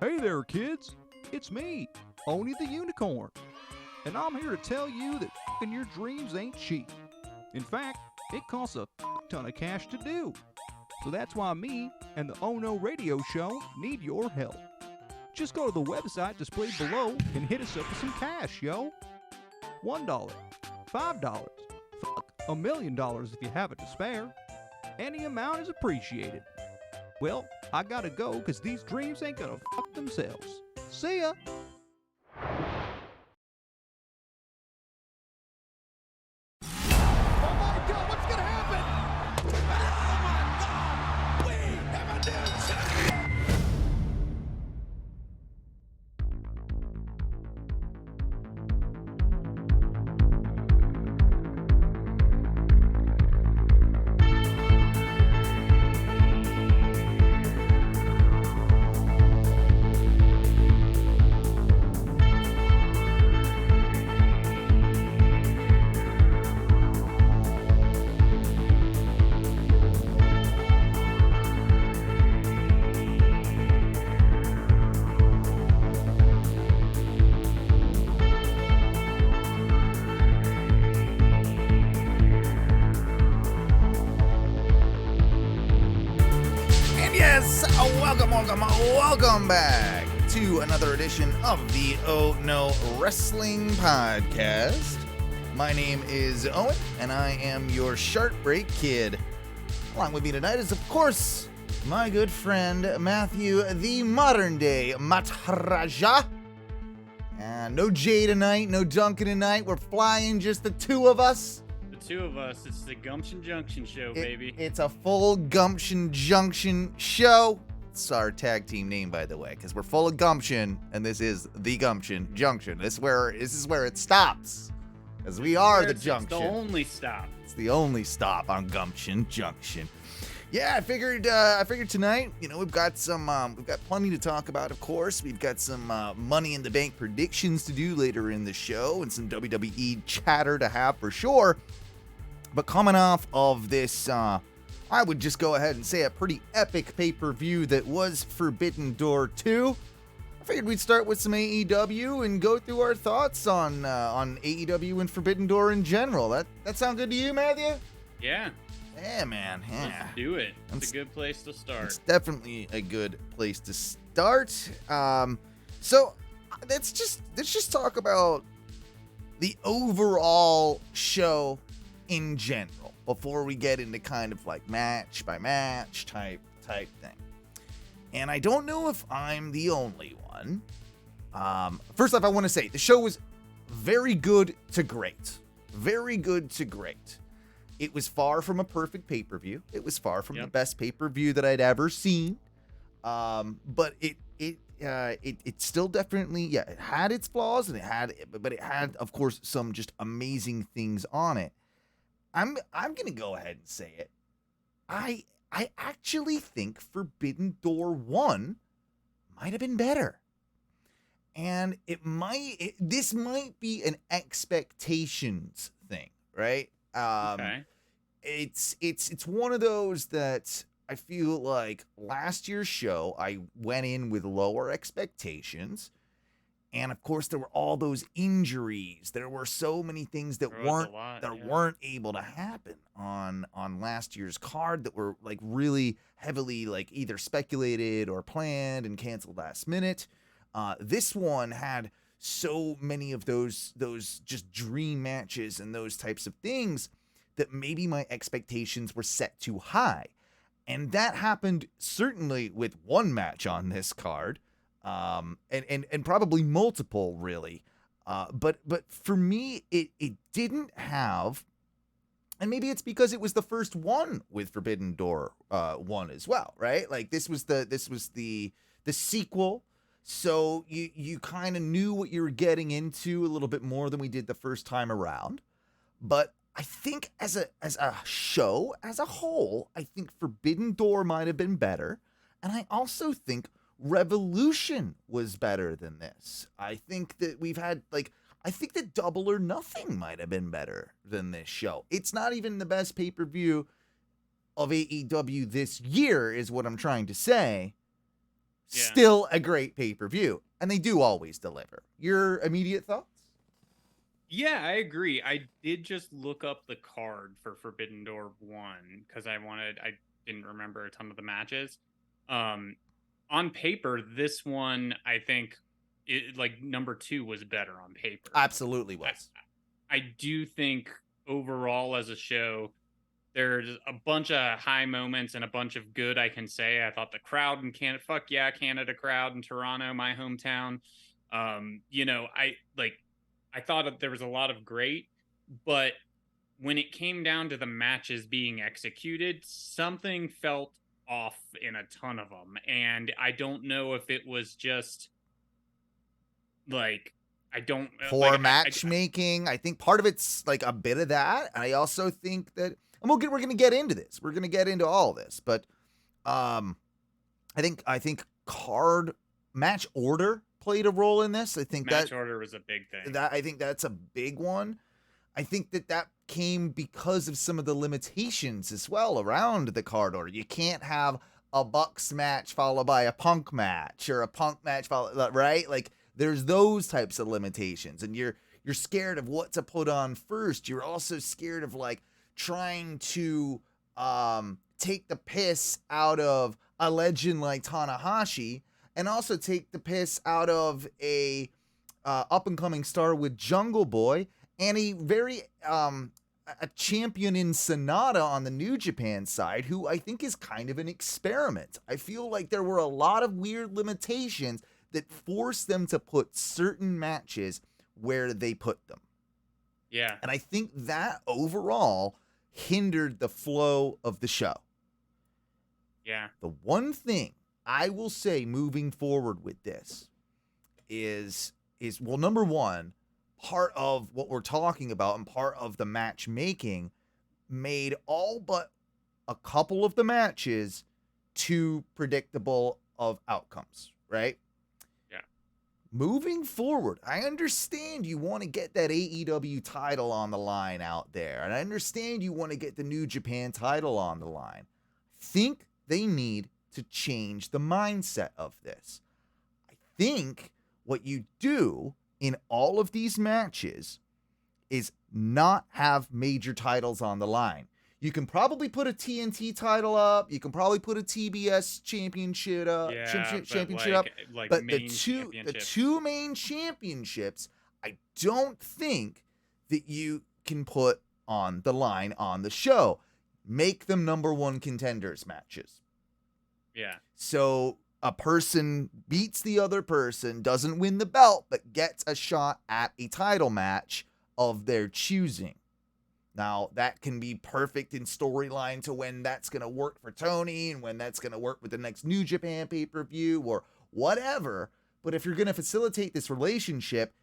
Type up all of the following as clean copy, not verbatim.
Hey there, kids. It's me, Oni the Unicorn. And I'm here to tell you that f***ing your dreams ain't cheap. In fact, it costs a ton of cash to do. So that's why me and the Oh No Radio Show need your help. Just go to the website displayed below and hit us up with some cash, yo. $1, $5, $1 million if you have it to spare. Any amount is appreciated. Well, I gotta go because these dreams ain't gonna fuck themselves. See ya! Oh my God, what's gonna happen? Oh my God! We have a new champion! Welcome back to another edition of the Oh No Wrestling Podcast. My name is Owen, and I am your Shark Break Kid. Along with me tonight is, of course, my good friend Matthew, the modern day Mataraja. And no Jay tonight, no Duncan tonight. We're flying, just the two of us. Two of us. It's the Gumption Junction show, baby. It's a full Gumption Junction show. It's our tag team name, by the way, because we're full of gumption, and this is the Gumption Junction. This is where it stops, because we are the Junction. It's the only stop. It's the only stop on Gumption Junction. Yeah, I figured tonight, we've got plenty to talk about. Of course, we've got some Money in the Bank predictions to do later in the show, and some WWE chatter to have for sure. But coming off of this, I would just go ahead and say a pretty epic pay-per-view that was Forbidden Door 2. I figured we'd start with some AEW and go through our thoughts on AEW and Forbidden Door in general. That sound good to you, Matthew? Yeah. Yeah, man. Yeah. Let's do it. It's a good place to start. It's definitely a good place to start. So let's just talk about the overall show in general before we get into kind of like match by match type thing. And I don't know if I'm the only one. First off, I want to say the show was very good to great. Very good to great. It was far from a perfect pay-per-view. It was far from the best pay-per-view that I'd ever seen. But it still definitely, it had its flaws, and it had, of course, some just amazing things on it. I'm gonna go ahead and say it. I actually think Forbidden Door 1 might have been better. And this might be an expectations thing, right? Okay. It's one of those that I feel like last year's show, I went in with lower expectations. And of course, there were all those injuries. There were so many things that weren't able to happen on last year's card that were like really heavily like either speculated or planned and canceled last minute. This one had so many of those just dream matches and those types of things that maybe my expectations were set too high. And that happened certainly with one match on this card. And probably multiple, really. But for me, it didn't have, and maybe it's because it was the first one with Forbidden Door 1 as well, right? Like this was the sequel, so you kind of knew what you were getting into a little bit more than we did the first time around. But I think as a show as a whole, I think Forbidden Door might have been better, and I also think Revolution was better than this. I think that I think that Double or Nothing might have been better than this show. It's not even the best pay-per-view of AEW this year, is what I'm trying to say. Still a great pay-per-view. And they do always deliver. Your immediate thoughts? Yeah, I agree. I did just look up the card for Forbidden Door 1 because I didn't remember a ton of the matches. On paper, this one, I think, number 2 was better on paper. Absolutely was. I do think overall as a show, there's a bunch of high moments and a bunch of good I can say. I thought the crowd in Canada, fuck yeah, Canada crowd in Toronto, my hometown. I thought that there was a lot of great, but when it came down to the matches being executed, something felt off in a ton of them. And I don't know if it was just poor matchmaking. I think part of it's like a bit of that. I also think that, and we're going to get into this. We're going to get into all this, but I think card match order played a role in this. I think match order was a big thing. I think that's a big one. I think that came because of some of the limitations as well around the card order. You can't have a Bucks match followed by a Punk match or a Punk match followed, right? Like there's those types of limitations, and you're scared of what to put on first. You're also scared of like trying to take the piss out of a legend like Tanahashi, and also take the piss out of a up-and-coming star with Jungle Boy, and a very a champion in Sanada on the New Japan side, who I think is kind of an experiment. I feel like there were a lot of weird limitations that forced them to put certain matches where they put them. Yeah. And I think that overall hindered the flow of the show. Yeah. The one thing I will say moving forward with this is well, number one, part of what we're talking about and part of the matchmaking made all but a couple of the matches too predictable of outcomes, right? Yeah. Moving forward, I understand you want to get that AEW title on the line out there, and I understand you want to get the New Japan title on the line. I think they need to change the mindset of this. I think what you do in all of these matches is not have major titles on the line. You can probably put a TNT title up. You can probably put a TBS championship up. But the two main championships, I don't think that you can put on the line on the show. Make them number one contenders matches. Yeah. So a person beats the other person, doesn't win the belt, but gets a shot at a title match of their choosing. Now, that can be perfect in storyline to when that's going to work for Tony and when that's going to work with the next New Japan pay-per-view or whatever. But if you're going to facilitate this relationship,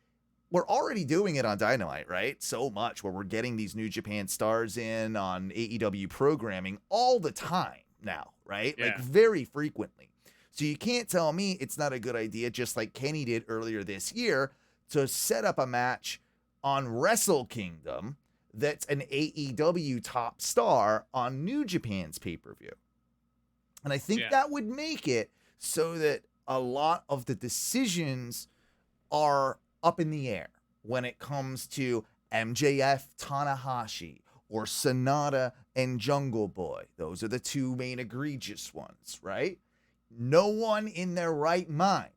we're already doing it on Dynamite, right? So much where we're getting these New Japan stars in on AEW programming all the time now, right? Yeah. Like very frequently. So you can't tell me it's not a good idea, just like Kenny did earlier this year, to set up a match on Wrestle Kingdom that's an AEW top star on New Japan's pay-per-view. And I think that would make it so that a lot of the decisions are up in the air when it comes to MJF Tanahashi or Sanada and Jungle Boy. Those are the two main egregious ones, right? No one in their right mind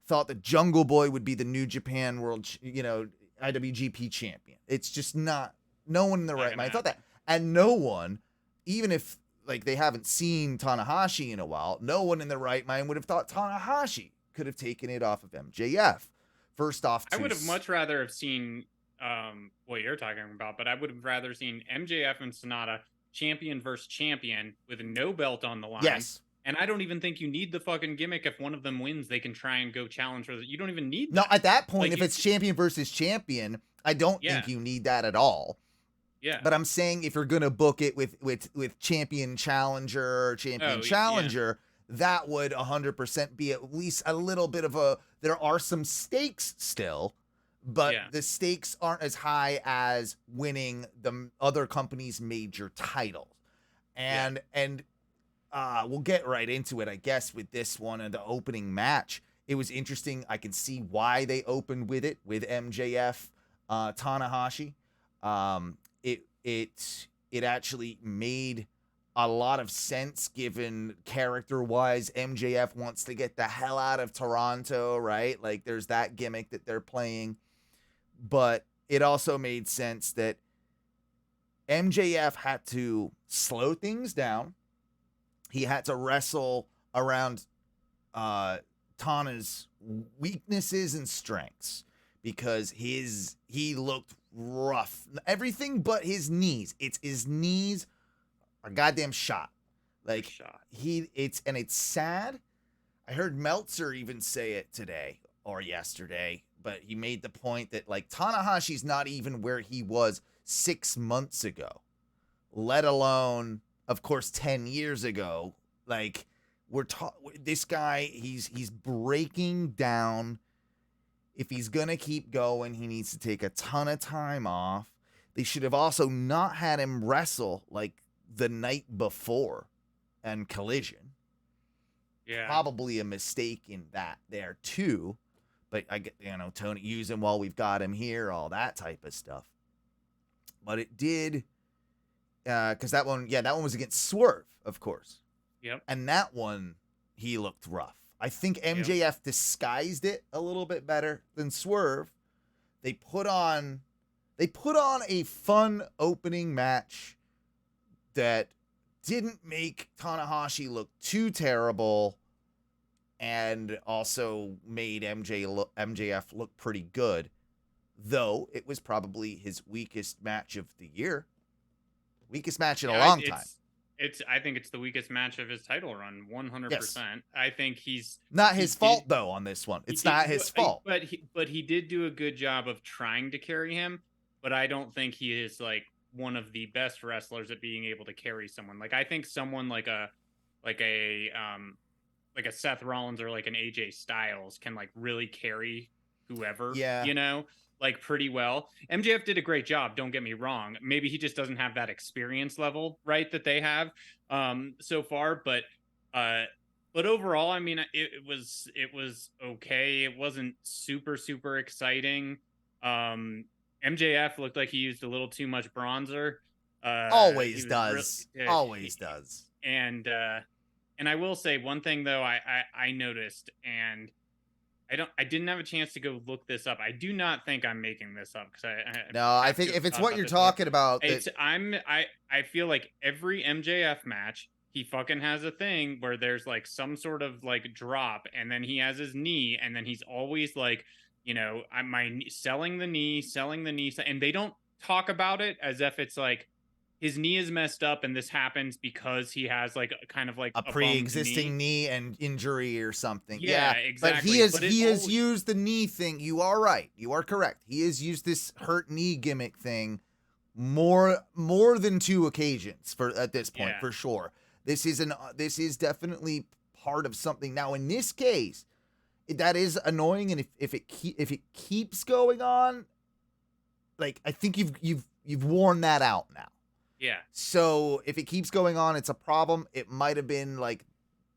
thought that Jungle Boy would be the New Japan World, IWGP champion. It's just not. No one in their right mind thought that. And no one, even if like they haven't seen Tanahashi in a while, no one in their right mind would have thought Tanahashi could have taken it off of MJF. First off, I would have much rather have seen what you're talking about, but I would have rather seen MJF and Sanada champion versus champion with no belt on the line. Yes. And I don't even think you need the fucking gimmick. If one of them wins, they can try and go challenge for it. You don't even need that. No, at that point, if it's champion versus champion, I don't think you need that at all. Yeah. But I'm saying if you're going to book it with champion challenger, that would 100% be at least a little bit of a, there are some stakes still, but the stakes aren't as high as winning the other company's major titles. And we'll get right into it, I guess, with this one and the opening match. It was interesting. I can see why they opened with it with MJF Tanahashi. It actually made a lot of sense given character-wise. MJF wants to get the hell out of Toronto, right? Like there's that gimmick that they're playing. But it also made sense that MJF had to slow things down. He had to wrestle around Tana's weaknesses and strengths because he looked rough. Everything but his knees. His knees are goddamn shot. Like it's sad. I heard Meltzer even say it today or yesterday, but he made the point that like Tanahashi's not even where he was 6 months ago, let alone, of course, 10 years ago. Like this guy, he's breaking down. If he's going to keep going, he needs to take a ton of time off. They should have also not had him wrestle like the night before and Collision. Yeah. Probably a mistake in that there too. But I get, Tony, use him while we've got him here, all that type of stuff. But it did, because that one was against Swerve, of course. Yep. And that one, he looked rough. I think MJF disguised it a little bit better than Swerve. They put on a fun opening match that didn't make Tanahashi look too terrible, and also made MJF look pretty good. Though it was probably his weakest match of the year. Weakest match in a long time. I think it's the weakest match of his title run, 100%. Yes. I think he's not his fault though on this one. It's not his fault. But he did do a good job of trying to carry him, but I don't think he is like one of the best wrestlers at being able to carry someone. Like I think someone like a Seth Rollins or like an AJ Styles can like really carry whoever, like pretty well. MJF did a great job, don't get me wrong. Maybe he just doesn't have that experience level, right, that they have so far, but overall, I mean, it was okay. It wasn't super exciting. MJF looked like he used a little too much bronzer. Always does. And I will say one thing though, I noticed, and I didn't have a chance to go look this up. I do not think I'm making this up because I think if it's what you're talking about, I feel like every MJF match he fucking has a thing where there's like some sort of like drop, and then he has his knee, and then he's always like, I'm selling the knee, and they don't talk about it as if it's like his knee is messed up and this happens because he has like kind of like a pre-existing knee and injury or something. Yeah, exactly. But he has used the knee thing. You are right. You are correct. He has used this hurt knee gimmick thing more than 2 occasions at this point, for sure. This is definitely part of something. Now in this case, that is annoying, and if it keeps going on, like I think you've worn that out now. Yeah. So if it keeps going on, it's a problem. It might have been like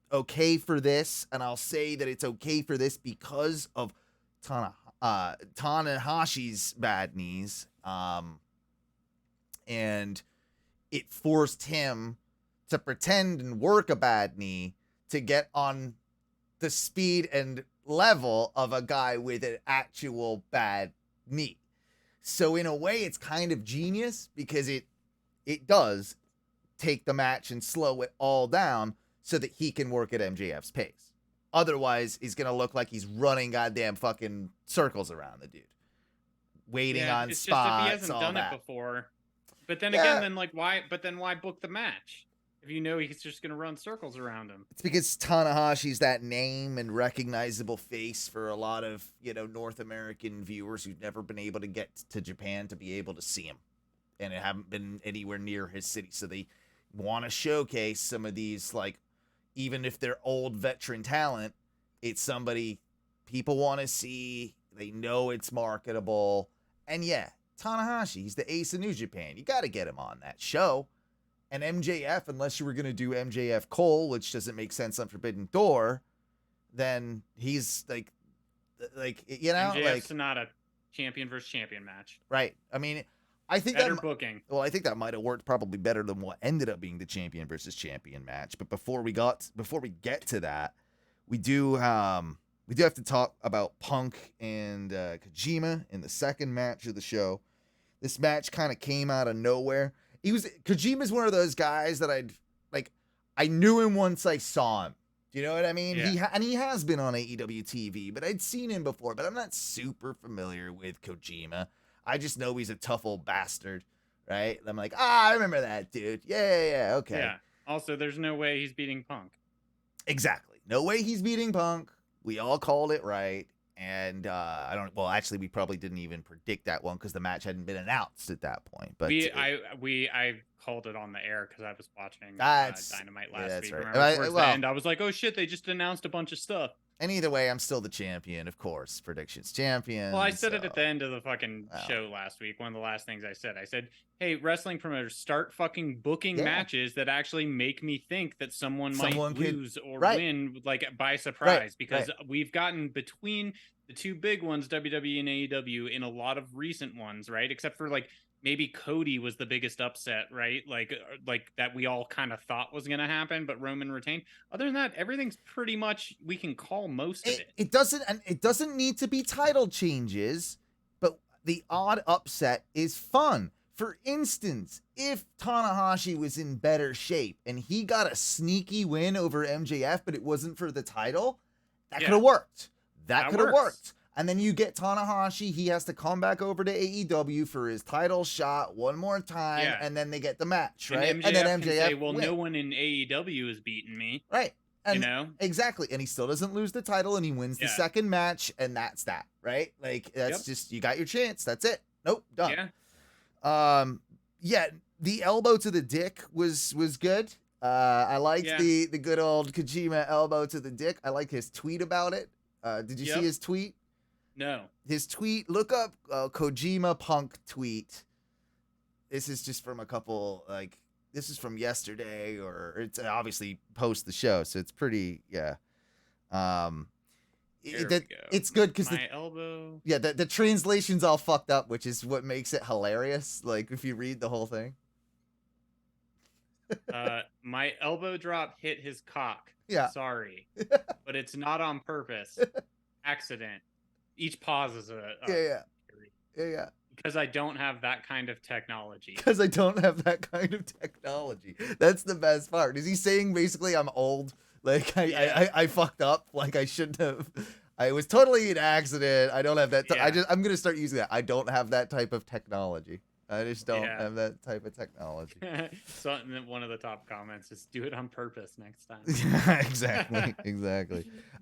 okay for this, and I'll say that it's okay for this because of Tanahashi's bad knees, and it forced him to pretend and work a bad knee to get on the speed and level of a guy with an actual bad knee. So in a way, it's kind of genius because it does take the match and slow it all down so that he can work at MJF's pace. Otherwise, he's going to look like he's running goddamn fucking circles around the dude. Waiting on it's spots, just if he hasn't all done that. it before. But then again, then why book the match? If you know he's just going to run circles around him. It's because Tanahashi's that name and recognizable face for a lot of, North American viewers who've never been able to get to Japan to be able to see him. And it haven't been anywhere near his city. So they want to showcase some of these, like, even if they're old veteran talent, it's somebody people want to see. They know it's marketable. And yeah, Tanahashi, he's the ace of New Japan. You got to get him on that show. And MJF, unless you were going to do MJF Cole, which doesn't make sense on Forbidden Door, then he's like you know, MJF's not a champion versus champion match. Right. I mean, I think Better booking. Well, I think that might have worked probably better than what ended up being the champion versus champion match. But before we get to that, we do have to talk about Punk and Kojima in the second match of the show. This match kind of came out of nowhere. Kojima's one of those guys that I knew him once I saw him. Do you know what I mean? Yeah. He has been on AEW TV, but I'd seen him before, but I'm not super familiar with Kojima. I just know he's a tough old bastard, right? I'm like, I remember that dude. Yeah, okay. Yeah. Also, there's no way he's beating Punk. Exactly. No way he's beating Punk. We all called it right. And actually, we probably didn't even predict that one because the match hadn't been announced at that point. But I called it on the air because I was watching Dynamite last week. Right. Remember, towards the end, I was like, oh shit, they just announced a bunch of stuff. And either way, I'm still the champion, of course. Predictions champion. Well, I said it at the end of the fucking show last week. One of the last things I said, hey, wrestling promoters, start fucking booking matches that actually make me think that someone might lose or win, like, by surprise. Because we've gotten between the two big ones, WWE and AEW, in a lot of recent ones, right? Except for, like, maybe Cody was the biggest upset, right? Like that we all kind of thought was going to happen, but Roman retained. Other than that, everything's pretty much, we can call most of it. It doesn't need to be title changes, but the odd upset is fun. For instance, if Tanahashi was in better shape and he got a sneaky win over MJF, but it wasn't for the title, that could have worked. That could have worked. And then you get Tanahashi, he has to come back over to AEW for his title shot one more time, and then they get the match, right? And then MJF can say, well, no one in AEW has beaten me. Right. And you know? Exactly. And he still doesn't lose the title, and he wins the second match, and that's that, right? Like, that's just, you got your chance. That's it. Nope, done. Yeah. The elbow to the dick was good. I liked the good old Kojima elbow to the dick. I like his tweet about it. Did you see his tweet? No. His tweet, look up Kojima Punk tweet. This is just from a couple, this is from yesterday, or it's obviously post the show, so it's pretty, it's good because the elbow. Yeah, the translation's all fucked up, which is what makes it hilarious. Like, if you read the whole thing. My elbow drop hit his cock. Yeah. Sorry. But it's not on purpose. Accident. Each pause is a yeah. Because I don't have that kind of technology. Because I don't have that kind of technology. That's the best part. Is he saying basically I'm old? Like I fucked up. Like I shouldn't have. I was totally an accident. I don't have that. I'm gonna start using that. I don't have that type of technology. I just don't have that type of technology. So one of the top comments is do it on purpose next time. Exactly.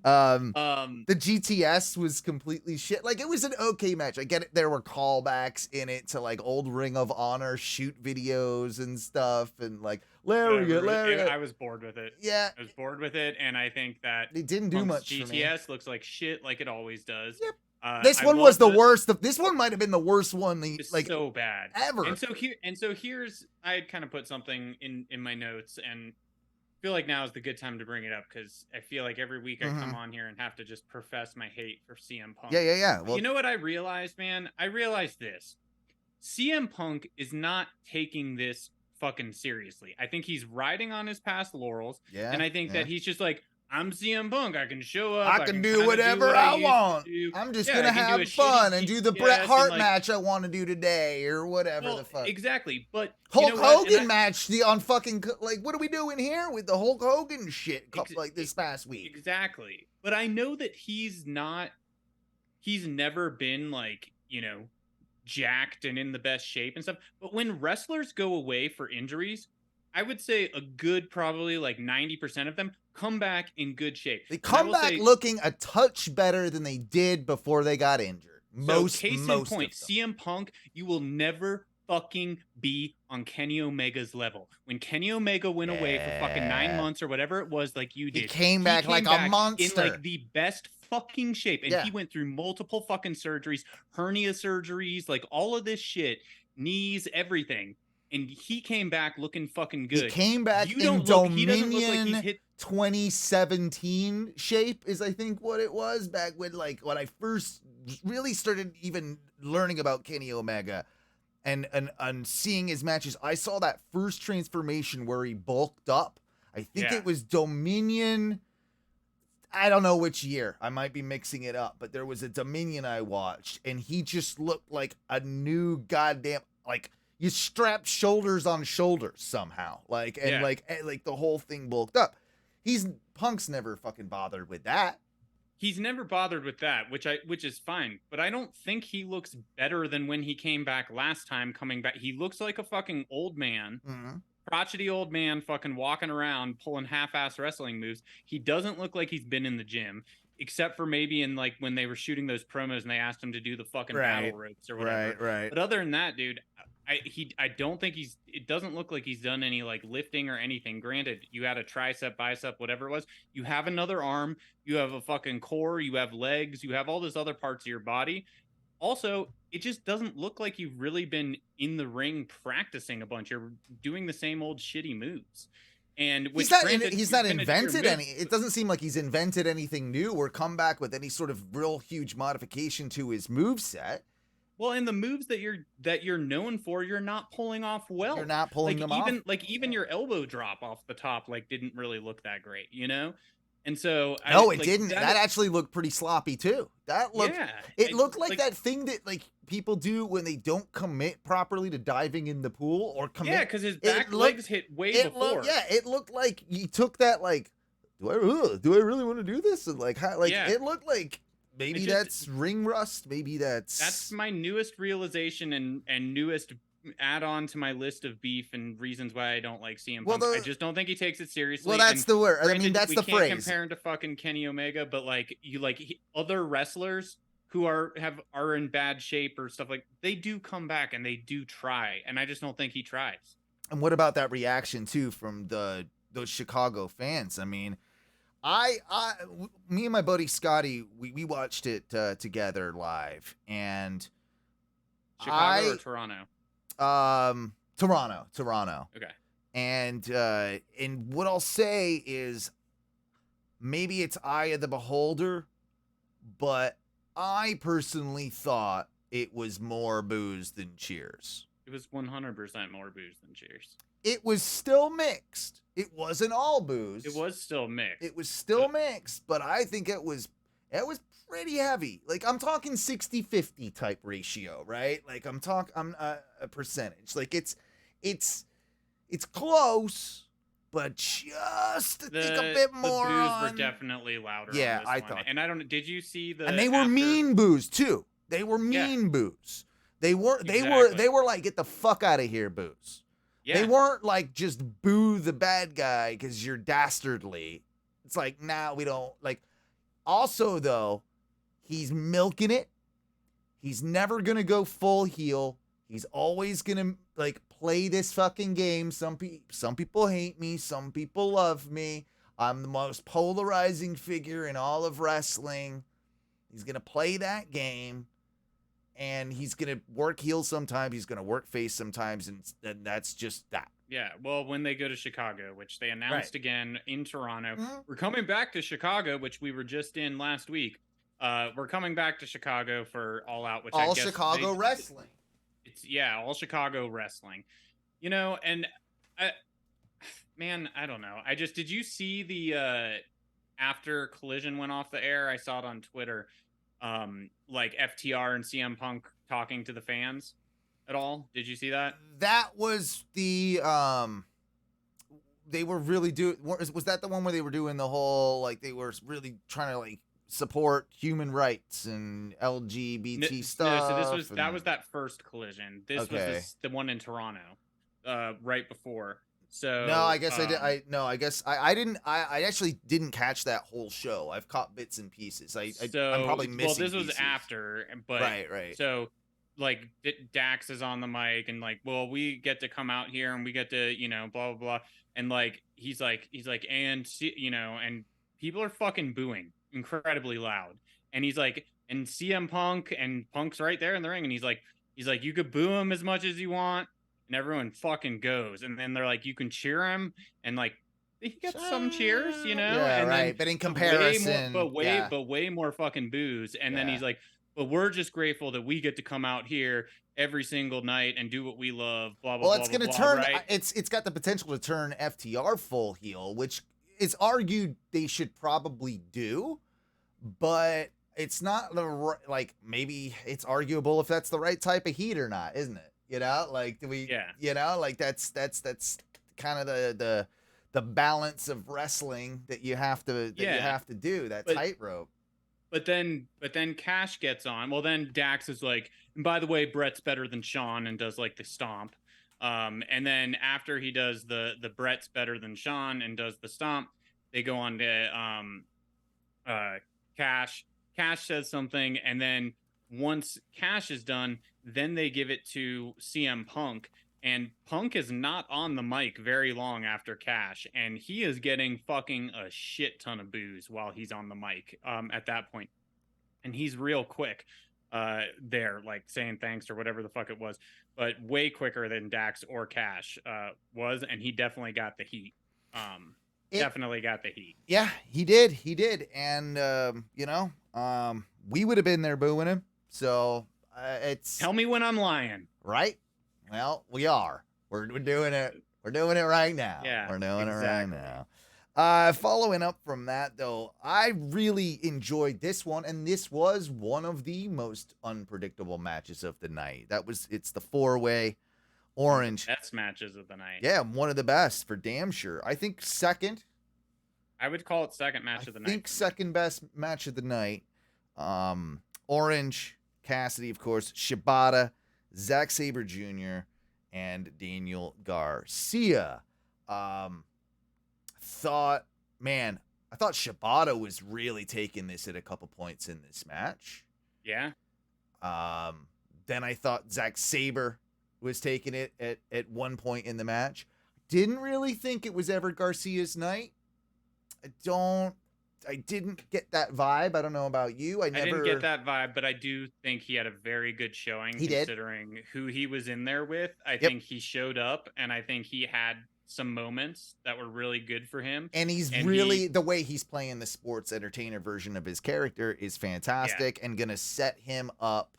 The GTS was completely shit. Like, it was an okay match. I get it. There were callbacks in it to like old Ring of Honor shoot videos and stuff, and like lariat. I was bored with it. Yeah, I was bored with it, and I think that it didn't do much. GTS looks like shit, like it always does. Yep. This one was the worst. This one might have been the worst one. Like, so bad ever. And so here's, I had kind of put something in my notes, and I feel like now is the good time to bring it up because I feel like every week I come on here and have to just profess my hate for CM Punk. Yeah. Well, you know what I realized, man? I realized this: CM Punk is not taking this fucking seriously. I think he's riding on his past laurels. Yeah. And I think that he's just like, I'm CM Punk. I can show up. I can do whatever I want. I'm just going to have fun and do the Bret Hart match I want to do today or whatever the fuck. Exactly. But Hulk Hogan match on fucking, like, what are we doing here with the Hulk Hogan shit like this past week? Exactly. But I know that he's never been like, jacked and in the best shape and stuff. But when wrestlers go away for injuries, I would say a good, probably like 90% of them come back in good shape. They come back looking a touch better than they did before they got injured. Case in point, CM Punk, you will never fucking be on Kenny Omega's level. When Kenny Omega went away for fucking 9 months or whatever it was, like you did, he came back like a monster in like the best fucking shape, and he went through multiple fucking surgeries, hernia surgeries, like all of this shit, knees, everything. and he came back looking fucking He good. came back You in don't look. He doesn't look like he's Dominion hit. 2017 shape is I think what it was back when I first really started even learning about Kenny Omega and seeing his matches. I saw that first transformation where he bulked up. I think it was Dominion. I don't know which year. I might be mixing it up, but there was a Dominion I watched and he just looked like a new goddamn, like, you strapped shoulders on shoulders somehow. Like the whole thing bulked up. Punk's never fucking bothered with that. He's never bothered with that, which is fine. But I don't think he looks better than when he came back last time. Coming back, he looks like a fucking old man, crotchety old man, fucking walking around pulling half-ass wrestling moves. He doesn't look like he's been in the gym, except for maybe in like when they were shooting those promos and they asked him to do the fucking battle ropes or whatever. Right. But other than that, dude, I don't think it doesn't look like he's done any like lifting or anything. Granted, you had a tricep, bicep, whatever it was. You have another arm, you have a fucking core, you have legs, you have all those other parts of your body. Also, it just doesn't look like you've really been in the ring practicing a bunch. You're doing the same old shitty moves. And he's not invented any. It doesn't seem like he's invented anything new or come back with any sort of real huge modification to his moveset. Well, and the moves that you're known for, you're not pulling off well. You're not pulling them off. Even your elbow drop off the top didn't really look that great, you know? And so it didn't. That actually looked pretty sloppy too. It looked like that thing that like people do when they don't commit properly to diving in the pool or commit. Yeah, because his back legs hit way before. It looked like he took that like, do I really want to do this? And like how it looked like maybe that's ring rust. Maybe that's my newest realization and newest add-on to my list of beef and reasons why I don't like CM Punk. I just don't think he takes it seriously. Well, that's the word. I mean, that's the phrase. We can't compare him to fucking Kenny Omega, but other wrestlers who are in bad shape or stuff, like they do come back and they do try, and I just don't think he tries. And what about that reaction too from those Chicago fans? I mean, me and my buddy Scotty, we watched it together live, and Chicago or Toronto? Toronto. Okay. And what I'll say is maybe it's eye of the beholder, but I personally thought it was more boos than cheers. It was 100% more boos than cheers. It was still mixed. It wasn't all boos. It was still mixed. It was still mixed, but I think it was pretty heavy. Like I'm talking 60-50 type ratio, right? Like I'm a percentage. Like it's close, but just a bit more. The boos were definitely louder. Yeah, on this I one. thought. And I don't. Did you see the? And they were mean boos too. They were mean boos. They were like get the fuck out of here boos. Yeah. They weren't like just boo the bad guy because you're dastardly. It's like now we don't like. Also though, he's milking it. He's never gonna go full heel. He's always gonna like play this fucking game. Some people hate me. Some people love me. I'm the most polarizing figure in all of wrestling. He's gonna play that game, and he's gonna work heel sometimes. He's gonna work face sometimes, and that's just that. Yeah, well, when they go to Chicago, which they announced again in Toronto, we're coming back to Chicago, which we were just in last week. We're coming back to Chicago for All Out, which all I guess Chicago wrestling. It's all Chicago wrestling, you know. And I don't know. Did you see the after Collision went off the air? I saw it on Twitter. Like FTR and CM Punk talking to the fans at all? Did you see that? That was the they were really was that the one where they were doing the whole like they were really trying to like support human rights and LGBT stuff? No, so that was that first Collision. This was the one in Toronto, right before. So no, I guess I did. I didn't. I actually didn't catch that whole show. I've caught bits and pieces. I'm probably missing. Well, this was pieces. after, but right. So like Dax is on the mic and like, well, we get to come out here and we get to blah blah blah, and like he's like and and people are fucking booing incredibly loud, and he's like, and CM Punk and Punk's right there in the ring, and he's like you could boo him as much as you want. and everyone fucking goes. And then they're like, you can cheer him, and like he gets some cheers, you know. Yeah, and right. then But in comparison, way more fucking boos. And then Yeah. he's like, but we're just grateful that we get to come out here every single night and do what we love. Blah blah. Well, blah, it's blah, going to blah, turn. right? It's got the potential to turn FTR full heel, which is argued they should probably do, but it's not like maybe it's arguable if that's the right type of heat or not, isn't it? You know, like do we? Yeah. You know, like that's kind of the balance of wrestling that you have to you have to do, that tightrope. But then Cash gets on. Well, then Dax is like, and by the way, Brett's better than Sean, and does like the stomp. And then after he does the Brett's better than Sean and does the stomp, they go on to Cash. Cash says something, and then once Cash is done, then they give it to CM Punk. And Punk is not on the mic very long after Cash, and he is getting fucking a shit ton of boos while he's on the mic at that point. And he's real quick there, like saying thanks or whatever the fuck it was, but way quicker than Dax or Cash was, and he definitely got the heat. Definitely got the heat. Yeah, he did. And, we would have been there booing him, so it's... Tell me when I'm lying. Right? Well, we are. We're doing it. We're doing it right now. Yeah, we're doing it right now. Following up from that, though, I really enjoyed this one, and this was one of the most unpredictable matches of the night. It's the 4-way Orange. Best matches of the night. Yeah, one of the best for damn sure. I think second. I would call it second match of the night. I think second best match of the night. Orange, Cassidy, of course, Shibata, Zack Sabre Jr., and Daniel Garcia. I thought Shibata was really taking this at a couple points in this match. Yeah. Then I thought Zack Sabre was taking it at one point in the match. Didn't really think it was ever Garcia's night. I didn't get that vibe. I don't know about you. I didn't get that vibe, but I do think he had a very good showing considering who he was in there with. I think he showed up, and I think he had some moments that were really good for him. And the way he's playing the sports entertainer version of his character is fantastic and going to set him up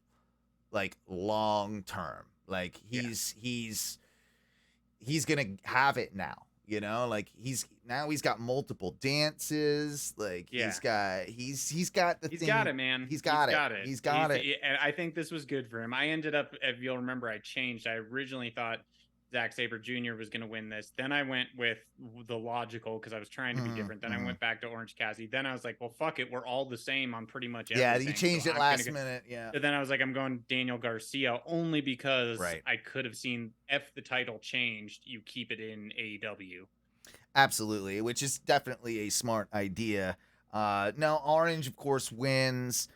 like long term. Like he's going to have it now. You know, like he's got multiple dances. Like he's got it, man. He's got it. And I think this was good for him. I ended up, if you'll remember, I changed. I originally thought Zack Sabre Jr. was going to win this. Then I went with the logical because I was trying to be different. Then I went back to Orange Cassidy. Then I was like, well, fuck it. We're all the same on pretty much everything. Yeah, you changed it last minute. Yeah. So then I was like, I'm going Daniel Garcia only because I could have seen if the title changed, you keep it in AEW. Absolutely, which is definitely a smart idea. Now, Orange, of course, wins.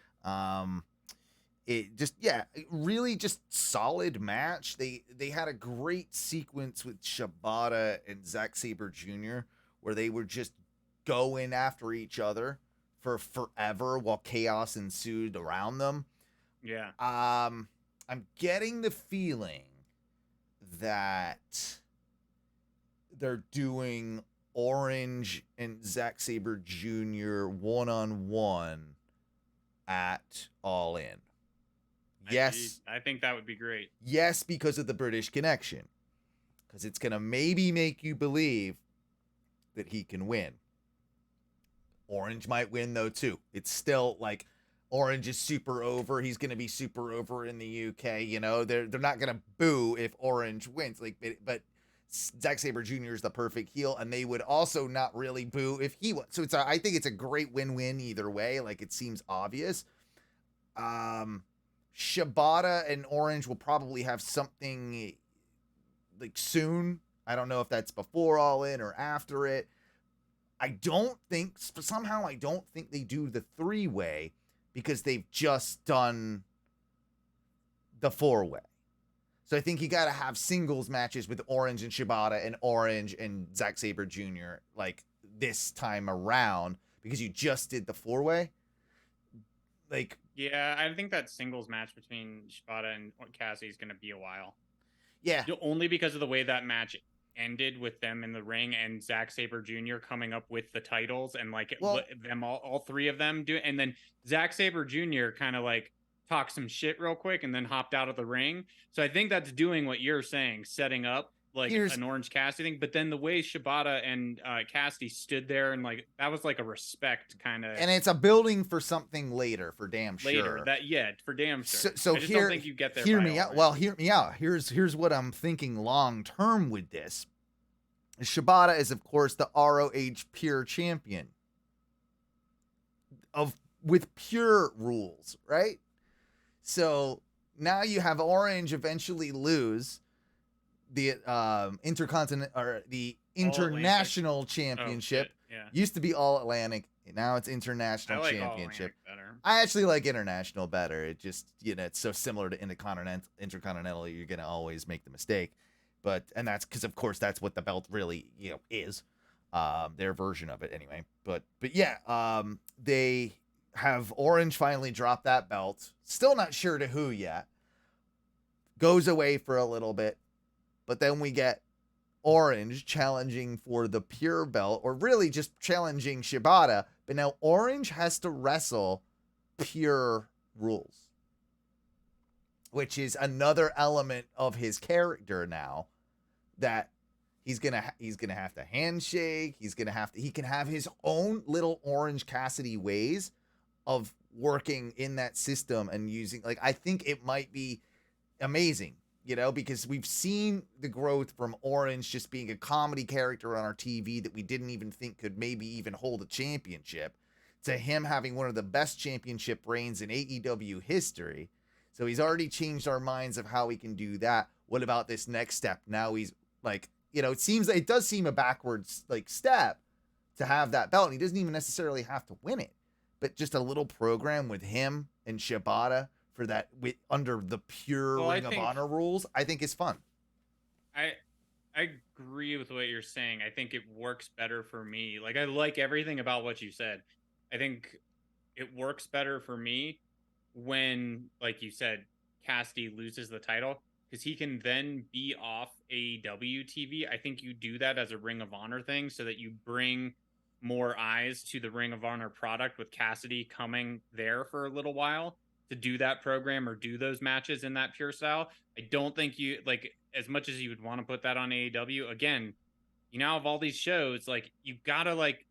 Really just solid match. They had a great sequence with Shibata and Zack Sabre Jr. where they were just going after each other for forever while chaos ensued around them. Yeah. I'm getting the feeling that they're doing Orange and Zack Sabre Jr. one-on-one at All In. Yes. I think that would be great. Yes, because of the British connection. Because it's going to maybe make you believe that he can win. Orange might win, though, too. It's still like Orange is super over. He's going to be super over in the UK. You know, they're not going to boo if Orange wins. But Zack Sabre Jr. is the perfect heel, and they would also not really boo if he won. So I think it's a great win-win either way. Like, it seems obvious. Shibata and Orange will probably have something like soon. I don't know if that's before All In or after it. I don't think they do the 3-way because they've just done the 4-way. So I think you got to have singles matches with Orange and Shibata and Orange and Zack Sabre Jr. like this time around because you just did the 4-way. Like, yeah, I think that singles match between Shibata and Cassidy is going to be a while. Yeah. Only because of the way that match ended with them in the ring and Zack Sabre Jr. coming up with the titles and like them all three of them do it. And then Zack Sabre Jr. kind of like talked some shit real quick and then hopped out of the ring. So I think that's doing what you're saying, setting up like an Orange Cassidy thing. But then the way Shibata and Cassidy stood there and like that was like a respect kind of, and it's a building for something later for damn sure. For damn sure. So I just here, don't think you get there. Hear me out. Well, hear me out. Here's what I'm thinking long term with this. Shibata is of course the ROH Pure Champion with pure rules, right? So now you have Orange eventually lose the Intercontinental or the International Championship. Used to be All Atlantic, now it's International Championship. I actually like International better. It just, it's so similar to Intercontinental, you're gonna always make the mistake. And that's because of course that's what the belt really is, their version of it anyway. But yeah, they have Orange finally drop that belt. Still not sure to who yet. Goes away for a little bit. But then we get Orange challenging for the Pure belt, or really just challenging Shibata. But now Orange has to wrestle Pure rules, which is another element of his character now, that he's gonna have to handshake. He can have his own little Orange Cassidy ways of working in that system and using, like, I think it might be amazing, because we've seen the growth from Orange just being a comedy character on our TV that we didn't even think could maybe even hold a championship, to him having one of the best championship reigns in AEW history. So he's already changed our minds of how we can do that. What about this next step? Now he's like, it does seem a backwards like step to have that belt, and he doesn't even necessarily have to win it. But just a little program with him and Shibata for that under the pure Ring of Honor rules, I think is fun. I agree with what you're saying. I think it works better for me. Like, I like everything about what you said. I think it works better for me when, like you said, Cassidy loses the title, because he can then be off AEW TV. I think you do that as a Ring of Honor thing so that you bring more eyes to the Ring of Honor product, with Cassidy coming there for a little while to do that program or do those matches in that pure style. I don't think you, like, as much as you would want to put that on AEW, again, you now have all these shows, like, you gotta, like,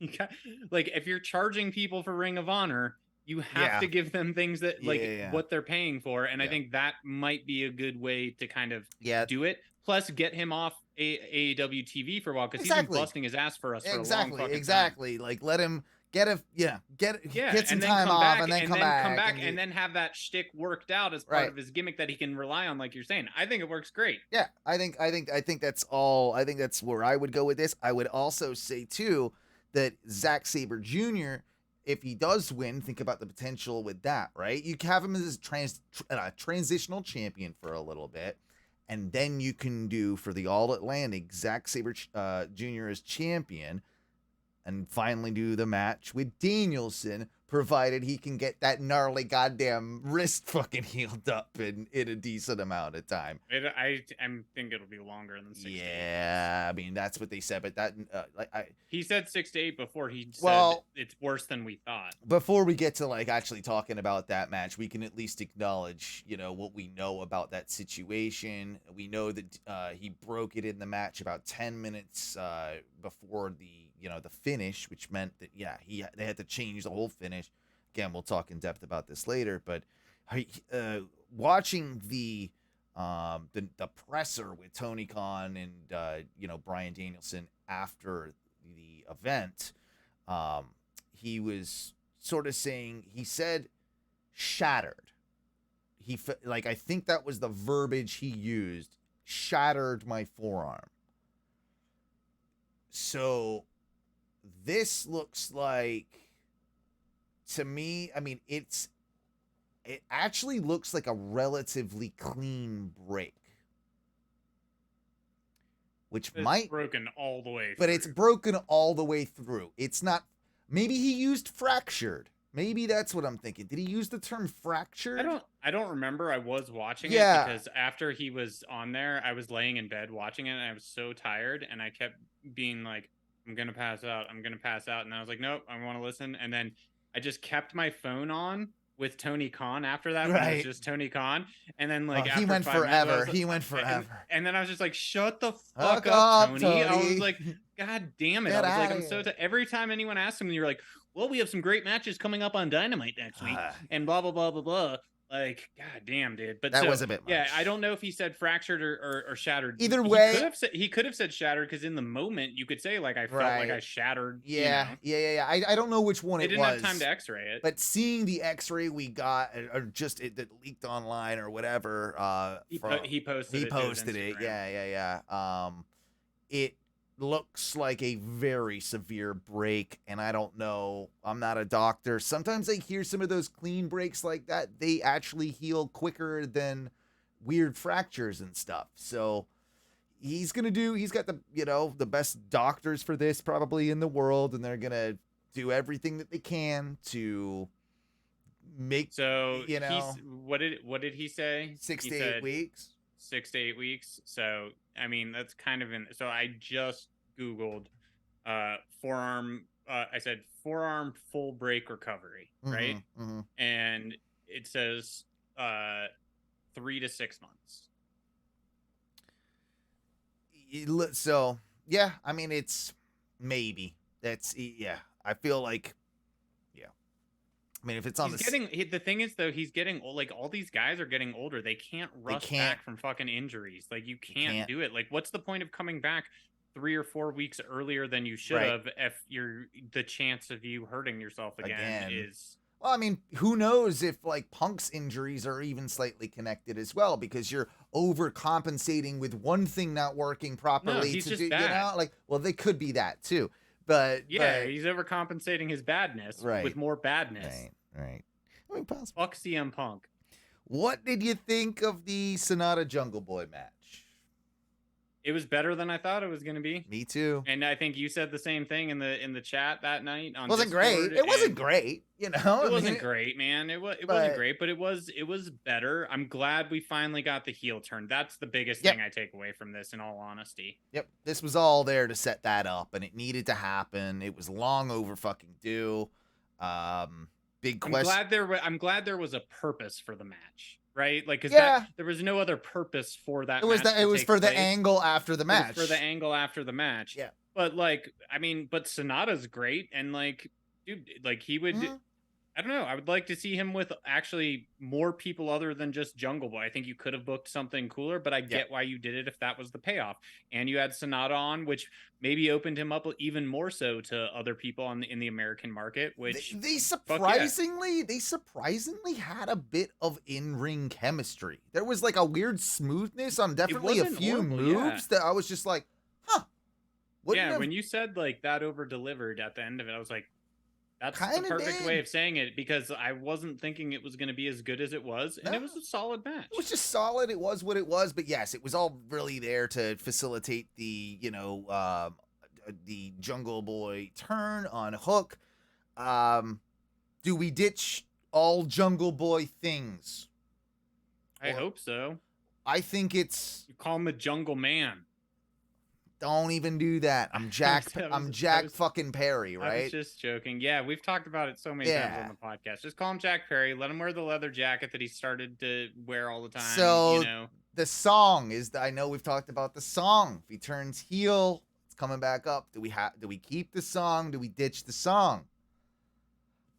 if you're charging people for Ring of Honor, you have to give them things that what they're paying for. And I think that might be a good way to kind of do it. Plus, get him off AEW TV for a while, because he's been busting his ass for us for a long fucking time. Like, let him get some time off and then come back and then have that shtick worked out as part of his gimmick that he can rely on, like you're saying. I think it works great. Yeah, I think that's all. I think that's where I would go with this. I would also say too that Zack Sabre Jr., if he does win, think about the potential with that, right? You have him as a transitional champion for a little bit, and then you can do, for the All Atlantic, Zack Sabre Jr. as champion, and finally do the match with Danielson, provided he can get that gnarly goddamn wrist fucking healed up in a decent amount of time. I think it'll be longer than 6 to 8. Yeah, I mean, that's what they said, but that he said 6 to 8 before. He said it's worse than we thought. Before we get to like actually talking about that match, we can at least acknowledge, what we know about that situation. We know that he broke it in the match about 10 minutes before the the finish, which meant that they had to change the whole finish. Again, we'll talk in depth about this later, but watching the presser with Tony Khan and Bryan Danielson after the event, he was sort of saying, he said shattered. I think that was the verbiage he used, shattered my forearm. So this looks like, to me, I mean, it actually looks like a relatively clean break, which it's broken all the way through. But it's broken all the way through. It's not, maybe he used fractured, Maybe that's what I'm thinking. Did he use the term fractured? I don't remember. I was watching Yeah. it because after he was on there, I was laying in bed watching it and I was so tired and I kept being like, I'm gonna pass out. I'm gonna pass out. And I was like, nope, I want to listen. And then I just kept my phone on with Tony Khan after that. When it was Right. just Tony Khan. And then like he after went 5 minutes, I forever. was like- He went forever. And then I was just like, shut the Fuck fuck up, up, Tony. I was Tony. like, God damn it. Get I was like, outta I'm so here. every time anyone asks him, you're like, well, we have some great matches coming up on Dynamite next week, and blah blah blah blah blah. Like, god damn, dude. But That so, was a bit much. Yeah, I don't know if he said fractured or shattered. Either way- he could have said shattered because in the moment you could say like I felt like Right. I shattered. Yeah, yeah. I don't know which one They it didn't was. have time to X-ray it. But seeing the X-ray we got, or just it that leaked online or whatever, he posted. he it to his posted it. Instagram. Yeah. It looks like a very severe break, and I don't know. I'm not a doctor. Sometimes I hear some of those clean breaks like that. They actually heal quicker than weird fractures and stuff. So he's got the the best doctors for this probably in the world, and they're gonna do everything that they can to make So he's what did he say? 6 He to 8 said weeks. 6 to 8 weeks. So I mean that's kind of in. So I just googled forearm. I said forearm full break recovery, right? Mm-hmm. And it says 3 to 6 months. So yeah, I mean it's maybe I feel like I mean if it's on The thing is though, he's getting old. Like all these guys are getting older. They can't rush back from fucking injuries. Like you can't do it. Like what's the point of coming back 3 or 4 weeks earlier than you should have if the chance of you hurting yourself again is. Well, I mean, who knows if like Punk's injuries are even slightly connected as well, because you're overcompensating with one thing not working properly he's to just do, bad. like, well, they could be that too. But he's overcompensating his badness with more badness. Right. I mean, possible. Fuck CM Punk. What did you think of the Sanada Jungle Boy match? It was better than I thought it was going to be. Me too. And I think you said the same thing in the chat that night. On wasn't Discord, great. It wasn't great. It wasn't great, man. It wasn't great, but it was better. I'm glad we finally got the heel turn. That's the biggest thing I take away from this, in all honesty. Yep. This was all there to set that up, and it needed to happen. It was long over fucking due. Big question. I'm glad there was a purpose for the match. Right, like because there was no other purpose for that. It was for the angle after the match. For the angle after the match. Yeah. But like, I mean, Sonata's great, and like, dude, like he would. I don't know. I would like to see him with actually more people other than just Jungle Boy. I think you could have booked something cooler, but I get why you did it if that was the payoff. And you had Sonata on, which maybe opened him up even more so to other people in the American market. Which they surprisingly had a bit of in-ring chemistry. There was like a weird smoothness on definitely a few moves that I was just like, huh. When you said like that over delivered at the end of it, I was like, that's the perfect way of saying it, because I wasn't thinking it was going to be as good as it was, and it was a solid match. It was just solid. It was what it was, but yes, it was all really there to facilitate the, the Jungle Boy turn on Hook. Do we ditch all Jungle Boy things? I hope so. I think it's... You call him a Jungle Man. Don't even do that. I'm Jack fucking Perry, right? I was just joking. Yeah, we've talked about it so many times on the podcast. Just call him Jack Perry. Let him wear the leather jacket that he started to wear all the time. So the song is, I know we've talked about the song. If he turns heel, it's coming back up. Do we keep the song? Do we ditch the song?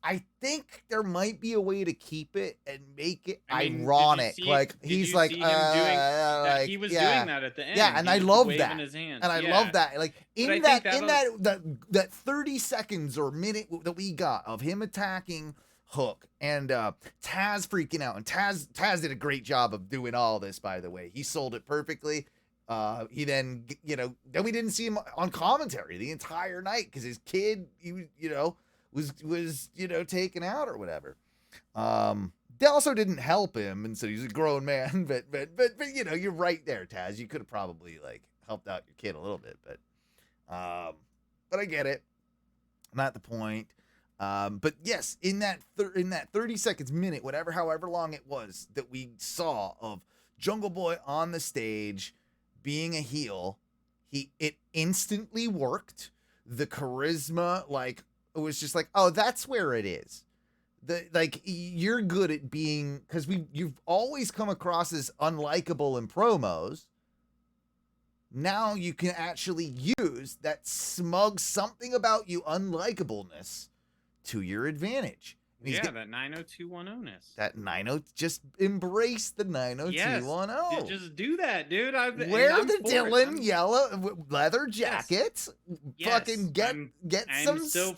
I think there might be a way to keep it and make it ironic. He's like, he was doing that at the end. Yeah, and I love that. His hands. And I love that. Like that 30 seconds or minute that we got of him attacking Hook and Taz freaking out. And Taz did a great job of doing all this, by the way. He sold it perfectly. He then, then we didn't see him on commentary the entire night because his kid, was taken out or whatever. They also didn't help him, and so he's a grown man. But you're right there, Taz. You could have probably helped out your kid a little bit, but I get it. Not the point. But yes, in that 30 seconds, minute, however long it was that we saw of Jungle Boy on the stage being a heel, it instantly worked. The charisma, like, it was just like, oh, that's where it is. You're good at being, because you've always come across as unlikable in promos. Now you can actually use that smug something about you unlikableness to your advantage. That 90210-ness. That 90, just embrace the 90210. Yes, just do that, dude. Wear the Dylan yellow leather jacket. Yes. Fucking get some so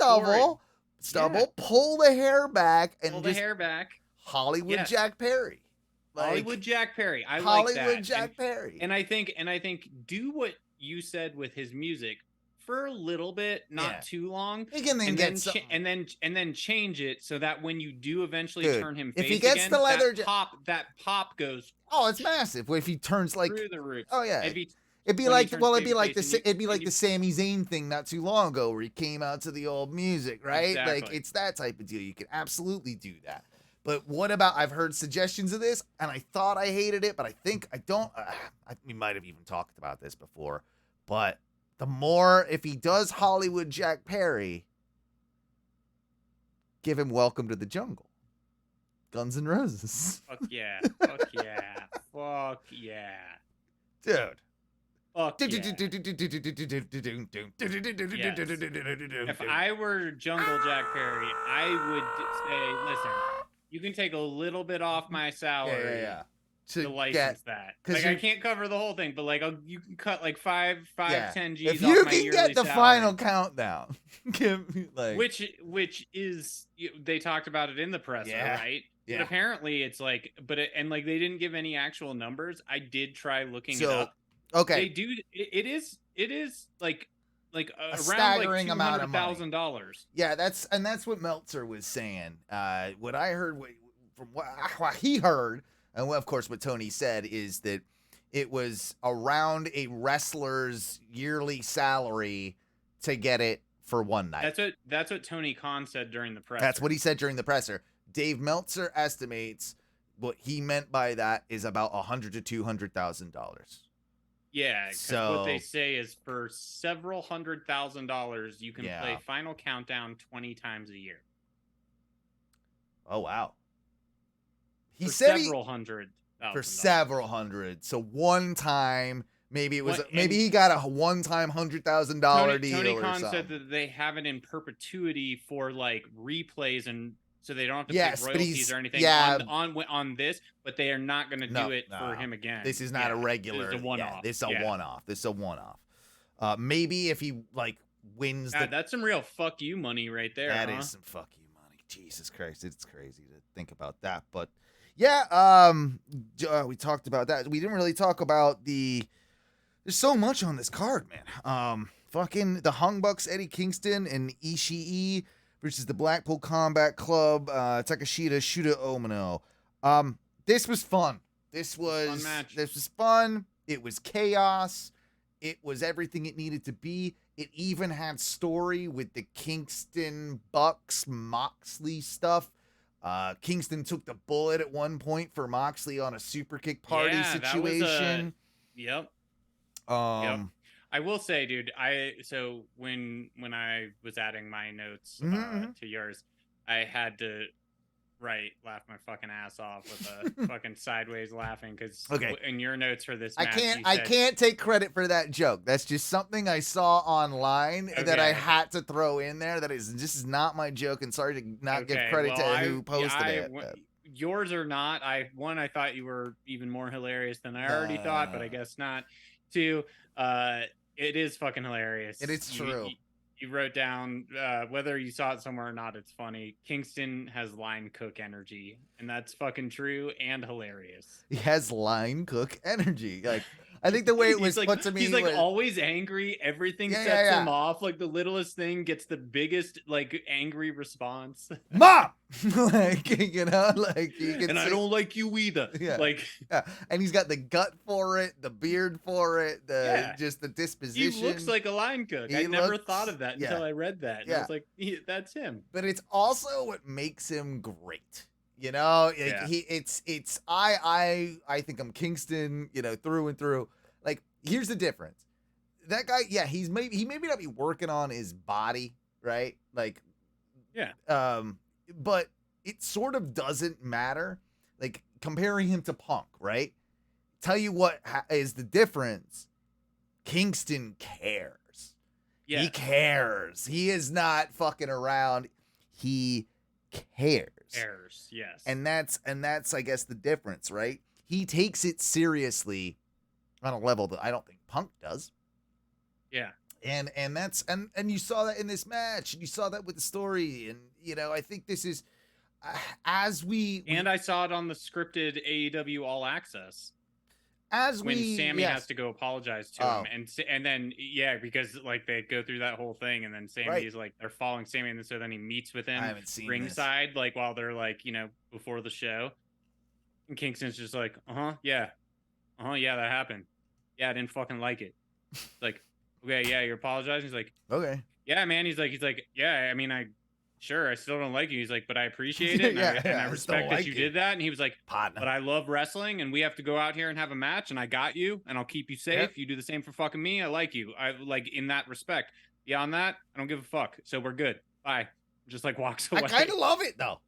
stubble. Pull the hair back and pull the hair back. Hollywood Jack Perry. Hollywood Jack Perry. I Hollywood like that. Jack Perry. And I think do what you said with his music for a little bit, not too long. He can then get some, and then change it so that when you do eventually turn him face if he gets again, the leather that pop goes. Oh, it's massive. If he turns like through the roof. Oh yeah. It'd be like the Sami Zayn thing not too long ago where he came out to the old music, right? Exactly. Like it's that type of deal. You can absolutely do that. But what about, I've heard suggestions of this and I thought I hated it, but I think I don't. We might have even talked about this before, but the more, if he does Hollywood Jack Perry, give him Welcome to the Jungle. Guns N' Roses. Fuck yeah. Fuck yeah. Fuck yeah. Dude. Fuck yeah. If I were Jungle Jack Perry, I would say, listen, you can take a little bit off my salary to license that. Like, I can't cover the whole thing, but like you can cut like 10 G's if off you my can yearly get the salary. final countdown. Like, which is, they talked about it in the presser, right? Yeah. But apparently it's like, and like they didn't give any actual numbers. I did try looking it up. Okay. They do. It is like a around staggering like amount of $200,000. Yeah, that's what Meltzer was saying. What I heard from what he heard, and of course what Tony said, is that it was around a wrestler's yearly salary to get it for one night. That's what Tony Khan said during the presser. That's what he said during the presser. Dave Meltzer estimates what he meant by that is about $100,000 to $200,000. Yeah, because what they say is for several $100,000, you can play Final Countdown 20 times a year. Oh wow! He for said several hundred. For several hundred. So one time, maybe it was. Maybe he got a one-time $100,000 deal. Tony Khan or something. said that they have it in perpetuity for like replays and. So they don't have to pay royalties or anything on this, but they are not going to do it for him again. This is not a regular. This is a one-off. This is a one-off. Maybe if he like wins, that's some real fuck you money right there. That is some fuck you money. Jesus Christ, it's crazy to think about that. But yeah, we talked about that. We didn't really talk about the. There's so much on this card, man. Fucking the Hung Bucks, Eddie Kingston and Ishii versus the Blackpool Combat Club, Takeshita, Shota, Umino. This was fun. This was fun. It was chaos. It was everything it needed to be. It even had story with the Kingston Bucks Moxley stuff. Kingston took the bullet at one point for Moxley on a super kick party situation. Yep. I will say, dude, so when I was adding my notes to yours, I had to laugh my fucking ass off with a fucking sideways laughing because in your notes for this match, I can't take credit for that joke. That's just something I saw online that I had to throw in there. This is not my joke, and sorry to not give credit to who posted it. Yours are not. I thought you were even more hilarious than I already thought, but I guess not. Two, it is fucking hilarious. It is true. You wrote down whether you saw it somewhere or not. It's funny. Kingston has Line Cook energy, and that's fucking true and hilarious. He has Line Cook energy. Like I think the way it was He's like, put to me he's like was, always angry. Everything Yeah, sets yeah, him yeah. off. Like the littlest thing gets the biggest like angry response. Mom! Like, like you can And I see, don't like you either. Yeah. Like, yeah. And he's got the gut for it, the beard for it, Yeah. just the he disposition. looks like a line cook. He I never looks- thought of that yeah. until I read that. And I Yeah. was like, that's him. But it's also what makes him great. You know, like Yeah. I think I'm Kingston, through and through. Like, here's the difference. That guy, yeah, he maybe not be working on his body, right? Like, Yeah. but it sort of doesn't matter. Like, comparing him to Punk, right? Tell you what is the difference. Kingston cares. Yeah. He cares. He is not fucking around. He cares. Errors. Yes. And that's I guess the difference, right? He takes it seriously on a level that I don't think Punk does. Yeah. And that's and you saw that in this match, and you saw that with the story, and I think this is as we And I saw it on the scripted AEW All Access as when we Sammy yes. has to go apologize to Oh. him, and then because like they go through that whole thing, and then Sammy's like they're following Sammy, and so then he meets with I him haven't seen ringside, like while they're like before the show, and Kingston's just like yeah that happened, yeah I didn't fucking like it. Like, okay, yeah, you're apologizing. He's like, this. Okay. yeah, man. He's like, yeah, I mean, I still don't like you. He's like, but I appreciate it, and, Yeah, I I respect still that like you it. did that. And he was like, Partner. but I love wrestling, and we have to go out here and have a match, and I got you, and I'll keep you safe. Yep. You do the same for fucking me. I like you. I like in that respect. Beyond that, I don't give a fuck. So we're good. Bye. Just like walks away. I kind of love it though.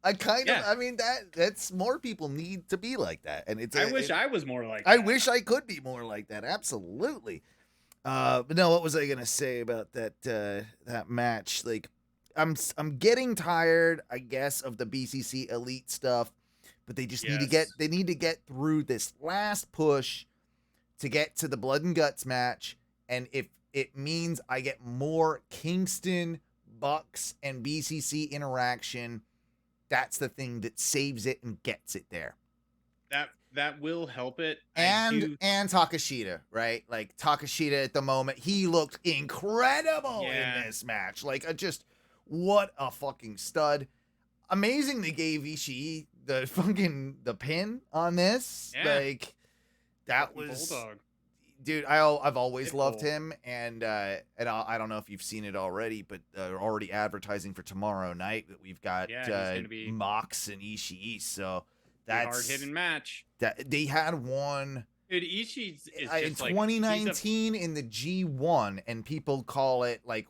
Yeah. I mean that's more people need to be like that, and it's. I wish I was more like. I that. wish I could be more like that. Absolutely. But no, what was I gonna say about that match? Like, I'm getting tired, I guess, of the BCC Elite stuff, but they just need to get through this last push to get to the Blood and Guts match, and if it means I get more Kingston, Bucks, and BCC interaction, that's the thing that saves it and gets it there. That will help it. And Takeshita, right? Like Takeshita at the moment, he looked incredible in this match. Like just what a fucking stud. Amazing they gave Ishii the pin on this. Yeah. Like that was Bulldog. dude. I've always Pitbull. loved him, and I don't know if you've seen it already, but they're already advertising for tomorrow night that we've got Yeah, he's gonna be Mox and Ishii. So hard that's hitting match. that they had one. Dude, Ishii's is In just like 2019 in the G1, and people call it like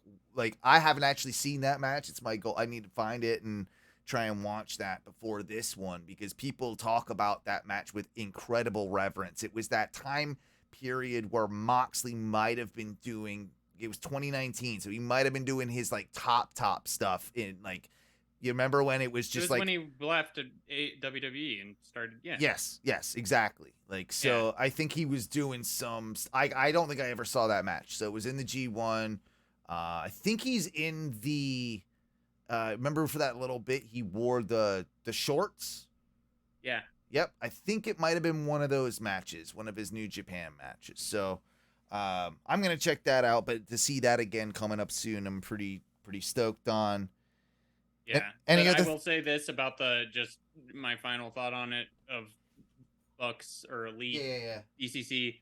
I haven't actually seen that match. It's my goal. I need to find it and try and watch that before this one, because people talk about that match with incredible reverence. It was that time period where Moxley might have been doing, it was 2019, so he might have been doing his like top stuff in like, you remember when it was just when he left WWE and started, yeah. Yes, exactly. Like, so I think he was doing some, I don't think I ever saw that match. So it was in the G1. I think he's in the, remember for that little bit, he wore the shorts. Yeah. Yep. I think it might've been one of those matches, one of his New Japan matches. So, I'm going to check that out, but to see that again coming up soon, I'm pretty stoked on. Yeah. Any But other I will say this about just my final thought on it of Bucks or Elite ECC.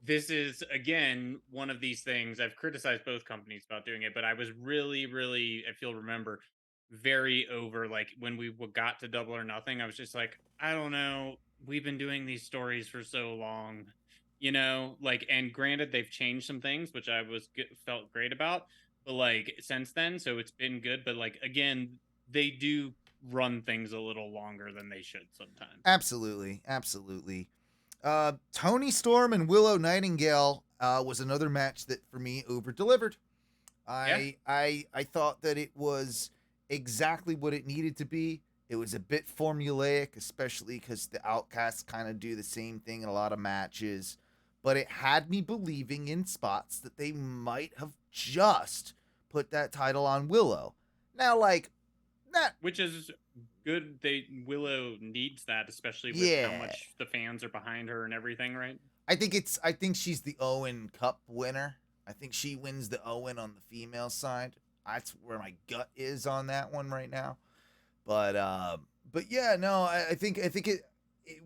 This is, again, one of these things. I've criticized both companies about doing it, but I was really, really, if you'll remember, very over. Like when we got to Double or Nothing, I was just like, I don't know. We've been doing these stories for so long, like, and granted, they've changed some things, which I felt great about. But like since then, so it's been good. But like again, they do run things a little longer than they should sometimes. Absolutely. Tony Storm and Willow Nightingale was another match that for me over delivered. I thought that it was exactly what it needed to be. It was a bit formulaic, especially because the Outcasts kind of do the same thing in a lot of matches. But it had me believing in spots that they might have just put that title on Willow. Now, like, that... Which is good. Willow needs that, especially with how much the fans are behind her and everything, right? I think she's the Owen Cup winner. I think she wins the Owen on the female side. That's where my gut is on that one right now. But yeah, no, I think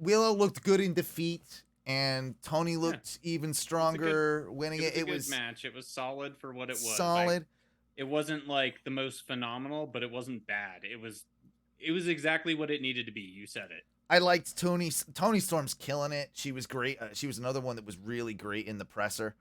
Willow looked good in defeat, and Tony looked even stronger winning it. It was a good match. It was solid for what it was. Solid. It wasn't like the most phenomenal, but it wasn't bad. It was exactly what it needed to be. You said it. I liked Tony Storm's killing it. She was great. She was another one that was really great in the presser.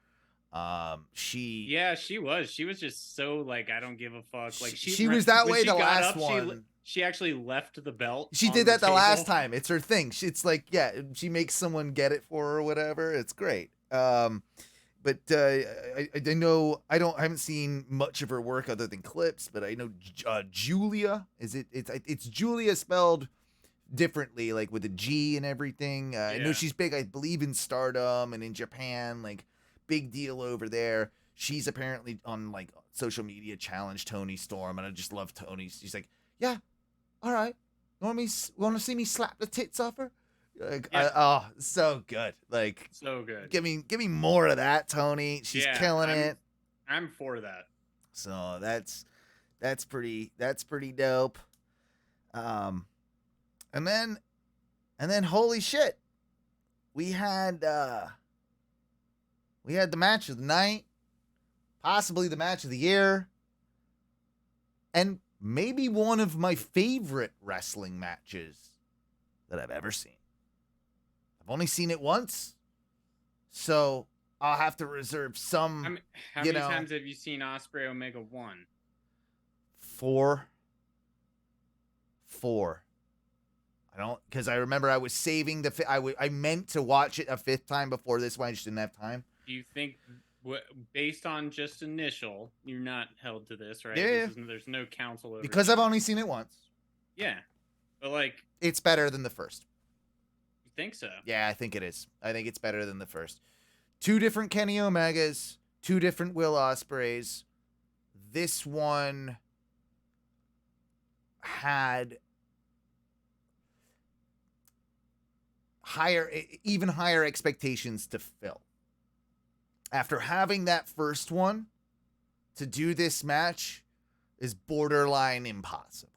She was just so like, I don't give a fuck. Like she was that way the last one. She actually left the belt. She did that the last time. It's her thing. It's like, yeah, she makes someone get it for her or whatever. It's great. But I know I haven't seen much of her work other than clips, but I know Julia, it's Julia spelled differently, like with a G and everything. I know she's big, I believe, in Stardom and in Japan, like big deal over there. She's apparently on like social media challenged Tony Storm, and I just love Tony. She's like, yeah, all right, want to see me slap the tits off her? Like, so good. Like, so good. Give me more of that, Tony. She's killing it. I'm for that. So that's pretty dope. And then holy shit, we had the match of the night, possibly the match of the year, and maybe one of my favorite wrestling matches that I've ever seen. I've only seen it once, so I'll have to reserve some. How many times have you seen Osprey Omega 1? 4. I don't, because I remember I was saving I meant to watch it a 5th time before this one. I just didn't have time. Do you think, based on just initial, you're not held to this, right? Yeah. There's no counsel over because I've only seen it once. Yeah, but like, it's better than the first. You think so? Yeah, I think it is. I think it's better than the first. 2 different Kenny Omegas, 2 different Will Ospreys. This one had even higher expectations to fill. After having that first one, to do this match is borderline impossible.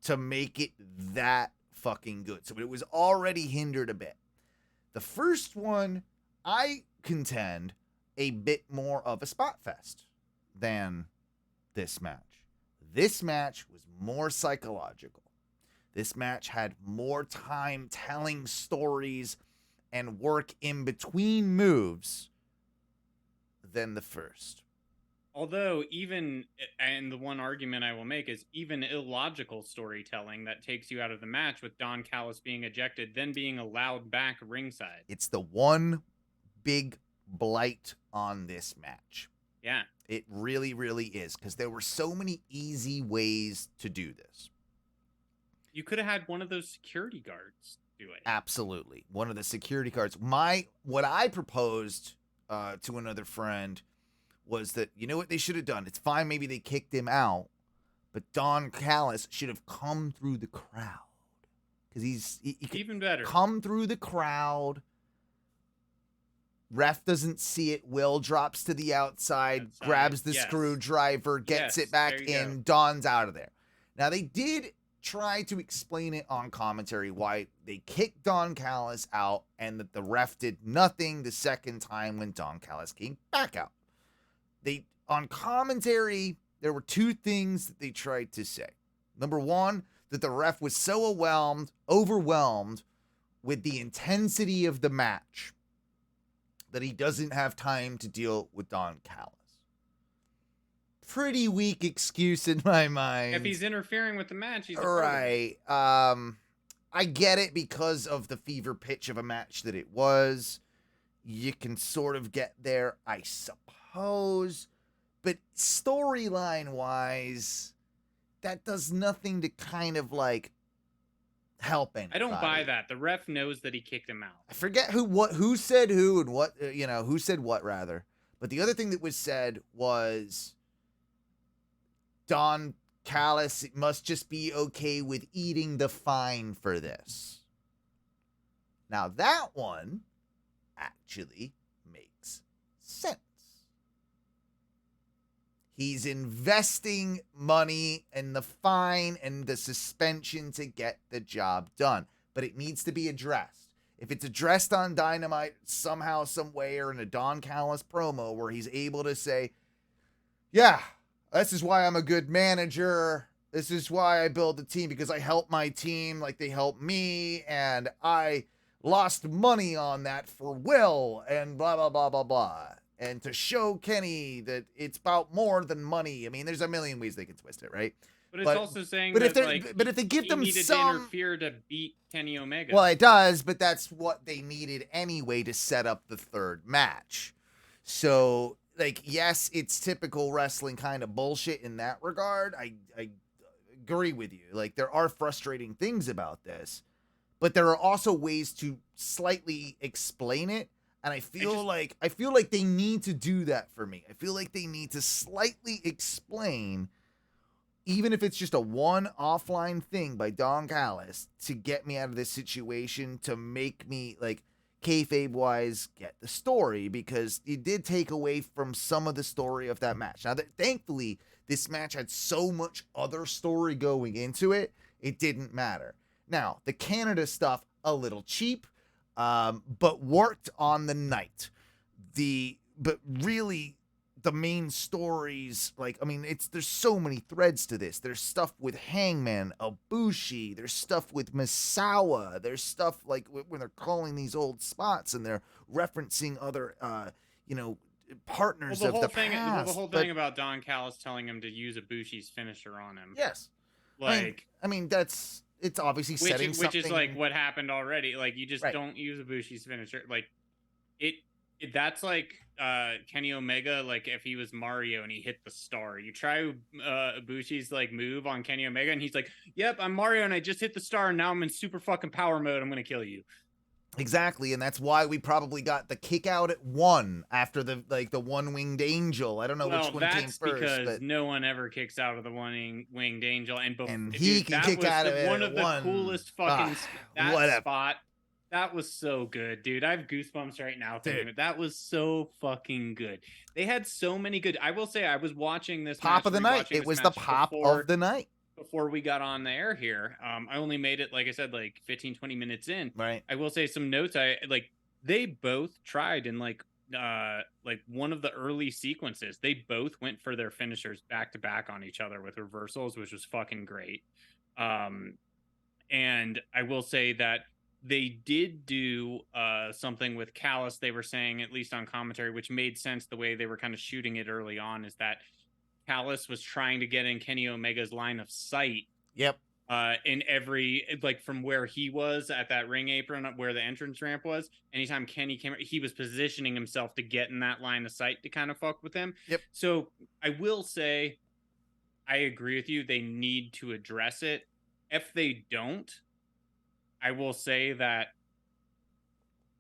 To make it that fucking good. So it was already hindered a bit. The first one, I contend, a bit more of a spot fest than this match. This match was more psychological. This match had more time telling stories and work in between moves than the first. Although and the one argument I will make is even illogical storytelling that takes you out of the match, with Don Callis being ejected, then being allowed back ringside. It's the one big blight on this match. Yeah. It really, really is, because there were so many easy ways to do this. You could have had one of those security guards do it. Absolutely. One of the security guards. What I proposed to another friend was that, you know what they should have done? It's fine, maybe they kicked him out, but Don Callis should have come through the crowd. Because he even better. Come through the crowd. Ref doesn't see it. Will drops to the outside, grabs the screwdriver, gets it back in. Don's out of there. Now, they did try to explain it on commentary why they kicked Don Callis out, and that the ref did nothing the second time when Don Callis came back out. On commentary, there were 2 things that they tried to say. Number 1, that the ref was so overwhelmed with the intensity of the match that he doesn't have time to deal with Don Callis. Pretty weak excuse in my mind. If he's interfering with the match, he's right. I get it because of the fever pitch of a match that it was. You can sort of get there, I suppose. But storyline wise, that does nothing to kind of like help anybody. I don't buy that. The ref knows that he kicked him out. I forget who said who and what, who said what rather. But the other thing that was said was Don Callis must just be okay with eating the fine for this. Now that one actually makes sense. He's investing money in the fine and the suspension to get the job done. But it needs to be addressed. If it's addressed on Dynamite somehow, some way, or in a Don Callis promo where he's able to say, yeah, this is why I'm a good manager. This is why I build the team, because I help my team like they help me, and I lost money on that for Will, and blah, blah, blah, blah, blah. And to show Kenny that it's about more than money. I mean, there's a million ways they can twist it, right? But it's also saying but that, if they give them needed some to interfere to beat Kenny Omega. Well, it does, but that's what they needed anyway to set up the third match. So, like, yes, it's typical wrestling kind of bullshit in that regard. I agree with you. Like, there are frustrating things about this, but there are also ways to slightly explain it. And I feel like they need to do that for me. I feel like they need to slightly explain, even if it's just a one offline thing by Don Callis, to get me out of this situation, to make me, like, kayfabe wise, get the story, because it did take away from some of the story of that match. Now, thankfully, this match had so much other story going into it, it didn't matter. Now, the Canada stuff, a little cheap, but worked on the night. But really, the main stories, like, I mean, there's so many threads to this. There's stuff with Hangman, Ibushi, there's stuff with Misawa, there's stuff like when they're calling these old spots and they're referencing other, partners of the past. The whole thing about Don Callis telling him to use Ibushi's finisher on him. Yes. Like, I mean it's obviously setting something. Which is like what happened already. Like, you just don't use Ibushi's finisher. Like, that's like Kenny Omega, like if he was Mario and he hit the star. You try Ibushi's like move on Kenny Omega and he's like, yep, I'm Mario and I just hit the star and now I'm in super fucking power mode. I'm gonna kill you. Exactly, and that's why we probably got the kick out at 1 after the one-winged angel. I don't know which one came first. Because no one ever kicks out of the one-winged angel, and he can kick out of it. One of the coolest fucking spot. That was so good, dude. I have goosebumps right now thinking of it. That was so fucking good. They had so many good. I will say, I was watching this pop of the night. It was the pop of the night. Before we got on the air here, I only made it, like I said, like 15, 20 minutes in. Right. I will say some notes. They both tried in like one of the early sequences. They both went for their finishers back to back on each other with reversals, which was fucking great. And I will say that they did do something with Callis. They were saying, at least on commentary, which made sense the way they were kind of shooting it early on, is that Callis was trying to get in Kenny Omega's line of sight. Yep. In every, like, from where he was at that ring apron, where the entrance ramp was, anytime Kenny came, he was positioning himself to get in that line of sight to kind of fuck with him. Yep. So I will say, I agree with you. They need to address it. If they don't, I will say that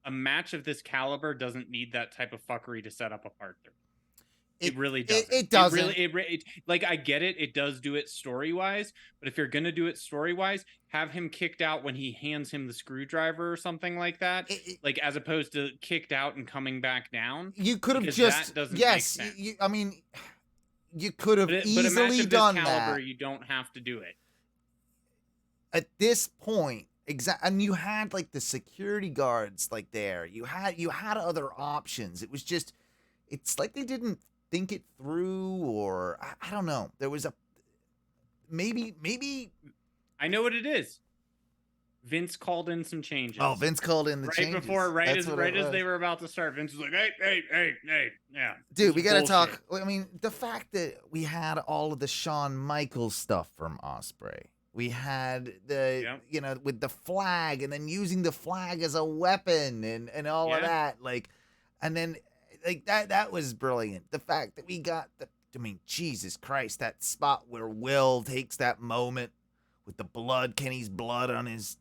a match of this caliber doesn't need that type of fuckery to set up a partner. It really doesn't. It doesn't. It like, I get it. It does do it story-wise, but if you're going to do it story-wise, have him kicked out when he hands him the screwdriver or something like that, like, as opposed to kicked out and coming back down. You could have just, yes, I mean, you could have easily done that. You don't have to do it. At this point, and you had, like, the security guards, like, there. You had other options. It was just, it's like they didn't think it through, or I don't know. There was a maybe I know what it is. Vince called in some changes. Oh, Vince called in the changes. Right as they were about to start, Vince was like, hey, yeah. Dude, we got to talk. I mean, the fact that we had all of the Shawn Michaels stuff from Ospreay. We had the, with the flag, and then using the flag as a weapon and all of that. Like, and then, like, that was brilliant. The fact that we got Jesus Christ, that spot where Will takes that moment with the blood, Kenny's blood on his,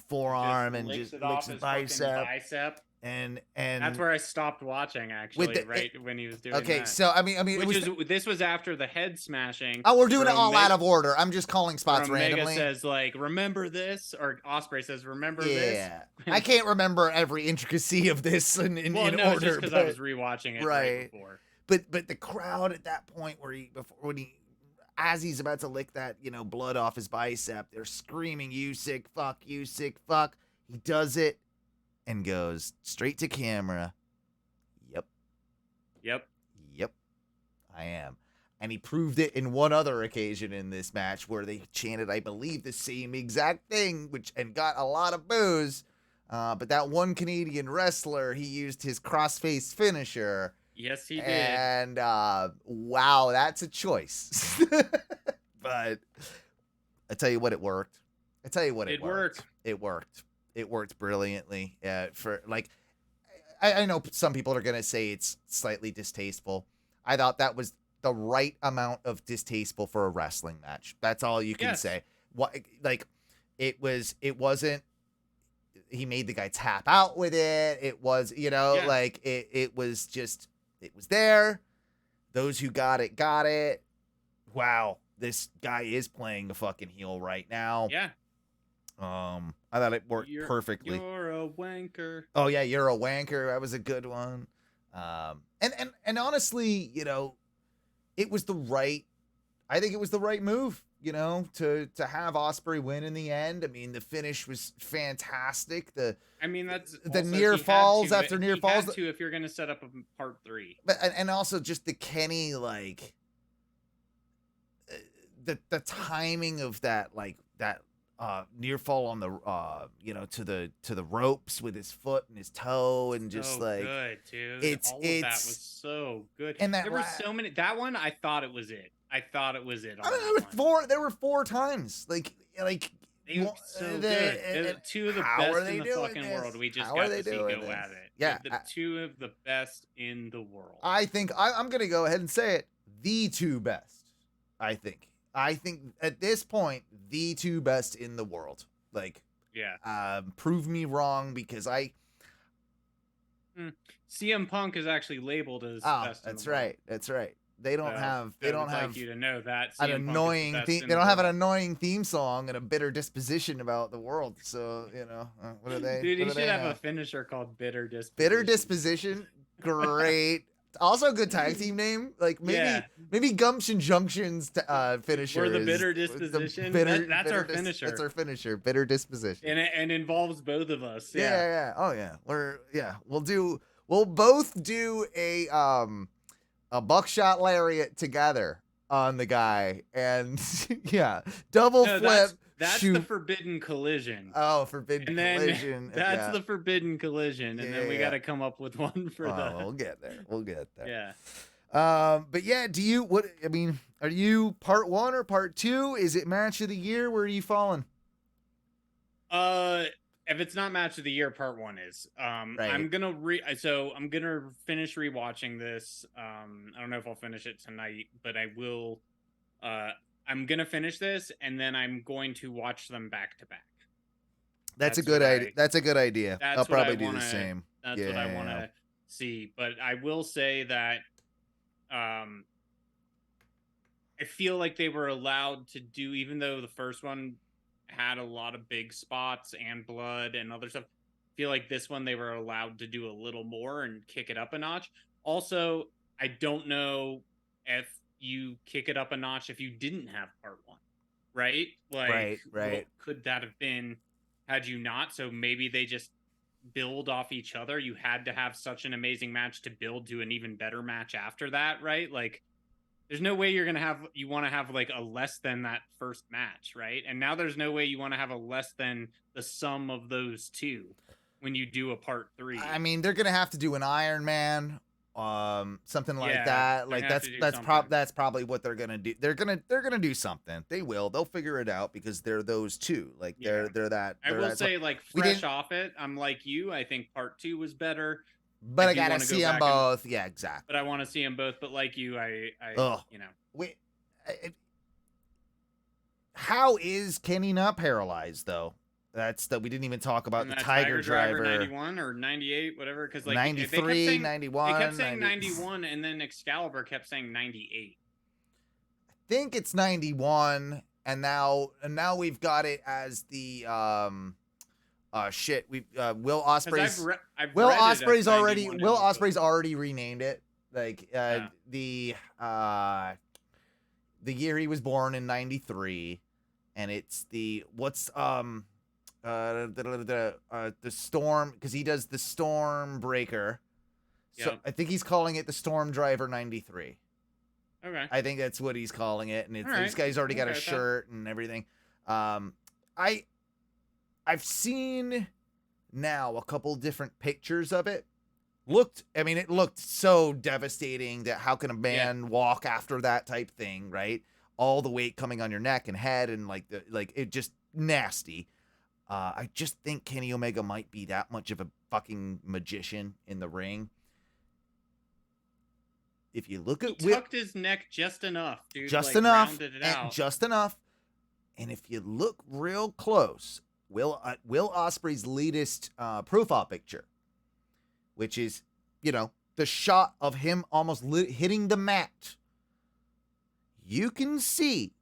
forearm, and just licks his bicep. and That's where I stopped watching, actually, when he was doing okay, that. so I mean, This was after the head smashing. Oh, we're doing it all out of order. I'm just calling spots Omega randomly. says like, "Remember this," or Ospreay says, "Remember this." Yeah, I can't remember every intricacy of this in order. It's just because I was rewatching it right before. But the crowd at that point as he's about to lick that blood off his bicep, they're screaming, "You sick fuck! You sick fuck!" He does it and goes straight to camera. Yep, I am. And he proved it in one other occasion in this match where they chanted, I believe, the same exact thing, and got a lot of boos. But that one Canadian wrestler, he used his crossface finisher. Yes, he did. And wow, that's a choice. But I tell you what, it worked. It worked. It worked brilliantly. I know some people are gonna say it's slightly distasteful. I thought that was the right amount of distasteful for a wrestling match. That's all you can say. It wasn't. He made the guy tap out with it. It was, it was just, it was there. Those who got it, got it. Wow, this guy is playing a fucking heel right now. Yeah. I thought it worked perfectly. You're a wanker. Oh yeah, you're a wanker. That was a good one. And honestly, it was I think it was the right move, to have Ospreay win in the end. I mean, the finish was fantastic. That's the near falls after near falls. If you're going to set up a part 3. But and also just the Kenny, the timing of that, near fall on the to the ropes with his foot and his toe, and just good, dude. All of that was so good. And there were so many. That one, I thought it was it. I mean, there were 4 times. They were so good. 2 of the best in the fucking world. We just got to see go at it. Yeah, the 2 of the best in the world. I think I'm gonna go ahead and say it. The 2 best. I think at this point, the 2 best in the world. Prove me wrong, because CM Punk is actually labeled as best. That's right. That's right. They don't have you to know that an annoying theme. They don't have an annoying theme song and a bitter disposition about the world. So what are they? Dude, he should have a finisher called Bitter Disposition. Bitter Disposition, great. Also, a good tag team name. Maybe Gumption Junction's finisher. Or the Bitter Disposition. That's our finisher. That's our finisher. Bitter Disposition. And involves both of us. Yeah. Oh yeah. We'll both do a buckshot lariat together on the guy, and double flip. That's shoot. The forbidden collision. Oh, forbidden collision. That's the forbidden collision, and then we got to come up with one for the. We'll get there. Yeah. But yeah, are you part 1 or part 2? Is it match of the year? Where are you falling? If it's not match of the year, part 1 is. Right. I'm gonna finish rewatching this. I don't know if I'll finish it tonight, but I will. I'm gonna finish this, and then I'm going to watch them back to back. That's a good idea. That's a good idea. I'll probably do the same. That's what I want to see. But I will say that I feel like they were allowed to do, even though the first one had a lot of big spots and blood and other stuff, I feel like this one they were allowed to do a little more and kick it up a notch. Also, I don't know if you kick it up a notch if you didn't have part 1, right? Right. What could that have been had you not? So maybe they just build off each other. You had to have such an amazing match to build to an even better match after that, right? There's no way you want to have a less than that first match, right? And now there's no way you want to have a less than the sum of those 2 when you do a part 3. I mean, they're gonna have to do an Iron Man, something like that. That's probably what they're gonna do. They're gonna do something. They'll figure it out, because they're those 2. They're that. I will say, fresh off it, I'm like you. I think part 2 was better. But I gotta see them both. Yeah, exactly. But I want to see them both. But like you, how is Kenny not paralyzed though? We didn't even talk about And the that Tiger Driver. 91 or 98, whatever. Because like 93, 91. They kept saying 91, and then Excalibur kept saying 98. I think it's 91, and now we've got it as the we've Will Ospreay's Will Ospreay's already renamed it. Like the year he was born in 93, and it's the the Storm, because he does the Storm Breaker. So Yep. I think he's calling it the Storm Driver 93. Okay. I think that's what he's calling it, and it's, All right. this guy's already got a Okay, shirt and everything. I've seen now a couple different pictures of it. It looked so devastating that how can a man walk after that type thing, right? All the weight coming on your neck and head, and it just nasty. I just think Kenny Omega might be that much of a fucking magician in the ring. If you look at He tucked his neck just enough, dude. just like, enough, rounded it and out. just enough. And if you look real close, Will Ospreay's latest profile picture, which is, the shot of him almost hitting the mat. You can see,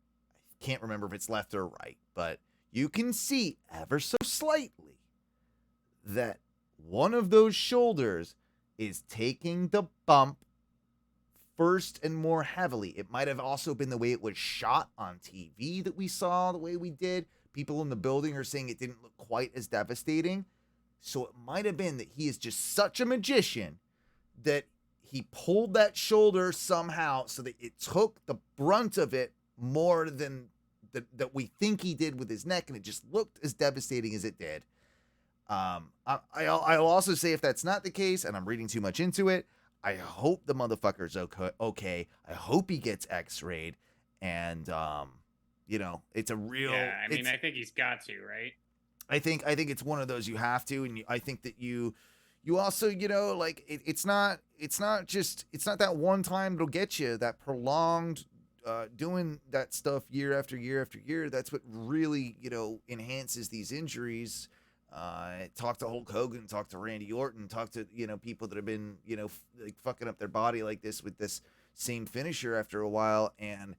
I can't remember if it's left or right, but you can see ever so slightly that one of those shoulders is taking the bump first and more heavily. It might have also been the way it was shot on TV that we saw, the way we did. People in the building are saying it didn't look quite as devastating. So it might have been that he is just such a magician that he pulled that shoulder somehow so that it took the brunt of it more than that we think he did with his neck, and it just looked as devastating as it did. I'll also say, if that's not the case, and I'm reading too much into it, I hope the motherfucker's okay. I hope he gets x-rayed, and it's a real. Yeah, I think he's got to, right? I think it's one of those you have to, and I think that you also, it's not that one time it'll get you, that prolonged doing that stuff year after year after year. That's what really, enhances these injuries. Talk to Hulk Hogan, talk to Randy Orton, talk to, people that have been, like fucking up their body like this with this same finisher after a while. And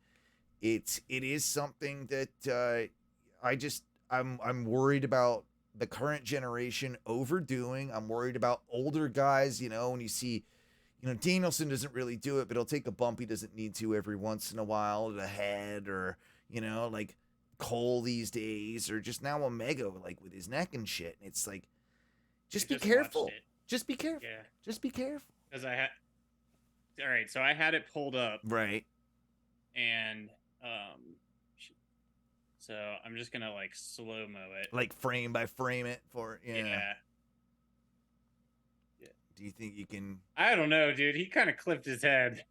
it is something that I'm worried about the current generation overdoing. I'm worried about older guys, when you see, Danielson doesn't really do it, but he'll take a bump he doesn't need to every once in a while to the head, or, like Cole these days, or just now Omega, like with his neck and shit. And it's like, just be careful. Just be careful. Yeah. Just be careful. Because all right, so I had it pulled up. Right. And, so I'm just gonna like slow-mo it. Like frame by frame it for, Yeah. Do you think you can? I don't know, dude. He kind of clipped his head.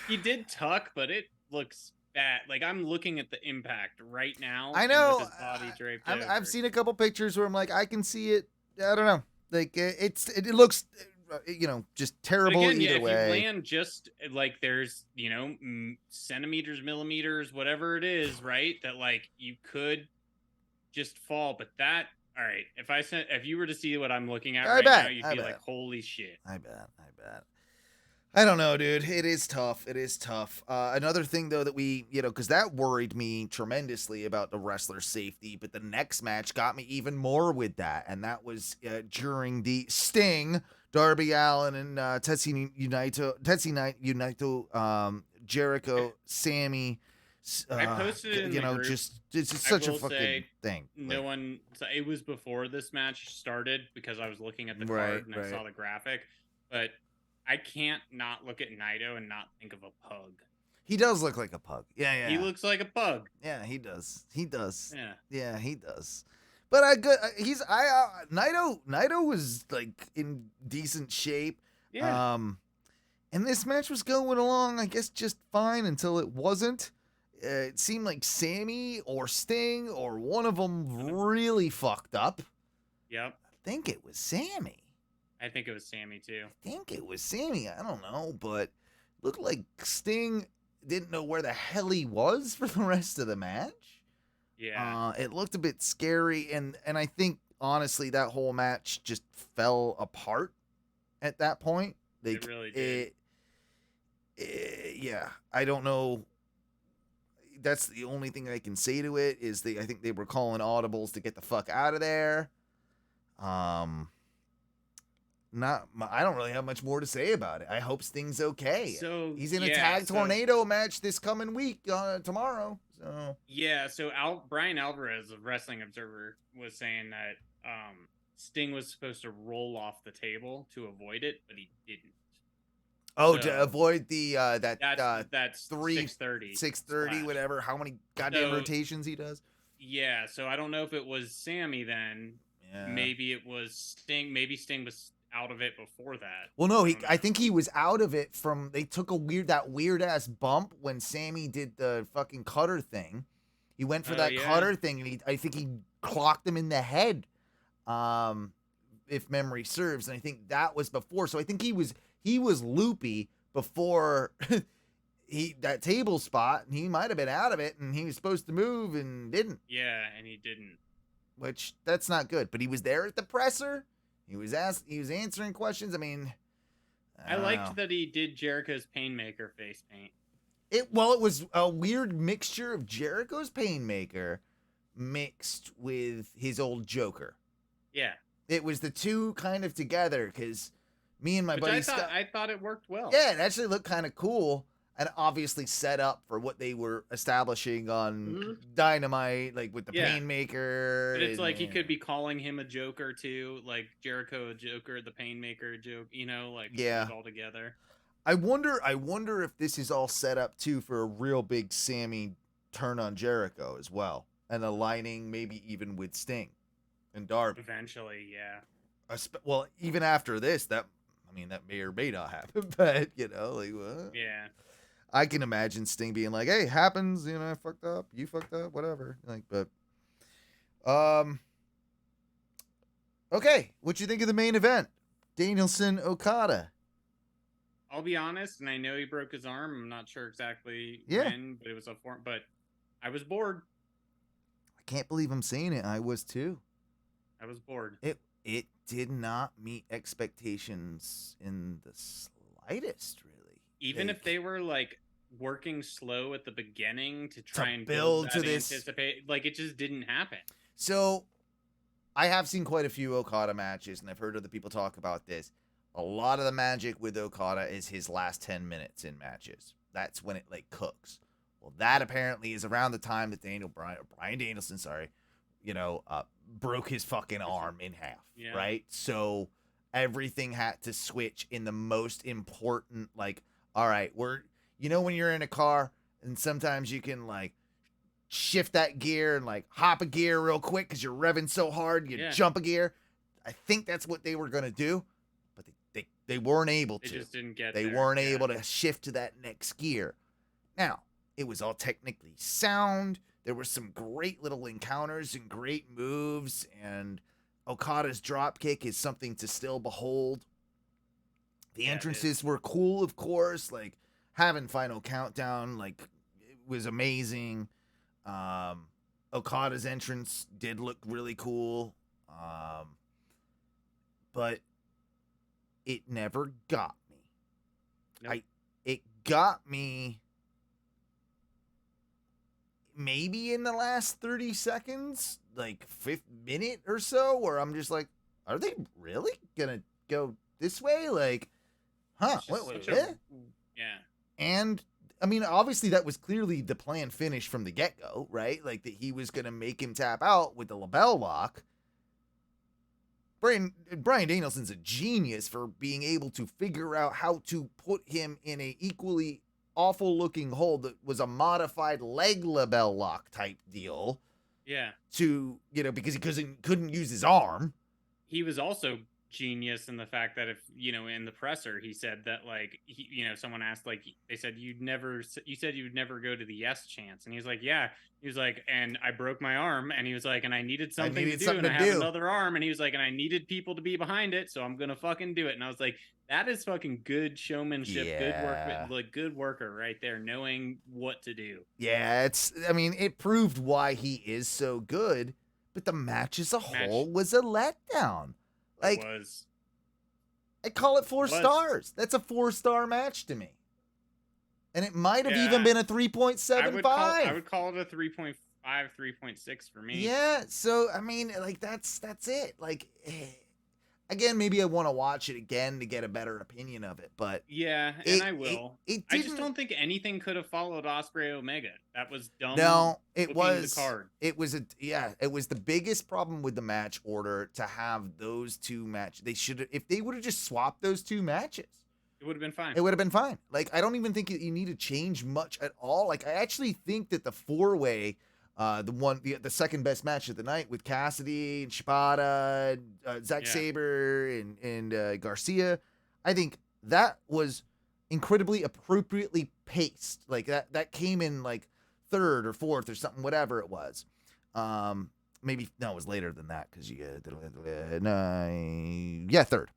He did tuck, but it looks bad. Like, I'm looking at the impact right now. I know. With his body draped I've seen a couple pictures where I'm like, I can see it. I don't know. Like, it looks, just terrible again, either way. If you land just like there's, centimeters, millimeters, whatever it is, right? That like you could just fall, but that. All right, if you were to see what I'm looking at now, you'd be like, holy shit. I bet. I don't know, dude. It is tough. Another thing, though, that we, because that worried me tremendously about the wrestler's safety, but the next match got me even more with that, and that was during the Sting, Darby Allin, and Tetsuya Naito, Jericho, Sammy. I posted it in the group. It's such a fucking thing. It was before this match started because I was looking at the card and I saw the graphic, but I can't not look at Naito and not think of a pug. He does look like a pug. Yeah. He looks like a pug. Yeah, he does. Yeah, he does. But Naito was like in decent shape. Yeah. And this match was going along, I guess, just fine until it wasn't. It seemed like Sammy or Sting or one of them really fucked up. Yep. I think it was Sammy. I think it was Sammy too. I don't know, but looked like Sting didn't know where the hell he was for the rest of the match. Yeah. It looked a bit scary, and I think honestly that whole match just fell apart at that point. It really did. Yeah, I don't know. That's the only thing I can say to it is I think they were calling audibles to get the fuck out of there. I don't really have much more to say about it. I hope Sting's okay. So he's in a tag tornado match this coming week, tomorrow. So yeah, so Brian Alvarez of Wrestling Observer was saying that Sting was supposed to roll off the table to avoid it, but he didn't. Oh, So to avoid the that's 6:30, 6:30, whatever. How many goddamn rotations he does? Yeah, so I don't know if it was Sammy then. Yeah. Maybe it was Sting. Maybe Sting was out of it before that. Well, no, I think he was out of it from they took that weird ass bump when Sammy did the fucking cutter thing. He went for that cutter thing, and I think he clocked him in the head, if memory serves. And I think that was before. So I think he was loopy before that table spot, and he might have been out of it, and he was supposed to move and didn't. Yeah, and he didn't. Which that's not good. But he was there at the presser. He was answering questions. I mean, I liked that he did Jericho's Painmaker face paint. It was a weird mixture of Jericho's Painmaker mixed with his old Joker. Yeah. It was the two kind of together because me and my buddy Scott. I thought it worked well. Yeah, it actually looked kind of cool. And obviously set up for what they were establishing on Dynamite, like with the Painmaker. But it's like he could be calling him a Joker too, like Jericho a Joker, the Painmaker a joke, all together. I wonder if this is all set up too for a real big Sammy turn on Jericho as well, and aligning maybe even with Sting and Darby. Eventually, yeah. Well, even after this, that may or may not happen, but what? Yeah. I can imagine Sting being like, "Hey, happens, I fucked up, you fucked up, whatever." Okay, what you think of the main event? Danielson Okada. I'll be honest, and I know he broke his arm. I'm not sure exactly when, but it was but I was bored. I can't believe I'm saying it. I was too. I was bored. It did not meet expectations in the slightest, really. Even if they were working slow at the beginning to try and build to this, anticipate, it just didn't happen. So, I have seen quite a few Okada matches, and I've heard other people talk about this. A lot of the magic with Okada is his last 10 minutes in matches. That's when it cooks. Well, that apparently is around the time that Bryan Danielson, broke his fucking arm in half. Yeah. Right? So everything had to switch in the most important, all right, when you're in a car and sometimes you can shift that gear and hop a gear real quick because you're revving so hard, you jump a gear. I think that's what they were going to do, but they weren't able to. They just didn't get They there. weren't able to shift to that next gear. Now, it was all technically sound. There were some great little encounters and great moves, and Okada's dropkick is something to still behold. The entrances were cool, of course, having Final Countdown, it was amazing. Okada's entrance did look really cool. But it never got me. Nope. It got me maybe in the last 30 seconds, fifth minute or so, where I'm just like, are they really gonna go this way? Huh? Yeah. And obviously that was clearly the plan finish from the get-go, right? That he was gonna make him tap out with the label lock. Bryan Danielson's a genius for being able to figure out how to put him in a equally awful looking hold that was a modified leg label lock type deal. Yeah. To, because he couldn't use his arm. He was also genius in the fact that if in the presser he said that like someone asked like they said you said you'd never go to the yes chance, and he was like yeah, he was like and I broke my arm, and he was like and I needed something to do, and I have another arm, and he was like and I needed people to be behind it, so I'm gonna fucking do it. And I was like, that is fucking good showmanship, good work, like good worker right there, knowing what to do. Yeah, it proved why he is so good, but the match as a whole was a letdown. Like, I call it 4 stars. That's a 4-star match to me. And it might have even been a 3.75. I would call it a 3.5, 3.6 for me. Yeah, so, like, that's it. Like, again, maybe I want to watch it again to get a better opinion of it, but yeah, and I will. I just don't think anything could have followed Ospreay Omega. That was dumb. No, it was the card. It was the biggest problem with the match order to have those two matches. They should, if they would have just swapped those two matches, it would have been fine. It would have been fine. Like, I don't even think you need to change much at all. Like, I actually think that the 4-way, the second best match of the night with Cassidy and Shibata, Zack Sabre and Garcia, I think that was incredibly appropriately paced. Like that came in like 3rd or 4th or something, whatever it was. Maybe no, it was later than that because you 3rd.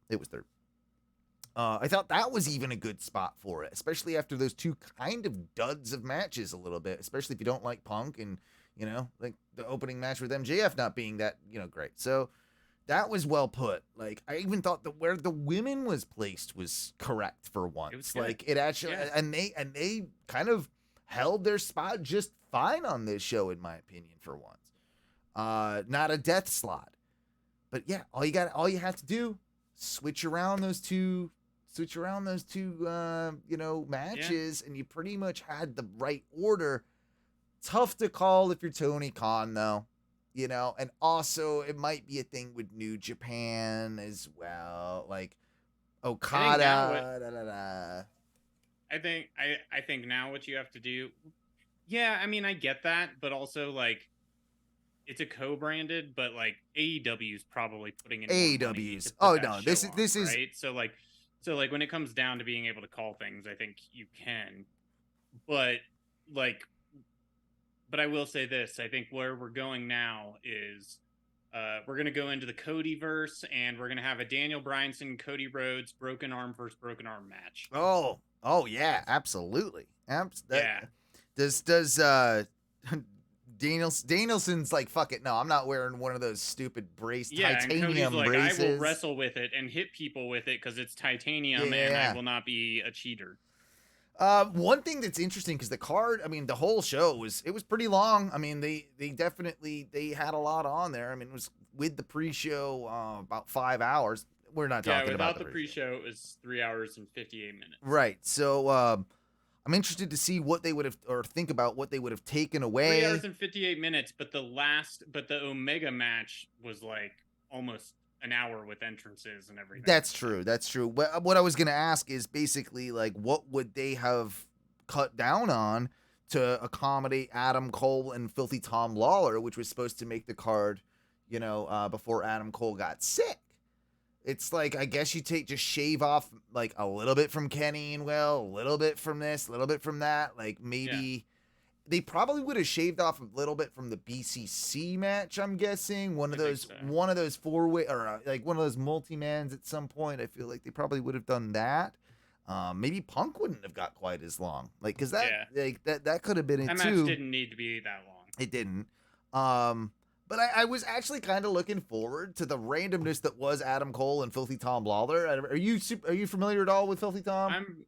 It was 3rd. I thought that was even a good spot for it, especially after those two kind of duds of matches a little bit, especially if you don't like Punk and, like the opening match with MJF not being that, great. So that was well put. Like, I even thought that where the women was placed was correct for once. Like, it actually, and they kind of held their spot just fine on this show, in my opinion, for once. Not a death slot. But yeah, all you have to do, switch around those two matches, and you pretty much had the right order. Tough to call if you're Tony Khan, though, and also it might be a thing with New Japan as well, like Okada. I think now what you have to do, I get that, but also like it's a co-branded, but like AEW's probably putting in AEW's. Oh no, this is right. So like when it comes down to being able to call things, I think you can, but I will say this. I think where we're going now is we're going to go into the Codyverse, and we're going to have a Daniel Bryanson, Cody Rhodes, broken arm versus broken arm match. Oh yeah, absolutely. Does Danielson's like, fuck it, no, I'm not wearing one of those stupid titanium braces. I will wrestle with it and hit people with it because it's titanium, and I will not be a cheater. One thing that's interesting, because the card, the whole show was pretty long. They definitely had a lot on there. It was with the pre-show about 5 hours. We're not talking about the pre-show. It was 3 hours and 58 minutes. Right. So I'm interested to see what they would have, or think about what they would have taken away. 3 hours and 58 minutes, but the Omega match was like almost an hour with entrances and everything. That's true. What I was going to ask is basically like, what would they have cut down on to accommodate Adam Cole and Filthy Tom Lawler, which was supposed to make the card, before Adam Cole got sick. It's like, I guess you just shave off like a little bit from Kenny and Will, a little bit from this, a little bit from that. Like maybe they probably would have shaved off a little bit from the BCC match. I'm guessing one of those 4-way or like one of those multi-mans at some point. I feel like they probably would have done that. Maybe Punk wouldn't have got quite as long. Like, cause that could have been it too. That match didn't need to be that long. It didn't. But I was actually kind of looking forward to the randomness that was Adam Cole and Filthy Tom Lawler. Are you familiar at all with Filthy Tom? I'm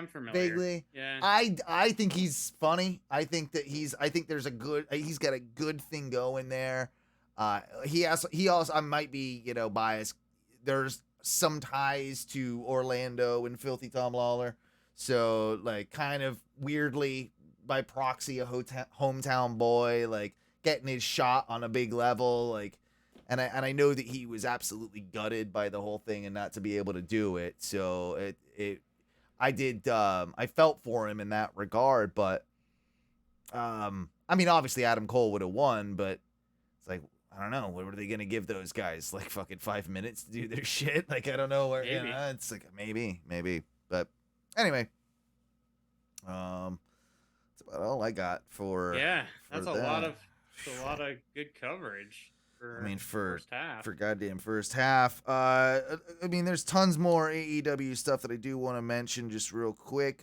familiar. Vaguely. Yeah. I think he's funny. I think he's got a good thing going there. He also I might be, biased. There's some ties to Orlando and Filthy Tom Lawler. So like kind of weirdly by proxy a hometown boy, like getting his shot on a big level, like, and I know that he was absolutely gutted by the whole thing and not to be able to do it. So I felt for him in that regard, but obviously Adam Cole would have won, but it's like, I don't know. What were they gonna give those guys? Like fucking 5 minutes to do their shit? Like I don't know where. Maybe. You know, it's like maybe. But anyway, that's about all I got for. Yeah, for that's a that. lot of good coverage. For first half. for goddamn first half. I mean, there's tons more AEW stuff that I do want to mention just real quick.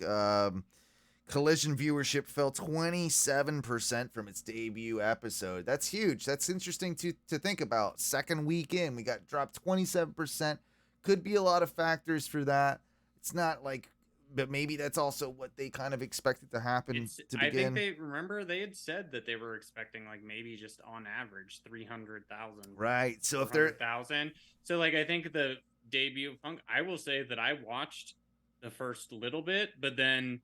Collision viewership fell 27% from its debut episode. That's huge. That's interesting to think about. Second week in, we got dropped 27%. Could be a lot of factors for that. It's not like, but maybe that's also what they kind of expected to happen to begin. I think they had said that they were expecting like maybe just on average 300,000. Right. So if they're 100,000. So like I think the debut of Punk, I will say that I watched the first little bit, but then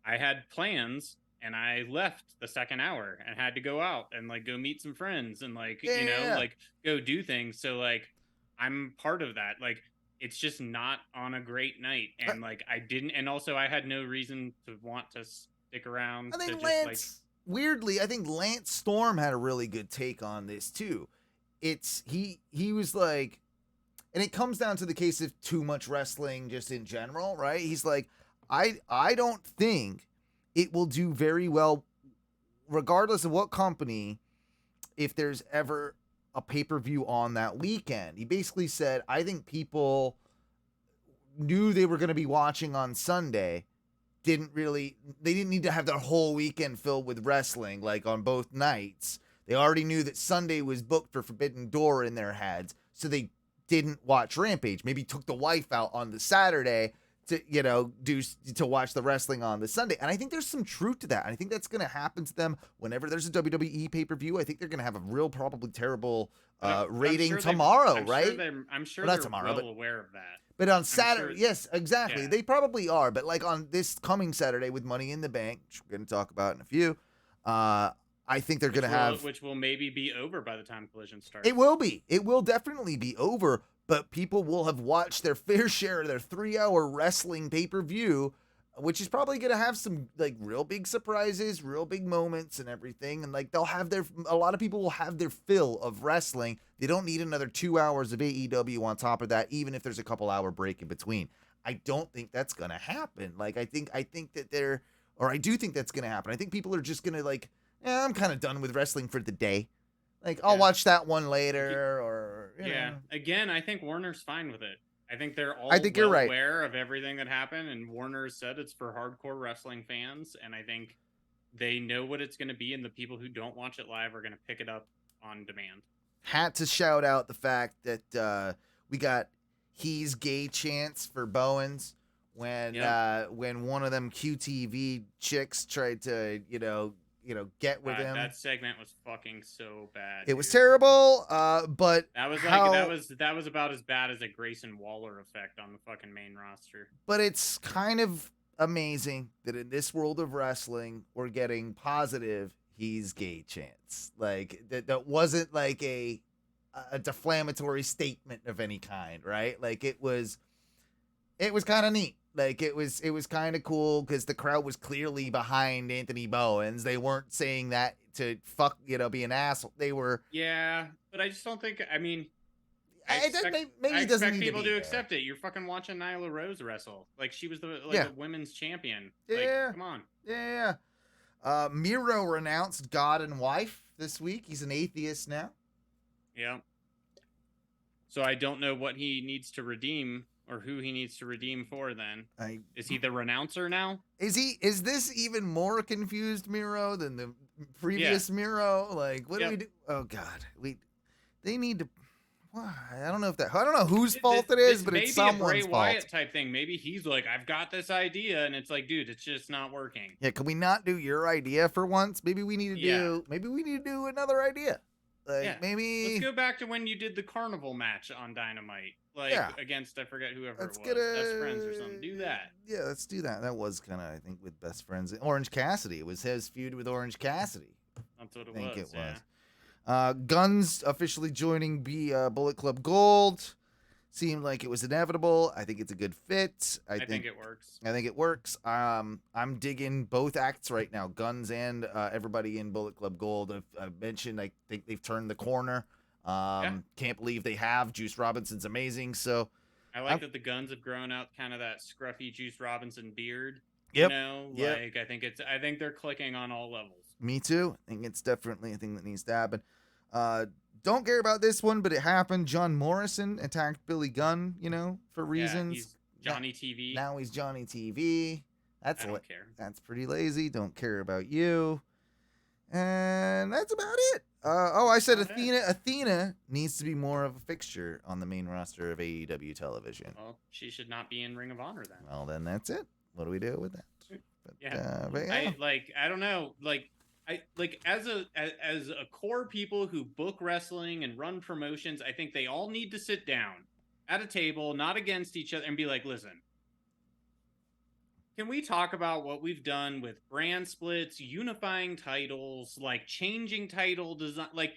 I had plans and I left the second hour and had to go out and like go meet some friends and like, like go do things. So like I'm part of that. Like it's just not on a great night. And like I didn't, and also I had no reason to want to stick around. I think Lance, I think Lance Storm had a really good take on this too. It's he was like, and it comes down to the case of too much wrestling just in general, right? He's like, I don't think it will do very well, regardless of what company, if there's ever a pay-per-view on that weekend. He basically said, I think people knew they were going to be watching on Sunday, they didn't need to have their whole weekend filled with wrestling, like on both nights. They already knew that Sunday was booked for Forbidden Door in their heads, so they didn't watch Rampage. Maybe took the wife out on the Saturday to watch the wrestling on the Sunday. And I think there's some truth to that. I think that's going to happen to them whenever there's a WWE pay-per-view. I think they're going to have a real, probably terrible rating tomorrow, right? I'm sure Well, they're tomorrow, well aware of that. But on Saturday, yes, exactly. Yeah. They probably are. But like on this coming Saturday with Money in the Bank, which we're going to talk about in a few, I think they're going to have... Which will maybe be over by the time Collision starts. It will be. It will definitely be over. But people will have watched their fair share of their 3-hour wrestling pay-per-view, which is probably going to have some like real big surprises, real big moments and everything. And like a lot of people will have their fill of wrestling. They don't need another 2 hours of AEW on top of that, even if there's a couple hour break in between. I don't think that's going to happen. Like, I think that I do think that's going to happen. I think people are just going to like, I'm kind of done with wrestling for the day. Like, I'll watch that one later, or you know. Again, I think Warner's fine with it. I think they're all you're right. aware of everything that happened, and Warner said it's for hardcore wrestling fans, and I think they know what it's going to be, and the people who don't watch it live are going to pick it up on demand. Had to shout out the fact that we got He's Gay chants for Bowens when one of them QTV chicks tried to, get with him. That segment was fucking so bad. It was terrible, but that was about as bad as a Grayson Waller effect on the fucking main roster. But it's kind of amazing that in this world of wrestling, we're getting positive He's Gay chants. Like that wasn't like a defamatory statement of any kind, right? Like it was kind of neat. Like it was kind of cool because the crowd was clearly behind Anthony Bowens. They weren't saying that to be an asshole. They were. Yeah, but I just don't think. I mean, I expect people to accept it. You're fucking watching Nyla Rose wrestle. Like she was the women's champion. Yeah, like, come on. Yeah. Miro renounced God and wife this week. He's an atheist now. Yeah. So I don't know what he needs to redeem. Or who he needs to redeem for then. Is he the renouncer now? Is this even more confused Miro than the previous Miro? Like, what do we do? Oh God. They need to I don't know whose fault it is, but it's someone's fault. Maybe a Bray Wyatt type thing. Maybe he's like, I've got this idea, and it's like, dude, it's just not working. Yeah, can we not do your idea for once? Maybe we need to do another idea. Like maybe let's go back to when you did the carnival match on Dynamite. Against I forget whoever it was. Best Friends or something. Do that. Yeah, let's do that. That was kind of, I think, with Best Friends. Orange Cassidy. It was his feud with Orange Cassidy. That's what it was. I think it yeah. was. Guns officially joining Bullet Club Gold. Seemed like it was inevitable. I think it's a good fit. I think it works. I think it works. I'm digging both acts right now. Guns and everybody in Bullet Club Gold. I've mentioned I think they've turned the corner. Can't believe they have. Juice Robinson's amazing. So I like that the Guns have grown out kind of that scruffy Juice Robinson beard. Yep. You know, Yep. like I think they're clicking on all levels. me too. I think it's definitely a thing that needs to happen. Don't care about this one, but it happened. John Morrison attacked Billy Gunn, for reasons. Yeah, he's Johnny TV. Now he's Johnny TV. I don't care. That's pretty lazy. Don't care about you. And that's about it. I said Athena needs to be more of a fixture on the main roster of AEW television. Well, she should not be in Ring of Honor then. Well, then that's it. What do we do with that? But, Yeah. but yeah. I don't know. As a core people who book wrestling and run promotions, I think they all need to sit down at a table, not against each other, and be like, listen, can we talk about what we've done with brand splits, unifying titles, like changing title design? Like,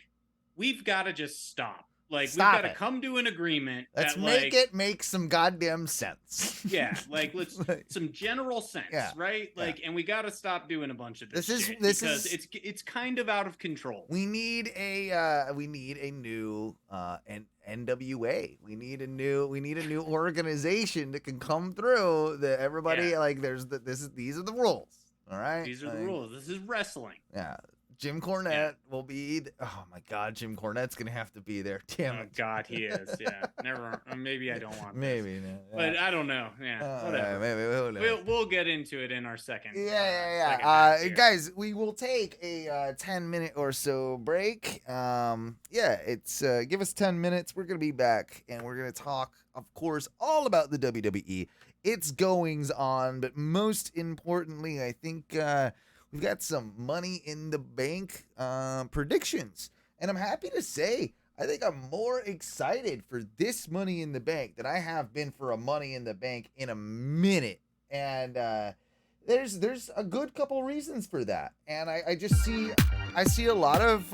we've got to just stop. Like, we've got to come to an agreement. Let's make it make some goddamn sense. Yeah, let's some general sense, right? And we got to stop doing a bunch of this shit because it's kind of out of control. We need a new NWA. We need a new organization that can come through. That everybody these are the rules. All right, these are the rules. This is wrestling. Yeah. Jim Cornette will be. Oh my God, Jim Cornette's gonna have to be there. Damn it. Oh God, he is. Yeah, never. Maybe I don't want. Maybe, no, yeah. But I don't know. Yeah, whatever. Maybe we'll get into it in our second. Yeah. Guys, we will take a 10-minute or so break. It's give us 10 minutes. We're gonna be back, and we're gonna talk, of course, all about the WWE, its goings on, but most importantly, I think. We've got some Money in the Bank predictions. And I'm happy to say, I think I'm more excited for this Money in the Bank than I have been for a Money in the Bank in a minute. And there's a good couple reasons for that. And I see a lot of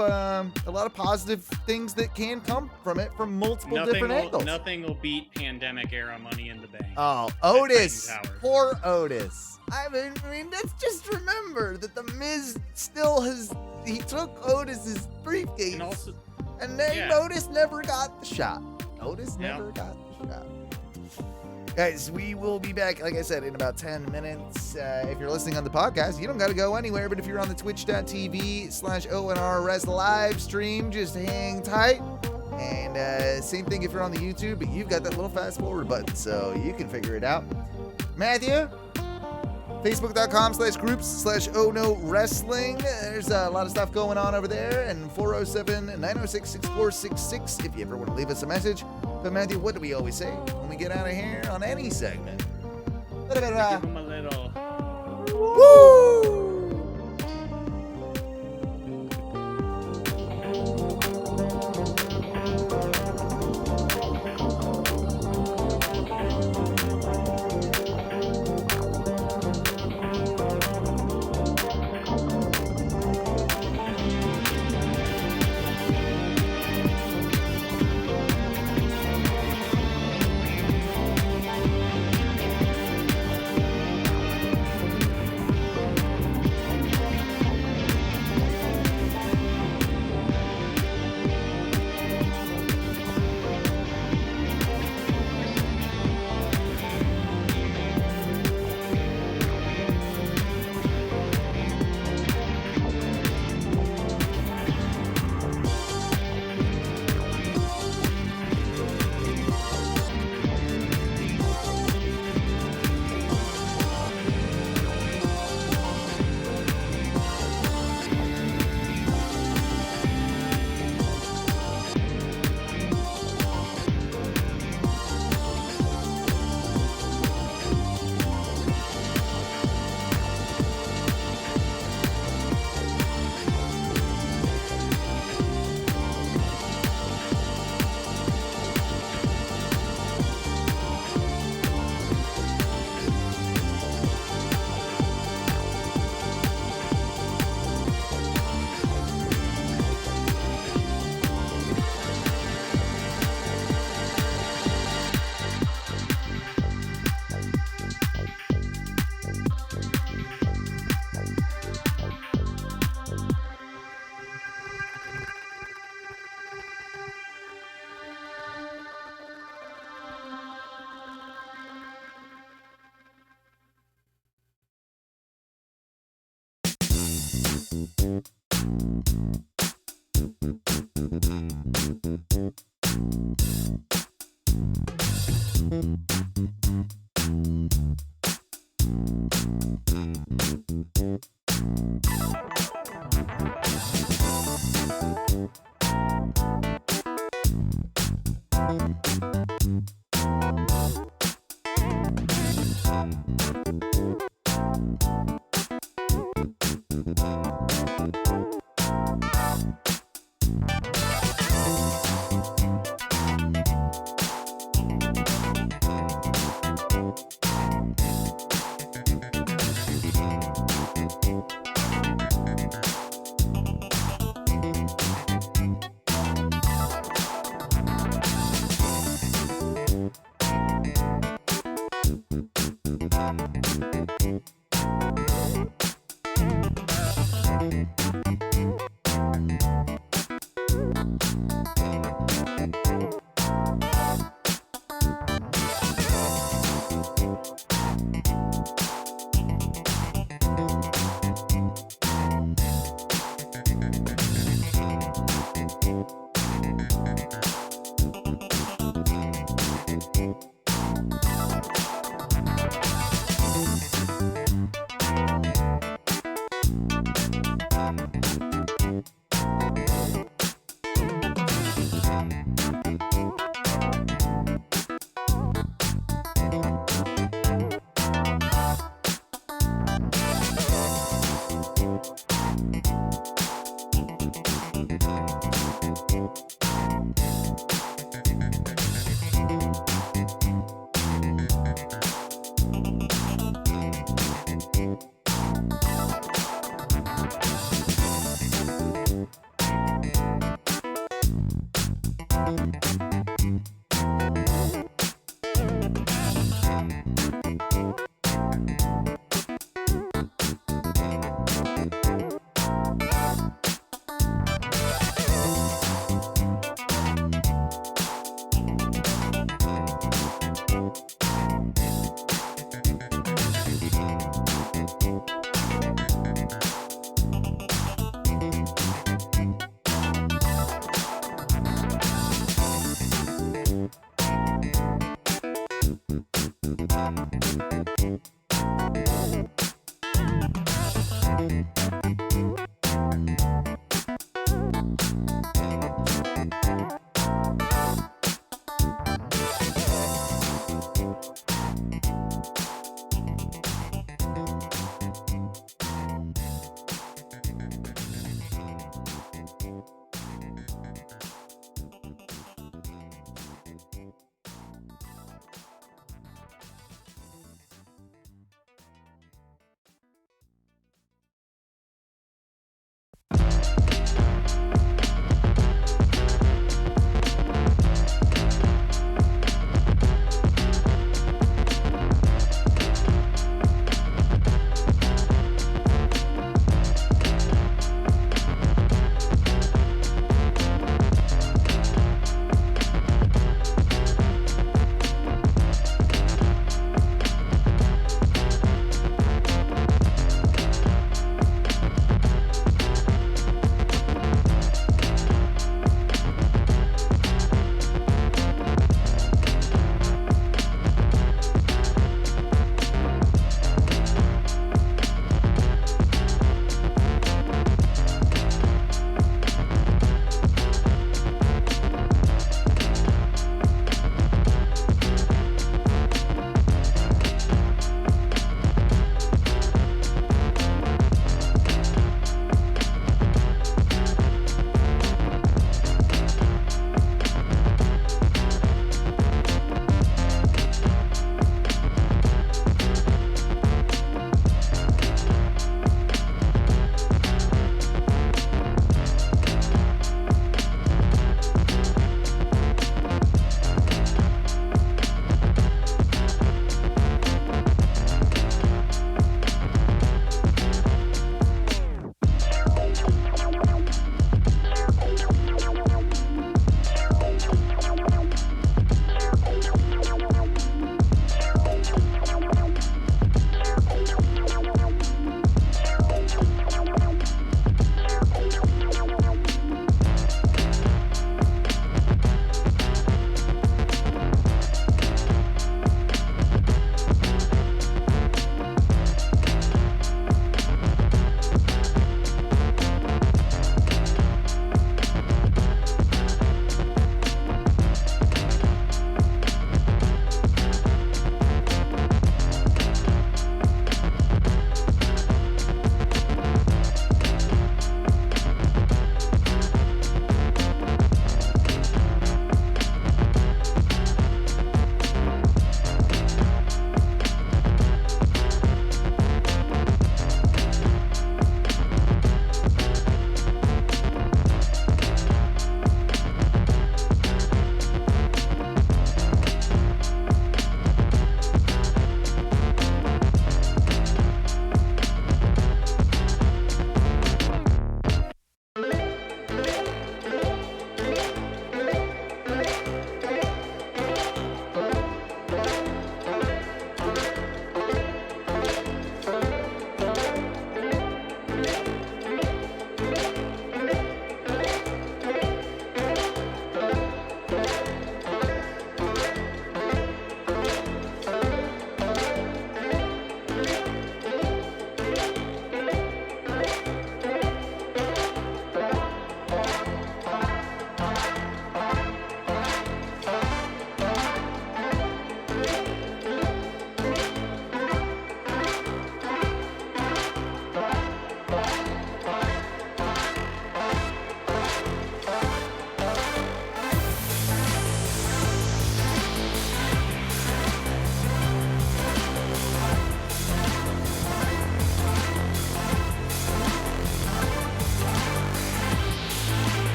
positive things that can come from it from multiple different angles. Nothing will beat pandemic era Money in the Bank. Oh, Otis. Poor Otis. I mean, let's just remember that the Miz he took Otis's briefcase, and then Otis never got the shot. Otis never got the shot. Guys, we will be back, like I said, in about 10 minutes. If you're listening on the podcast, you don't got to go anywhere, but if you're on the twitch.tv/ONR Res live stream, just hang tight. And same thing if you're on the YouTube, but you've got that little fast forward button, so you can figure it out. Matthew? Facebook.com/groups/Oh No Wrestling. There's a lot of stuff going on over there. And 407-906-6466 if you ever want to leave us a message. But Matthew, what do we always say when we get out of here on any segment? Give them a little. Woo!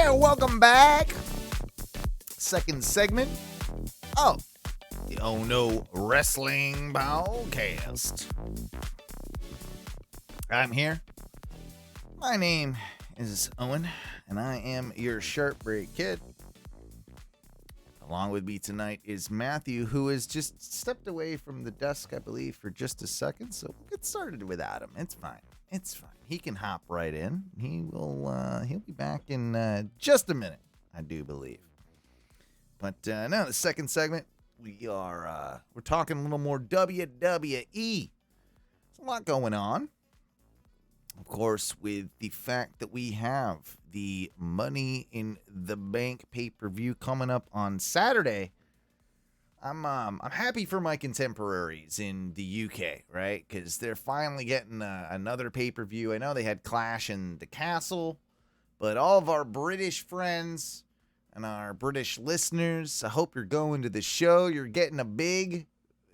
Yeah, welcome back. Second segment. Oh, the Oh No Wrestling Podcast. I'm here. My name is Owen, and I am your sharp break kid. Along with me tonight is Matthew, who has just stepped away from the desk, I believe, for just a second. So we'll get started without him. It's fine. It's fine. He can hop right in. He'll be back in just a minute, I do believe. But now the second segment, we're talking a little more WWE. There's a lot going on. Of course, with the fact that we have the Money in the Bank pay-per-view coming up on Saturday, I'm happy for my contemporaries in the UK, right? Because they're finally getting another pay-per-view. I know they had Clash in the Castle, but all of our British friends and our British listeners, I hope you're going to the show. You're getting a big,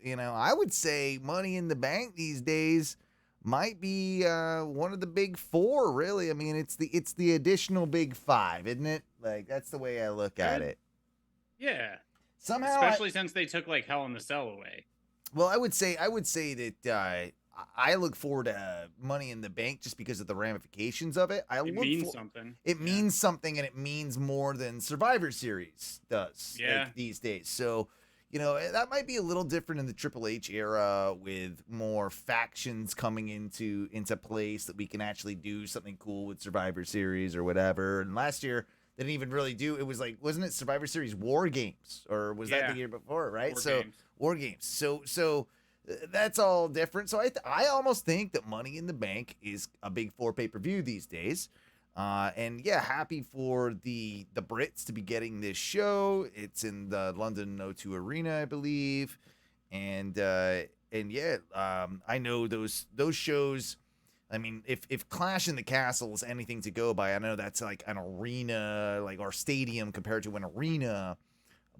I would say Money in the Bank these days might be one of the big four, really. I mean, it's the additional big five, isn't it? Like, that's the way I look at it. Yeah. Somehow, especially since they took like Hell in the Cell away. Well, I would say that I look forward to Money in the Bank just because of the ramifications of it. It means something. It means something, and it means more than Survivor Series does these days. So, that might be a little different in the Triple H era with more factions coming into place that we can actually do something cool with Survivor Series or whatever. And last year, they didn't even really do. It was like, wasn't it Survivor Series War Games, or was that the year before? Right. War Games. So that's all different. So I almost think that Money in the Bank is a big four pay-per-view these days. And yeah, happy for the Brits to be getting this show. It's in the London O2 Arena, I believe. And yeah, I know those shows. I mean, if Clash in the Castle is anything to go by, I know that's like an arena, like our stadium compared to an arena,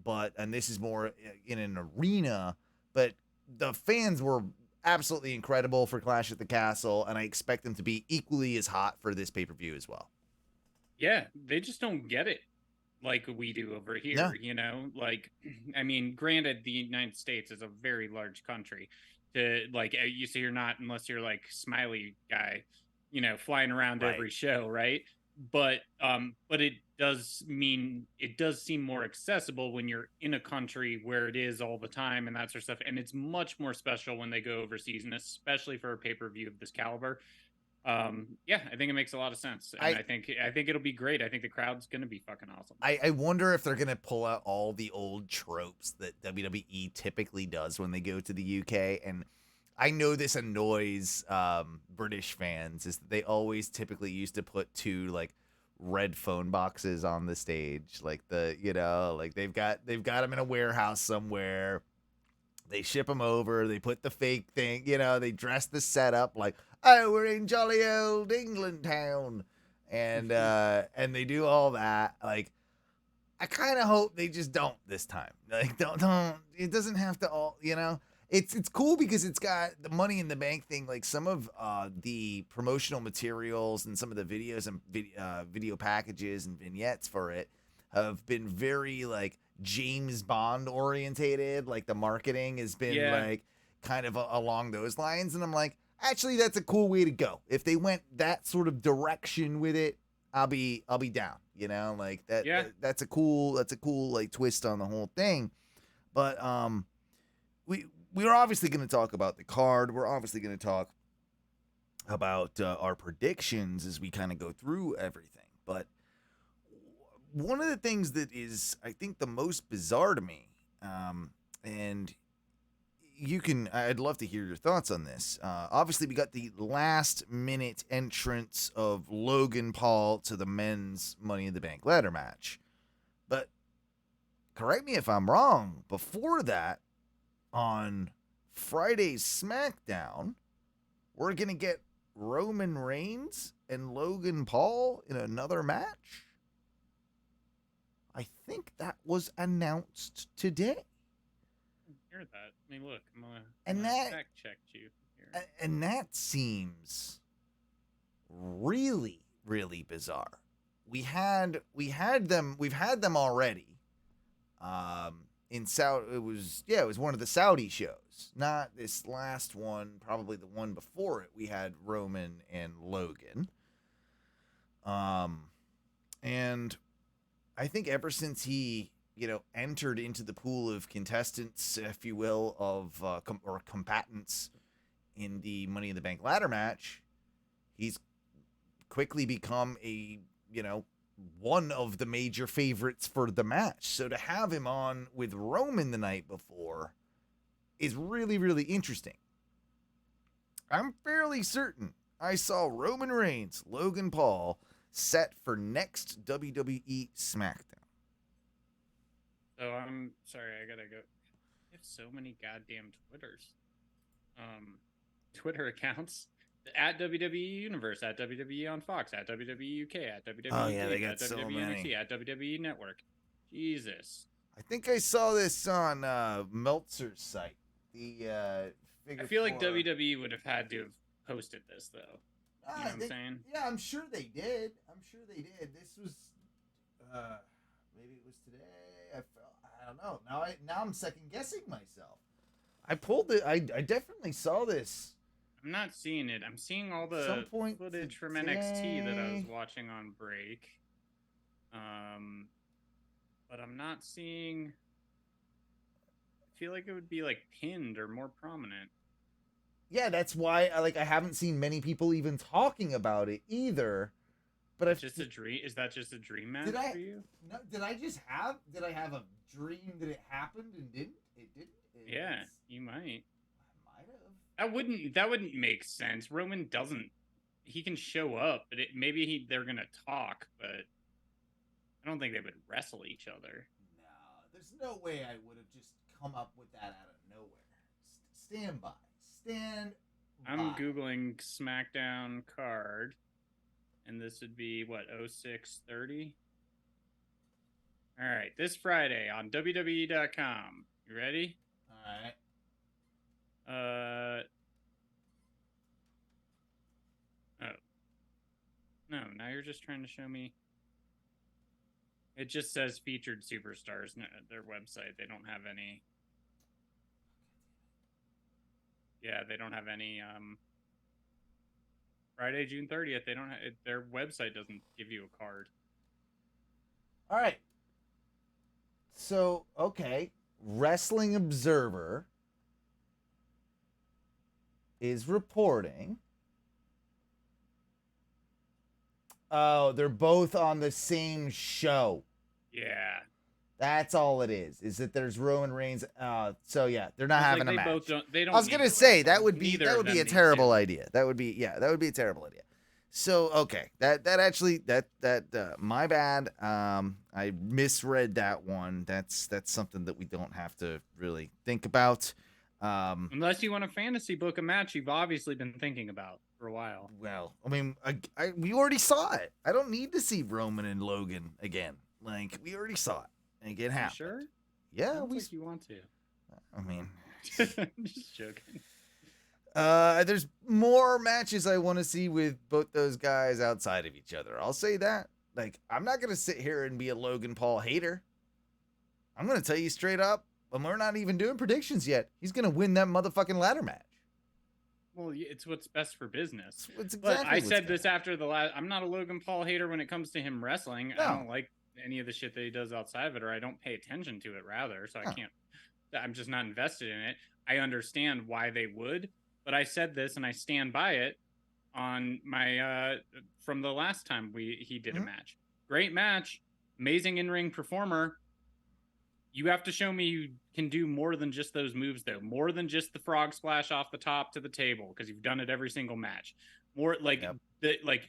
and this is more in an arena, but the fans were absolutely incredible for Clash at the Castle, and I expect them to be equally as hot for this pay-per-view as well. Yeah, they just don't get it like we do over here, Like, I mean, granted, the United States is a very large country. You say you're not, unless you're like Smiley guy, flying around every show, right? But it does seem more accessible when you're in a country where it is all the time and that sort of stuff. And it's much more special when they go overseas, and especially for a pay-per-view of this caliber. Yeah, I think it makes a lot of sense. And I think it'll be great. I think the crowd's gonna be fucking awesome. I wonder if they're gonna pull out all the old tropes that WWE typically does when they go to the UK. And I know this annoys British fans, is that they always typically used to put two like red phone boxes on the stage, like like they've got them in a warehouse somewhere. They ship them over. They put the fake thing, they dress the setup like, oh, we're in jolly old England town. And they do all that. Like, I kind of hope they just don't this time. Like, don't, it doesn't have to all, It's cool because it's got the Money in the Bank thing. Like, some of the promotional materials and some of the videos and video packages and vignettes for it have been very, like, James Bond orientated. Like, the marketing has been like kind of along those lines. And I'm like, actually, that's a cool way to go. If they went that sort of direction with it, I'll be down. Like that. Yeah. That's a cool like twist on the whole thing. But we're obviously going to talk about the card. We're obviously going to talk about our predictions as we kind of go through everything. But one of the things that is, I think, the most bizarre to me, and I'd love to hear your thoughts on this. Obviously, we got the last minute entrance of Logan Paul to the men's Money in the Bank ladder match. But correct me if I'm wrong, before that, on Friday's SmackDown, we're going to get Roman Reigns and Logan Paul in another match. I think that was announced today. Hear that? I mean, look, I'm gonna fact check you here. And that seems really, really bizarre. we've had them already. In Saudi, it was one of the Saudi shows, not this last one, probably the one before it. We had Roman and Logan. And I think ever since he, entered into the pool of contestants, if you will, of combatants in the Money in the Bank ladder match, he's quickly become a, one of the major favorites for the match. So to have him on with Roman the night before is really, really interesting. I'm fairly certain I saw Roman Reigns, Logan Paul set for next WWE SmackDown. So I'm sorry, I gotta go. I have so many goddamn Twitter accounts. At WWE Universe, at WWE on Fox, at WWE UK, at WWE Oh, yeah, they got at so WWE many. NXT, at WWE Network. Jesus. I think I saw this on Meltzer's site. The I feel like WWE would have had to have posted this, though. You know what I'm saying? Yeah, I'm sure they did. This was, maybe it was today. I don't know. Now I'm second guessing myself. I pulled it. I definitely saw this. I'm not seeing it. I'm seeing all the footage from NXT that I was watching on break. But I'm not seeing. I feel like it would be like pinned or more prominent. Yeah, that's why I haven't seen many people even talking about it either. But a dream? Is that just a dream match for you? No, did I have a dream that it happened and didn't? It didn't. Yeah, you might. I might have. That wouldn't make sense. Roman doesn't. He can show up, but they're gonna talk, but I don't think they would wrestle each other. No, there's no way I would have just come up with that out of nowhere. Stand by. I'm Googling SmackDown card, and this would be, 0630? All right, this Friday on WWE.com. You ready? All right. Oh. No, now you're just trying to show me. It just says featured superstars. No, their website. They don't have any. Yeah, they don't have any. Friday, June 30th. They don't have, their website doesn't give you a card. All right. So, okay. Wrestling Observer is reporting. Oh, they're both on the same show. Yeah. That's all it is. Is that there's Roman Reigns? So yeah, they're not having a match. They don't. I was gonna say that would be a terrible idea. That would be a terrible idea. So okay, that my bad. I misread that one. That's something that we don't have to really think about. Unless you want to fantasy book a match you've obviously been thinking about for a while. Well, I mean, we already saw it. I don't need to see Roman and Logan again. Like, we already saw it. And it happened. Sure? Yeah, like you want to. I mean, just joking. There's more matches I want to see with both those guys outside of each other. I'll say that. Like, I'm not gonna sit here and be a Logan Paul hater. I'm gonna tell you straight up, and we're not even doing predictions yet. He's gonna win that motherfucking ladder match. Well, it's what's best for business. It's exactly but I said this after the last. I'm not a Logan Paul hater when it comes to him wrestling. No. I don't like any of the shit that he does outside of it, or I don't pay attention to it, rather. So I can't. I'm just not invested in it. I understand why they would, but I said this and I stand by it on my from the last time he did a match. Great match, amazing in-ring performer. You have to show me you can do more than just those moves, though. More than just the frog splash off the top to the table, because you've done it every single match. More like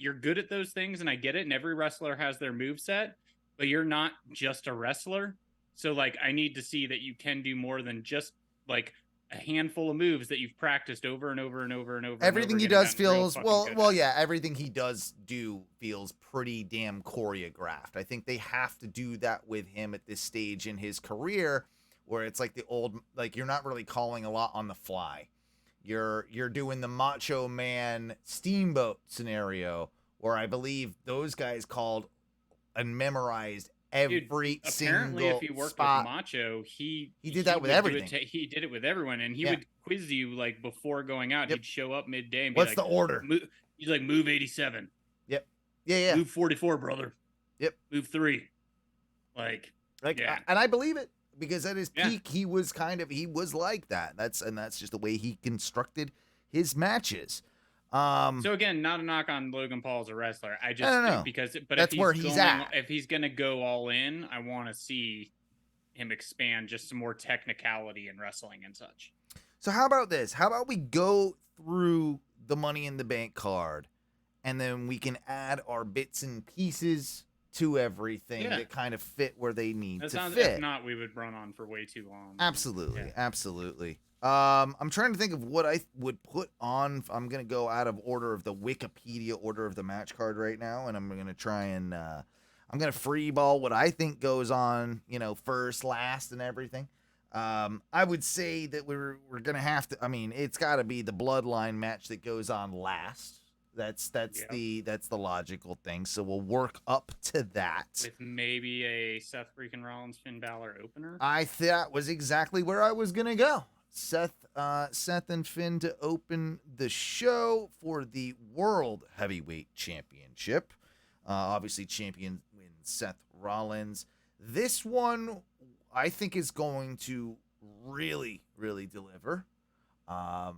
you're good at those things, and I get it. And every wrestler has their move set, but you're not just a wrestler. So like, I need to see that you can do more than just like a handful of moves that you've practiced over and over and over and over. Everything and over he again does feels well. Yeah. Everything he does do feels pretty damn choreographed. I think they have to do that with him at this stage in his career, where it's like the old, like, you're not really calling a lot on the fly. You're doing the Macho Man Steamboat scenario, where I believe those guys called and memorized Dude, every apparently, single if he worked spot. with Macho, he did that with would do it everything. he did it with everyone, and he Yeah. would quiz you like before going out. Yep. He'd show up midday and be What's like, the order? He's like, move 87. Yep. Yeah. Move 44, brother. Yep. Move 3. Like yeah. And I believe it, because at his Yeah. peak, he was like that. That's just the way he constructed his matches. So again, not a knock on Logan Paul as a wrestler. I just No. think because, but That's if where he's at. If he's gonna go all in, I want to see him expand just some more technicality in wrestling and such. So how about this? How about we go through the Money in the Bank card, and then we can add our bits and pieces to everything that kind of fit where they need to fit. If not, we would run on for way too long. Absolutely. I'm trying to think of what I would put on. I'm going to go out of order of the Wikipedia order of the match card right now, and I'm going to try and I'm going to freeball what I think goes on, first, last, and everything. I would say that we're going to have to, it's got to be the Bloodline match that goes on last. That's the logical thing. So we'll work up to that. With maybe a Seth freaking Rollins Finn Balor opener. That was exactly where I was gonna go. Seth and Finn to open the show for the World Heavyweight Championship. Obviously, champion wins Seth Rollins. This one, I think, is going to really, really deliver. I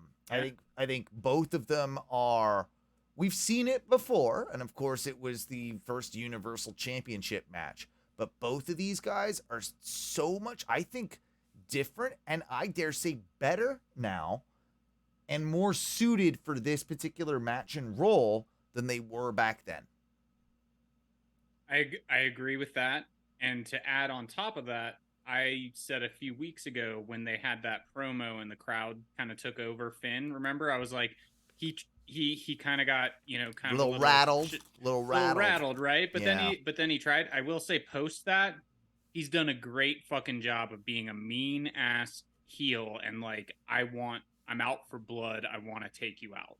think both of them are. We've seen it before, and of course, it was the first Universal Championship match. But both of these guys are so much, I think, different, and I dare say better now, and more suited for this particular match and role than they were back then. I agree with that. And to add on top of that, I said a few weeks ago when they had that promo and the crowd kind of took over Finn. Remember, I was like, he kind of got, kind of a little rattled, right? But then he tried. I will say, post that, he's done a great fucking job of being a mean ass heel and like, I'm out for blood. I want to take you out.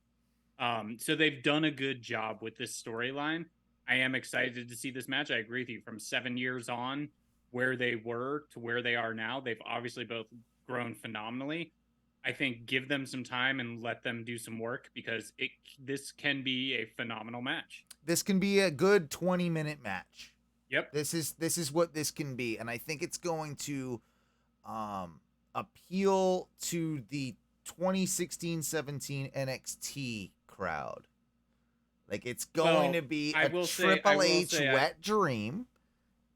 So they've done a good job with this storyline. I am excited to see this match. I agree with you. From 7 years on, where they were to where they are now, they've obviously both grown phenomenally. I think give them some time and let them do some work, because this can be a phenomenal match. This can be a good 20-minute match. Yep. This is what this can be, and I think it's going to appeal to the 2016-17 NXT crowd. Like, it's going to be a Triple H wet dream.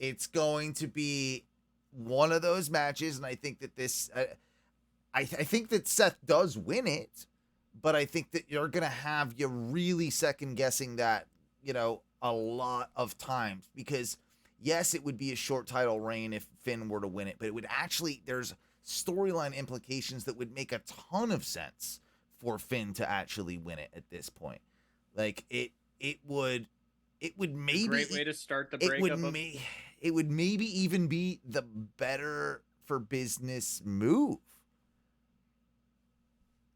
It's going to be one of those matches, and I think that this. I think that Seth does win it, but I think that you're going to have you really second guessing that, a lot of times, because yes, it would be a short title reign if Finn were to win it, but it would actually, there's storyline implications that would make a ton of sense for Finn to actually win it at this point. Like it would maybe a great way to start the breakup. It would maybe even be the better for business move.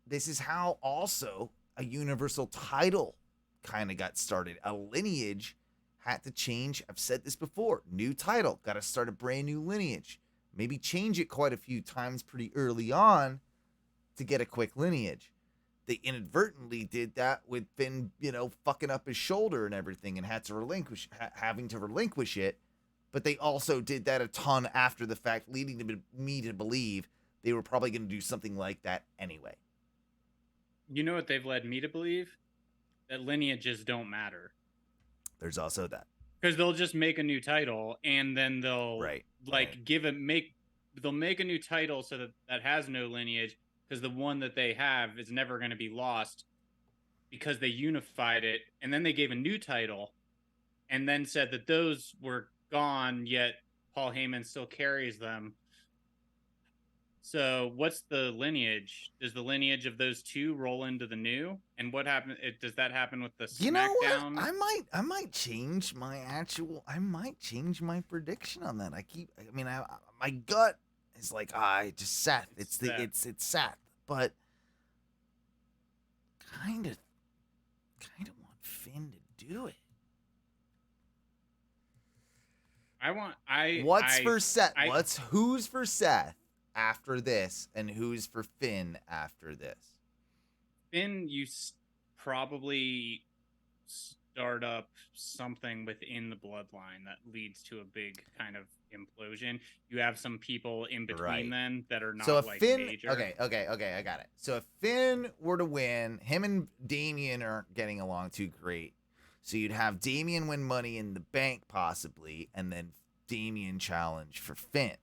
This is how also a Universal title kind of got started. A lineage had to change. I've said this before. New title. Got to start a brand new lineage. Maybe change it quite a few times pretty early on to get a quick lineage. They inadvertently did that with Finn, fucking up his shoulder and everything, and had to having to relinquish it. But they also did that a ton after the fact, leading me to believe they were probably going to do something like that anyway. You know what they've led me to believe? That lineages don't matter. There's also that. Because they'll just make a new title, and then they'll they'll make a new title so that has no lineage, because the one that they have is never going to be lost, because they unified it, and then they gave a new title, and then said that those were gone, yet Paul Heyman still carries them. So what's the lineage? Does the lineage of those two roll into the new? And what happens? Does that happen with the SmackDown? You know what? I might change my prediction on that. My gut is like, just Seth. It's Seth, but kind of want Finn to do it. What's for Seth? I Who's for Seth after this, and who's for Finn after this? Finn, probably start up something within the bloodline that leads to a big kind of implosion. You have some people in between them that are not so if like Finn, major. Okay, I got it. So if Finn were to win, him and Damian aren't getting along too great. So you'd have Damian win Money in the Bank possibly, and then Damian challenge for Finn,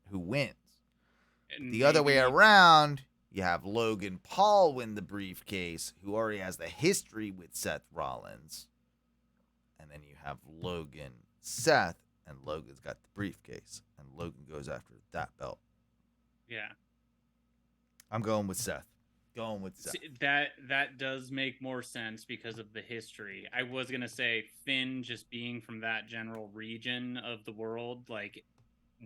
who wins. And The other way around, you have Logan Paul win the briefcase, who already has the history with Seth Rollins. And then you have Logan, Seth, and Logan's got the briefcase. And Logan goes after that belt. Yeah. I'm going with Seth. That does make more sense because of the history. I was going to say Finn just being from that general region of the world, like,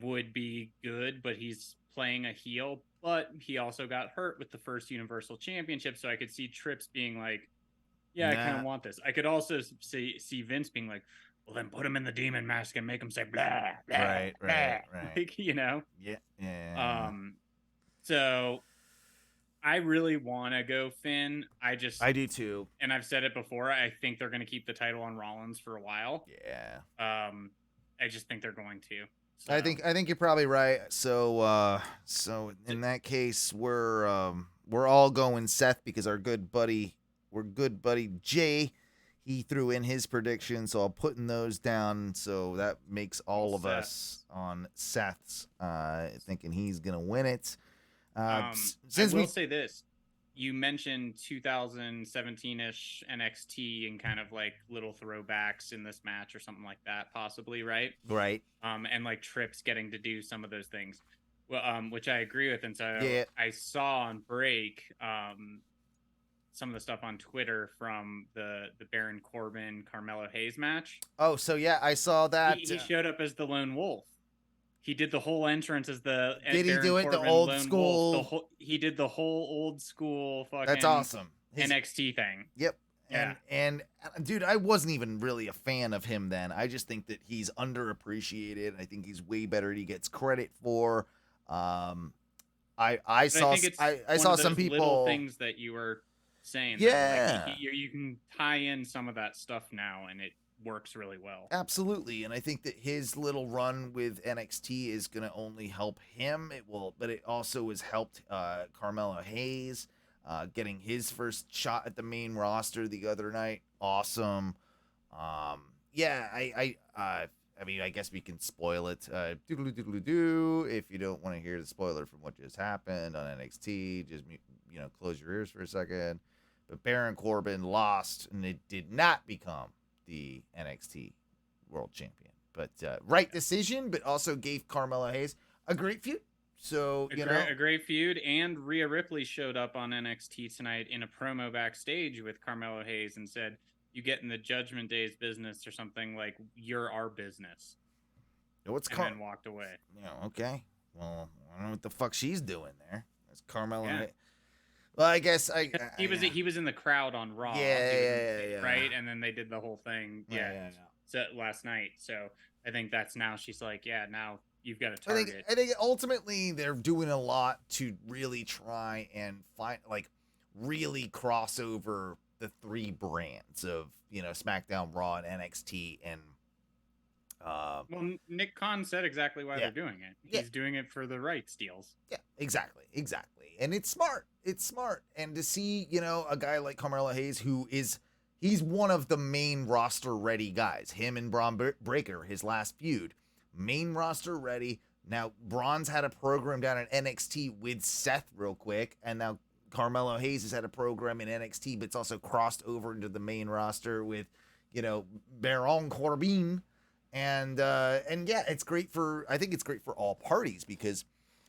would be good, but he's playing a heel, but he also got hurt with the first Universal Championship, so I could see Trips being like, yeah, I kind of want this. I could also see Vince being like, well, then put him in the demon mask and make him say blah, blah, Right. like, you know? Yeah. So I really want to go Finn. I do too. And I've said it before, I think they're going to keep the title on Rollins for a while. Yeah. I just think they're going to. So. I think you're probably right. So in that case, we're all going Seth because our good buddy Jay, he threw in his predictions, so I'll putting those down. So that makes all of us on Seth's thinking he's gonna win it. Since I will say this, you mentioned 2017-ish NXT and kind of like little throwbacks in this match or something like that, possibly, right? Right. And like Trips getting to do some of those things, well, which I agree with. And so Yeah. I saw on break some of the stuff on Twitter from the Baron Corbin Carmelo Hayes match. Oh, so yeah, I saw that. He showed up as the Lone Wolf. He did the whole entrance as the. Did he do it the old school? He did the whole old school fucking. That's awesome. NXT thing. Yep. Yeah. And dude, I wasn't even really a fan of him then. I just think that he's underappreciated. I think he's way better than he gets credit for. I saw some people little things that you were saying. Yeah. Like you can tie in some of that stuff now, and it works really well. Absolutely. And I think that his little run with NXT is going to only help him. But it also has helped Carmelo Hayes getting his first shot at the main roster the other night. Awesome. Yeah, I mean, I guess we can spoil it. Doodle-doo. If you don't want to hear the spoiler from what just happened on NXT, just close your ears for a second. But Baron Corbin lost, and it did not become the NXT World Champion. But right decision, but also gave Carmelo Hayes a great feud. So a great feud, and Rhea Ripley showed up on NXT tonight in a promo backstage with Carmelo Hayes and said, "You get in the Judgment Day's business or something like you're our business." And then walked away. Yeah, okay. Well, I don't know what the fuck she's doing there. That's Carmelo. Yeah. Well, I guess he was in the crowd on Raw. Yeah. Right, and then they did the whole thing. Yeah. So last night. So I think that's now she's like, yeah, now you've got a target. I think ultimately they're doing a lot to really try and find really cross over the three brands of SmackDown, Raw, and NXT, and well, Nick Khan said exactly why they're doing it. He's doing it for the rights deals. Yeah, exactly, and it's smart. And to see a guy like Carmelo Hayes, he's one of the main roster ready guys. Him and Braun Breaker, his last feud, main roster ready. Now Braun's had a program down at NXT with Seth real quick, and now Carmelo Hayes has had a program in NXT, but it's also crossed over into the main roster with, Baron Corbin. And yeah, I think it's great for all parties because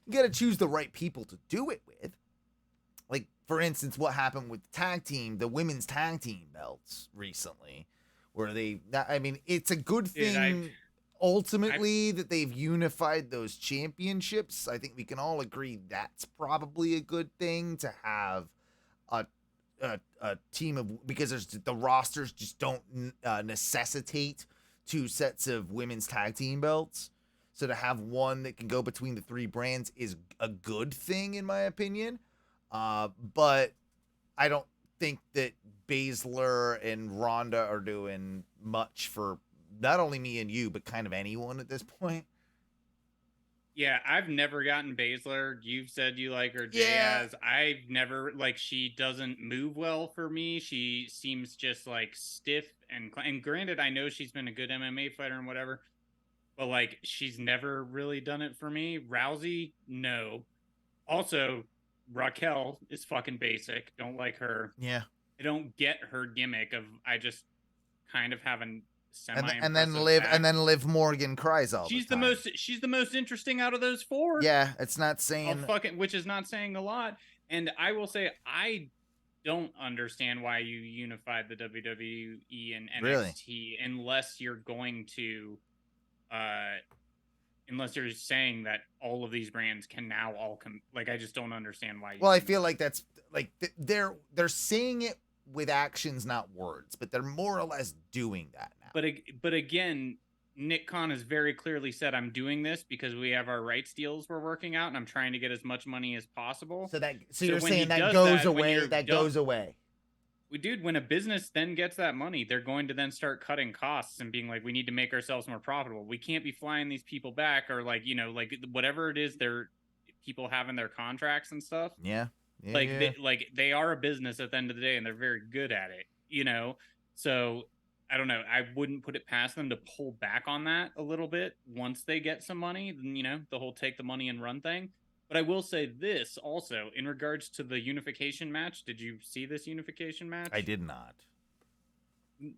you got to choose the right people to do it with. Like, for instance, what happened with the women's tag team belts recently, where it's a good thing ultimately that they've unified those championships. I think we can all agree that's probably a good thing to have a team of, because the rosters just don't necessitate 2 sets of women's tag team belts. So to have one that can go between the 3 brands is a good thing, in my opinion. But I don't think that Baszler and Ronda are doing much for not only me and you, but kind of anyone at this point. Yeah, I've never gotten Baszler. You've said you like her, Yeah. Jazz. I've never, like, she doesn't move well for me. She seems just, like, stiff. And granted, I know she's been a good MMA fighter and whatever, but, like, she's never really done it for me. Rousey, no. Also, Raquel is fucking basic. Don't like her. Yeah. I don't get her gimmick of, I just kind of have a And then Liv Morgan cries all the time. She's the most interesting out of those 4. Yeah, it's not saying which is not saying a lot. And I will say I don't understand why you unified the WWE and NXT unless you're going to unless you're saying that all of these brands can now all come. Like, I just don't understand why. Well, I feel like that's like they're saying it with actions, not words, but they're more or less doing that now. But again, Nick Khan has very clearly said, I'm doing this because we have our rights deals we're working out, and I'm trying to get as much money as possible. So you're saying that goes away. That goes away. Dude, when a business then gets that money, they're going to then start cutting costs and being like, we need to make ourselves more profitable. We can't be flying these people back, or like, like whatever it is people have in their contracts and stuff. Yeah. They are a business at the end of the day, and they're very good at it, So I don't know. I wouldn't put it past them to pull back on that a little bit once they get some money, then, the whole take the money and run thing. But I will say this also, in regards to the unification match. Did you see this unification match? I did not.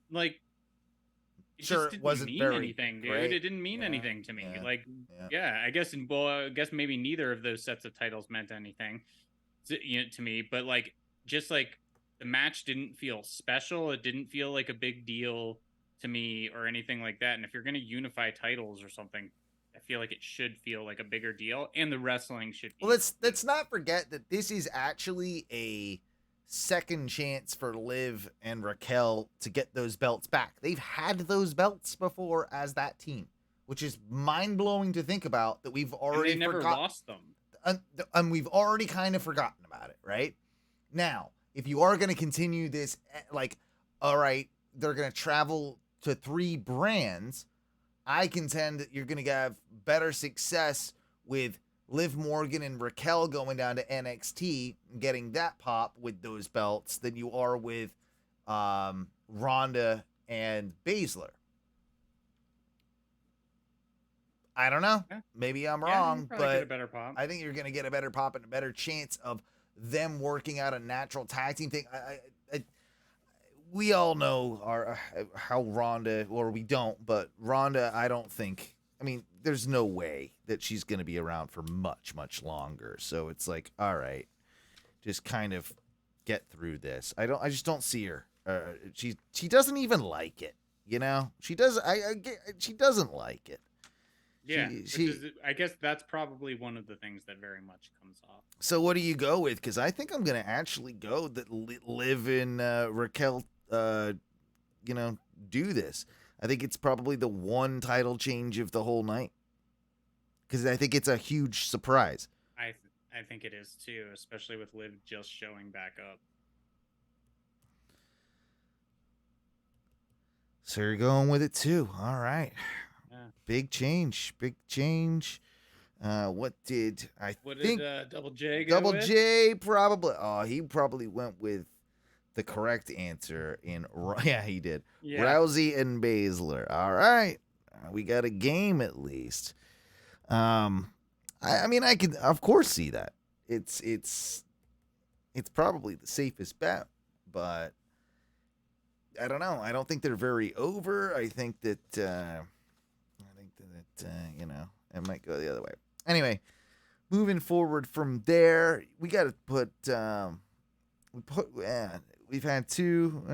Like, it sure, just it wasn't mean very anything, dude. great. It didn't mean anything to me. I guess maybe neither of those sets of titles meant anything to me. But just like the match didn't feel special. It didn't feel like a big deal to me or anything like that. And if you're gonna unify titles or something, I feel like it should feel like a bigger deal, and the wrestling should be. Well, let's not forget that this is actually a second chance for Liv and Raquel to get those belts back. They've had those belts before as that team, which is mind-blowing to think about, that we've already never lost them. And we've already kind of forgotten about it, right? Now, if you are going to continue this, all right, they're going to travel to 3 brands, I contend that you're going to have better success with Liv Morgan and Raquel going down to NXT and getting that pop with those belts than you are with Ronda and Baszler. I don't know. Yeah. Maybe I'm wrong, but get a better pop. I think you're going to get a better pop and a better chance of them working out a natural tag team thing. We all know how Ronda, or we don't, but Ronda, I don't think. I mean, there's no way that she's going to be around for much, much longer. So it's like, all right, just kind of get through this. I just don't see her. She doesn't even like it. She does. She doesn't like it. Yeah, I guess that's probably one of the things that very much comes off. So what do you go with? Because I think I'm going to actually go that Liv and Raquel, do this. I think it's probably the one title change of the whole night, because I think it's a huge surprise. I think it is too, especially with Liv just showing back up. So you're going with it too. All right. Yeah. Big change. What did Double J go Double with? J probably. Oh, he probably went with the correct answer yeah, he did. Yeah. Rousey and Baszler. All right. We got a game at least. I mean, I can of course see that. It's probably the safest bet, but I don't know. I don't think they're very over. I think that it might go the other way. Anyway, moving forward from there, we got to put we've had 2.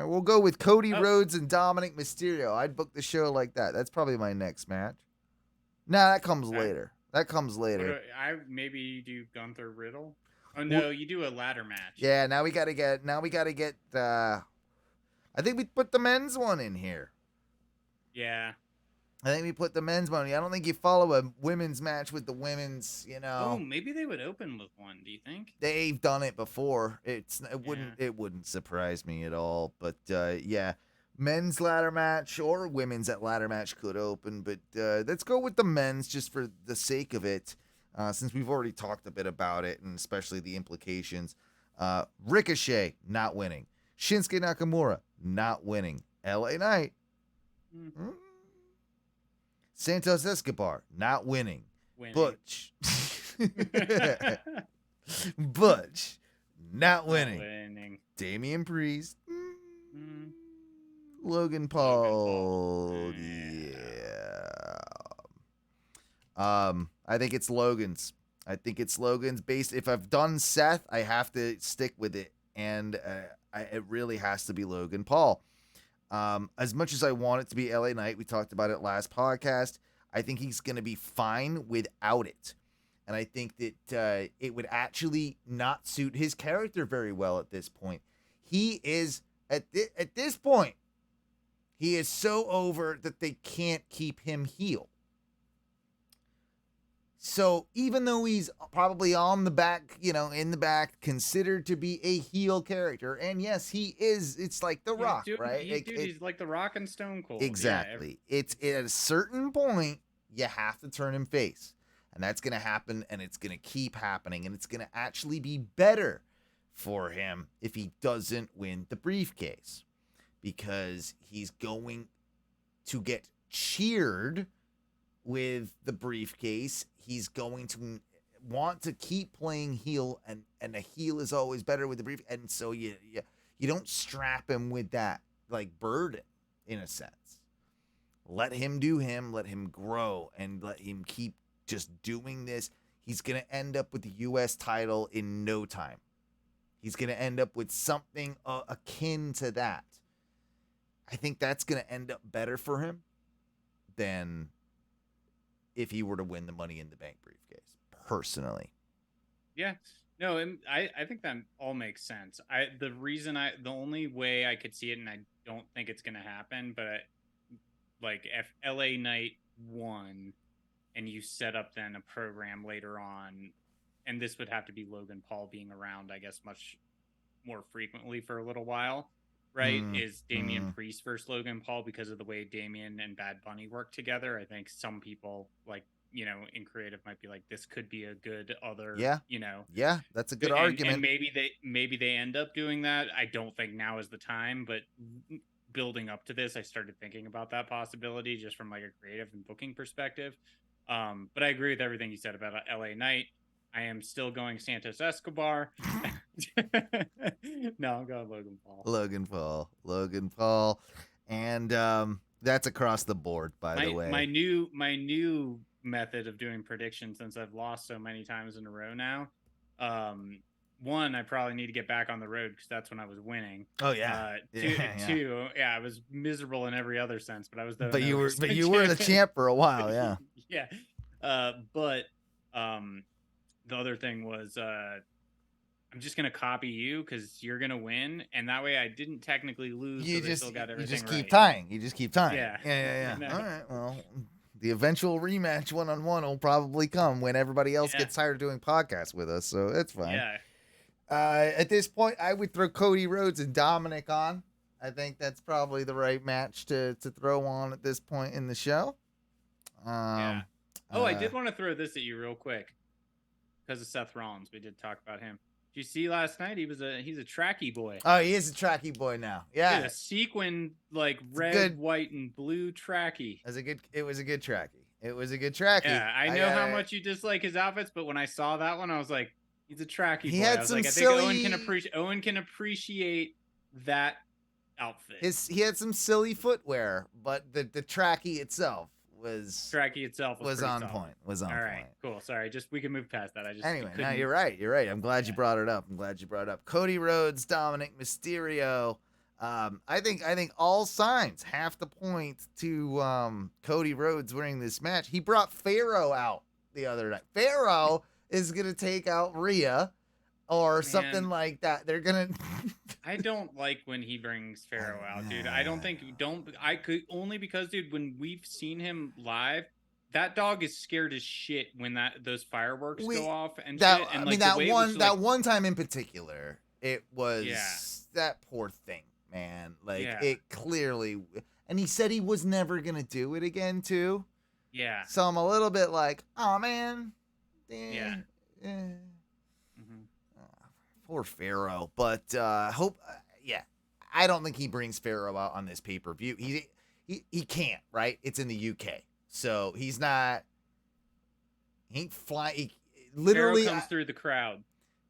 We'll go with Cody Rhodes and Dominic Mysterio. I'd book the show like that. That's probably my next match. Nah, that comes later. Maybe you do Gunther Riddle. Oh no, you do a ladder match. Yeah, now we gotta get. I think we put the men's one in here. Yeah. I think we put the men's money. I don't think you follow a women's match with the women's, Oh, maybe they would open with one, do you think? They've done it before. It Yeah. wouldn't surprise me at all. But yeah, men's ladder match or women's at ladder match could open. But let's go with the men's just for the sake of it, since we've already talked a bit about it and especially the implications. Ricochet not winning. Shinsuke Nakamura not winning. LA Knight. Mm. Santos Escobar not winning. Butch. Butch not winning. Damian Priest. Logan Paul. Yeah. I think it's Logan's. Based. If I've done Seth, I have to stick with it, and it really has to be Logan Paul. As much as I want it to be LA Knight, we talked about it last podcast. I think he's going to be fine without it. And I think that it would actually not suit his character very well at this point. He is, at this point, he is so over that they can't keep him heel. So even though he's probably on the back, in the back, considered to be a heel character, and yes, he is. It's like The Rock, right? He's like The Rock and Stone Cold. Exactly. Yeah. It's at a certain point you have to turn him face, and that's going to happen, and it's going to keep happening, and it's going to actually be better for him if he doesn't win the briefcase, because he's going to get cheered with the briefcase. He's going to want to keep playing heel, and a heel is always better with the brief. And so you don't strap him with that like burden, in a sense. Let him do him, let him grow, and let him keep just doing this. He's going to end up with the U.S. title in no time. He's going to end up with something akin to that. I think that's going to end up better for him than if he were to win the Money in the Bank briefcase, personally. Yeah. No, I think that all makes sense. The only way I could see it, and I don't think it's going to happen, but like if LA Knight won and you set up then a program later on, and this would have to be Logan Paul being around, I guess, much more frequently for a little while, right? Is Damian Priest versus Logan Paul, because of the way Damian and Bad Bunny work together. I think some people, like, in creative might be like, this could be a good other, Yeah, that's a good argument. And maybe they end up doing that. I don't think now is the time, but building up to this, I started thinking about that possibility just from like a creative and booking perspective. But I agree with everything you said about LA Knight. I am still going Santos Escobar. No, I'm going Logan Paul. And that's across the board, by the way. My new method of doing predictions, since I've lost so many times in a row now. One, I probably need to get back on the road, because that's when I was winning. Oh yeah. Two, I was miserable in every other sense, but I was the But you were the champ for a while, yeah. Yeah. But the other thing was I'm just gonna copy you, because you're gonna win, and that way I didn't technically lose. You just keep tying. Yeah. No. All right. Well, the eventual rematch 1-on-1 will probably come when everybody else gets tired of doing podcasts with us, so it's fine. Yeah. At this point, I would throw Cody Rhodes and Dominic on. I think that's probably the right match to throw on at this point in the show. Yeah. Oh, I did want to throw this at you real quick, because of Seth Rollins. We did talk about him. Did you see last night? He's a tracky boy. Oh, he is a tracky boy now. Yeah, a sequin, like red, white, and blue tracky. It was a good tracky. Yeah, I know how much you dislike his outfits, but when I saw that one, I was like, he's a tracky boy. I think Owen can appreciate that outfit. He had some silly footwear, but the tracky itself was on point. All right, cool. Sorry, we can move past that. Anyway, no, you're right. I'm glad you brought it up. Cody Rhodes, Dominic Mysterio. I think all signs have to point to Cody Rhodes winning this match. He brought Pharaoh out the other night. Pharaoh is gonna take out Rhea, or something Man. like that. They're gonna. I don't like when he brings Pharaoh out, dude. I don't think I could only because, dude, when we've seen him live, that dog is scared as shit when those fireworks go off and that, shit. And I like mean, the that way it one was, that like, one time in particular, it was Yeah. that poor thing, man. Like Yeah. it clearly, and he said he was never gonna do it again too. yeah. So I'm a little bit like, oh man, Yeah. eh. Mhm. Poor Pharaoh, but yeah, I don't think he brings Pharaoh out on this pay-per-view. He can't, right? It's in the UK, so he's not. He ain't fly. He, literally Pharaoh comes through the crowd.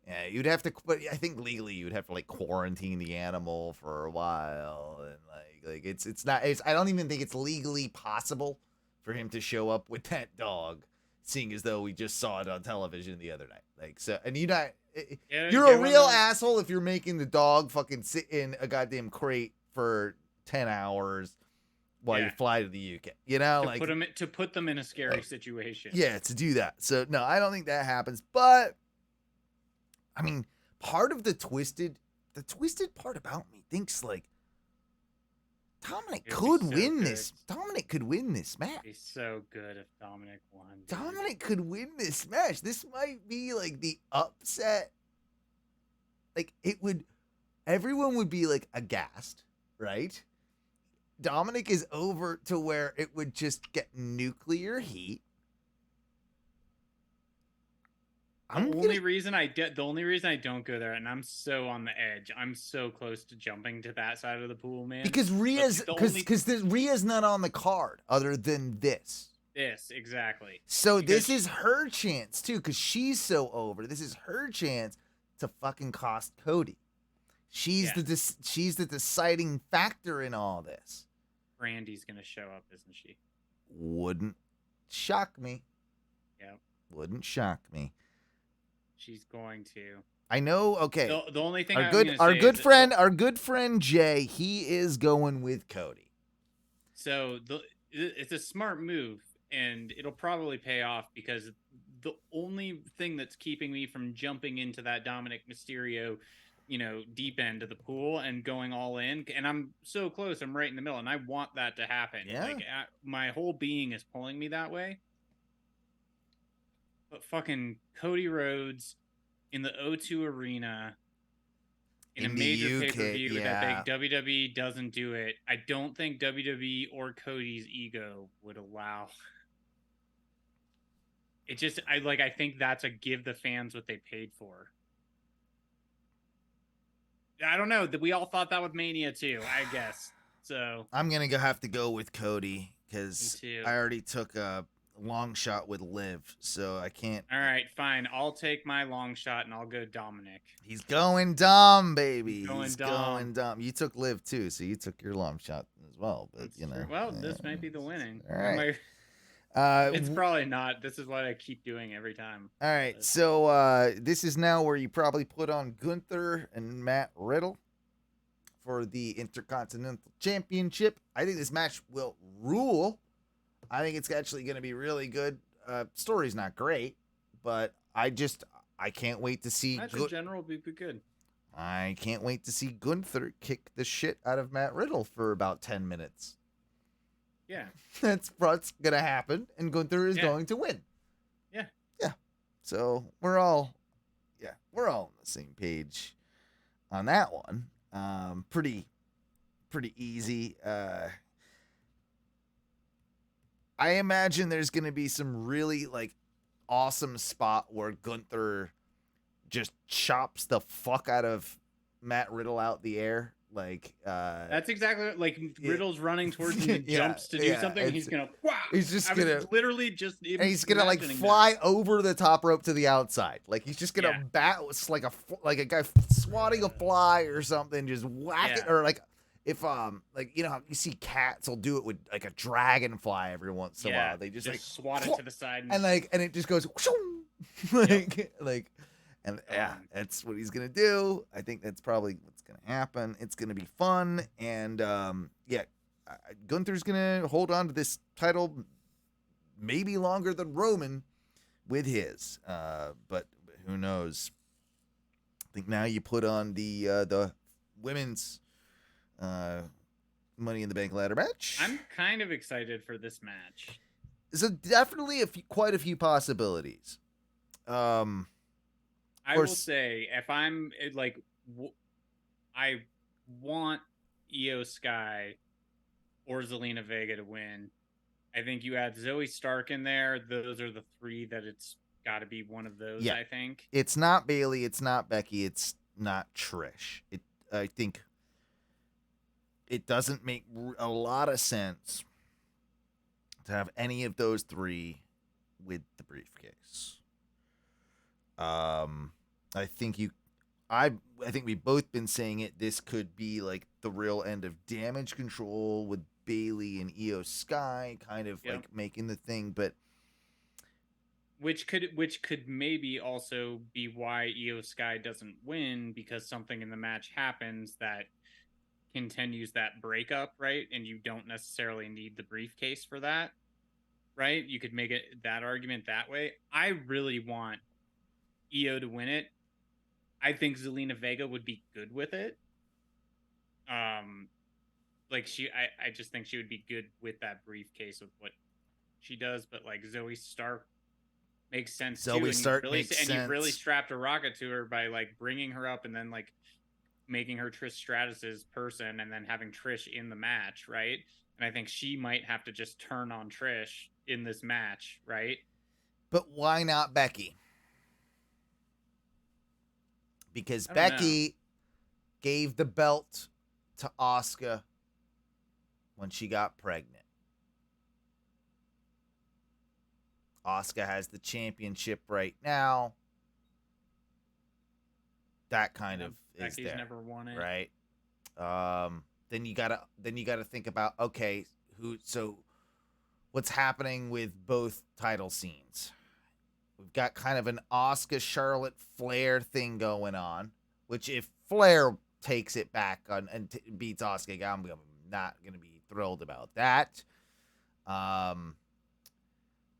Yeah, you'd have to, but I think legally you'd have to like quarantine the animal for a while, and like it's not. I don't even think it's legally possible for him to show up with that dog, seeing as though we just saw it on television the other night. Like so, and you're not. You're a real asshole if you're making the dog fucking sit in a goddamn crate for 10 hours while you fly to the UK. You know, like put them in a scary situation. Yeah, to do that. So no, I don't think that happens. But I mean, part of the twisted part about me thinks like Dominic could win this. Dominic could win this match. He's so good if Dominic won. Dude. Dominic could win this match. This might be like the upset. Like everyone would be like aghast, right? Dominic is over to where it would just get nuclear heat. The only reason I don't go there, and I'm so on the edge. I'm so close to jumping to that side of the pool, man. Because Rhea's not on the card other than this. This exactly. So this is her chance too, because she's so over. This is her chance to fucking cost Cody. She's the deciding factor in all this. Brandy's gonna show up, isn't she? Wouldn't shock me. Yeah. Wouldn't shock me. She's going to. I know. Okay. The only thing our good friend Jay, he is going with Cody. So it's a smart move, and it'll probably pay off because the only thing that's keeping me from jumping into that Dominic Mysterio, deep end of the pool and going all in, and I'm so close. I'm right in the middle, and I want that to happen. Yeah. Like my whole being is pulling me that way. But fucking Cody Rhodes in the O2 Arena in a major pay-per-view that big, WWE doesn't do it. I don't think WWE or Cody's ego would allow. It just, I think that's a give the fans what they paid for. I don't know. We all thought that with Mania too, I guess. So I'm going to have to go with Cody because I already took a long shot with Liv, so I can't. All right, fine. I'll take my long shot and I'll go Dominic. He's going dumb, baby. Going dumb. You took Liv too, so you took your long shot as well. But That's true. Well, this might be the winning. All right. It's probably not. This is what I keep doing every time. All right, so this is now where you probably put on Gunther and Matt Riddle for the Intercontinental Championship. I think this match will rule. I think it's actually going to be really good. Story's not great, but I can't wait to see. Match in general will be good. I can't wait to see Gunther kick the shit out of Matt Riddle for about 10 minutes. Yeah. That's what's going to happen, and Gunther is going to win. Yeah. Yeah. So we're all on the same page on that one. Pretty easy. I imagine there's going to be some really awesome spot where Gunther just chops the fuck out of Matt Riddle out the air. That's exactly Riddle's running towards him and jumps to do something. And he's gonna. Wow, he's just gonna literally just. And he's gonna fly over the top rope to the outside. He's just gonna bat like a guy swatting a fly or something. Just whack it or if you know how you see cats will do it with a dragonfly every once in a while. They just swat it to the side and it just goes and that's what he's gonna do. I think that's probably what's gonna happen. It's gonna be fun, and Gunther's gonna hold on to this title maybe longer than Roman with his, but who knows? think now you put on the women's Money in the Bank ladder match. I'm kind of excited for this match. So definitely quite a few possibilities. I will say, if I'm like, I want Io Sky or Zelina Vega to win. I think you add Zoe Stark in there. Those are the three that it's got to be one of those. Yeah. I think It's not Bailey. It's not Becky. It's not Trish. I think it doesn't make a lot of sense to have any of those three with the briefcase. I think we've both been saying it. This could be like the real end of Damage Control with Bailey and Io Sky kind of like making the thing, but which could maybe also be why Io Sky doesn't win, because something in the match happens that continues that breakup, right? And you don't necessarily need the briefcase for that, right? You could make that argument that way. I really want Io to win it. I think Zelina Vega would be good with it. I just think she would be good with that briefcase with what she does. But like Zoe Stark makes sense too. Zoe Stark makes sense. And you've really strapped a rocket to her by like bringing her up and then like making her Trish Stratus's person and then having Trish in the match, right? And I think she might have to just turn on Trish in this match, right? But why not Becky? Because Becky gave the belt to Asuka when she got pregnant. Asuka has the championship right now. That kind of is Becky's there. Never won it, right? Then you gotta think about, okay, what's happening with both title scenes? We've got kind of an Asuka Charlotte Flair thing going on, which if Flair takes it back and beats Asuka, I'm not gonna be thrilled about that.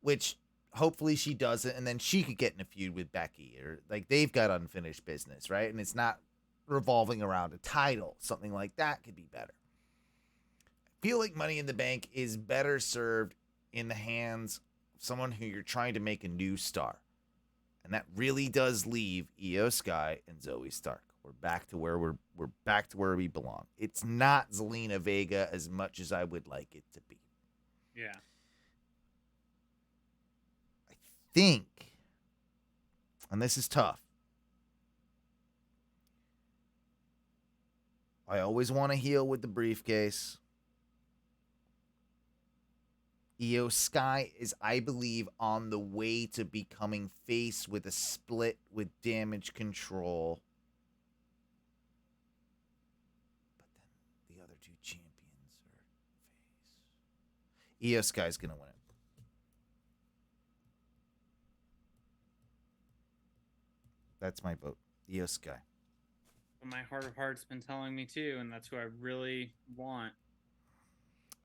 Which hopefully she doesn't, and then she could get in a feud with Becky, or like they've got unfinished business, right? And it's not revolving around a title. Something like that could be better. I feel like Money in the Bank is better served in the hands of someone who you're trying to make a new star. And that really does leave Io Sky and Zoe Stark. We're back to where we're back to where we belong. It's not Zelina Vega as much as I would like it to be. Yeah. I think, and this is tough, I always want to heel with the briefcase. Io Sky is, I believe, on the way to becoming face with a split with Damage Control. But then the other two champions are face. Io Sky's going to win it. That's my vote. Io Sky. My heart of heart's been telling me too, and that's who I really want.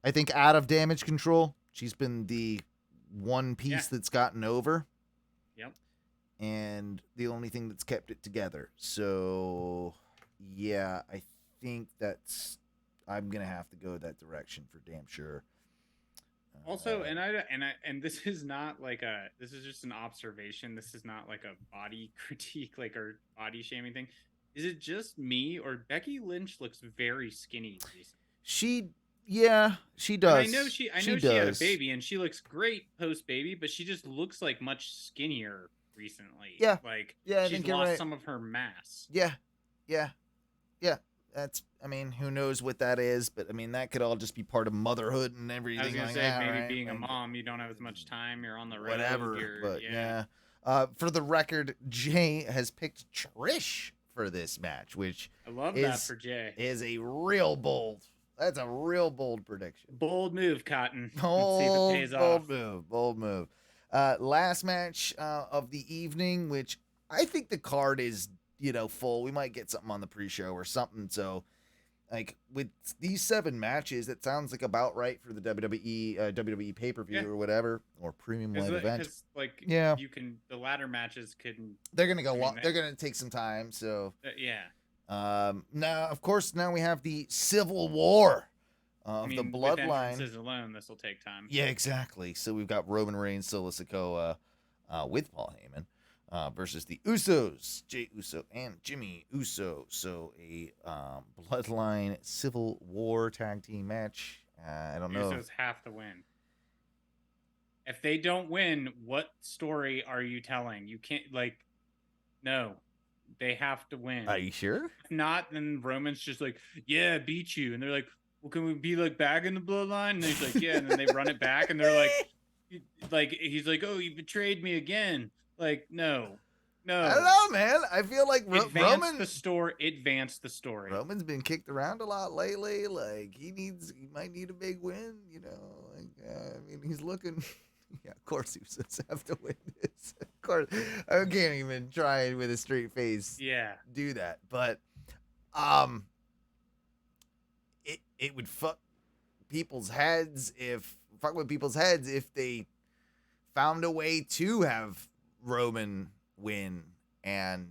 I think out of Damage Control, she's been the one piece that's gotten over. Yep. And the only thing that's kept it together. So, yeah, I think I'm going to have to go that direction for damn sure. Also, and this is not like this is just an observation. This is not like a body critique, like, or body shaming thing. Is it just me, or Becky Lynch looks very skinny recently? She does. And I know she had a baby, and she looks great post baby, but she just looks like much skinnier recently. Yeah, like she's lost some of her mass. Yeah. That's, I mean, who knows what that is, but I mean that could all just be part of motherhood and everything. I was gonna like say that, maybe right? being a mom, you don't have as much time. You're on the road. Whatever, but yeah. For the record, Jay has picked Trish for this match, which I love that for Jay. Is a real bold. That's a real bold prediction. Bold move, Cotton. Bold, Let's see if it pays off. Bold move. Last match of the evening, which I think the card is, full. We might get something on the pre-show or something. So Like with these 7 matches, that sounds like about right for the WWE pay-per-view or whatever, or premium live event. Like, Yeah, the ladder matches can. they're gonna go long. They're gonna take some time. So Yeah. Now, of course, now we have the Civil War of the With Bloodline. entrances alone, this will take time. Yeah, exactly. So we've got Roman Reigns, Solo Sikoa, with Paul Heyman. Versus the Usos, Jey Uso and Jimmy Uso. So a Bloodline Civil War tag team match. I don't know. Usos have to win. If they don't win, what story are you telling? You can't, no. They have to win. Are you sure? If not, then Roman's just like, yeah, beat you. And they're like, well, can we be back in the Bloodline? And he's like, yeah. And then they run it back and they're he's like, oh, you betrayed me again. No. I don't know, man. I feel like Roman advanced the story. Roman's been kicked around a lot lately. He might need a big win. He's looking. Yeah, of course Usos have to win this. Of course, I can't even try with a straight face. Yeah, do that. But, it would fuck with people's heads if they found a way to have Roman win and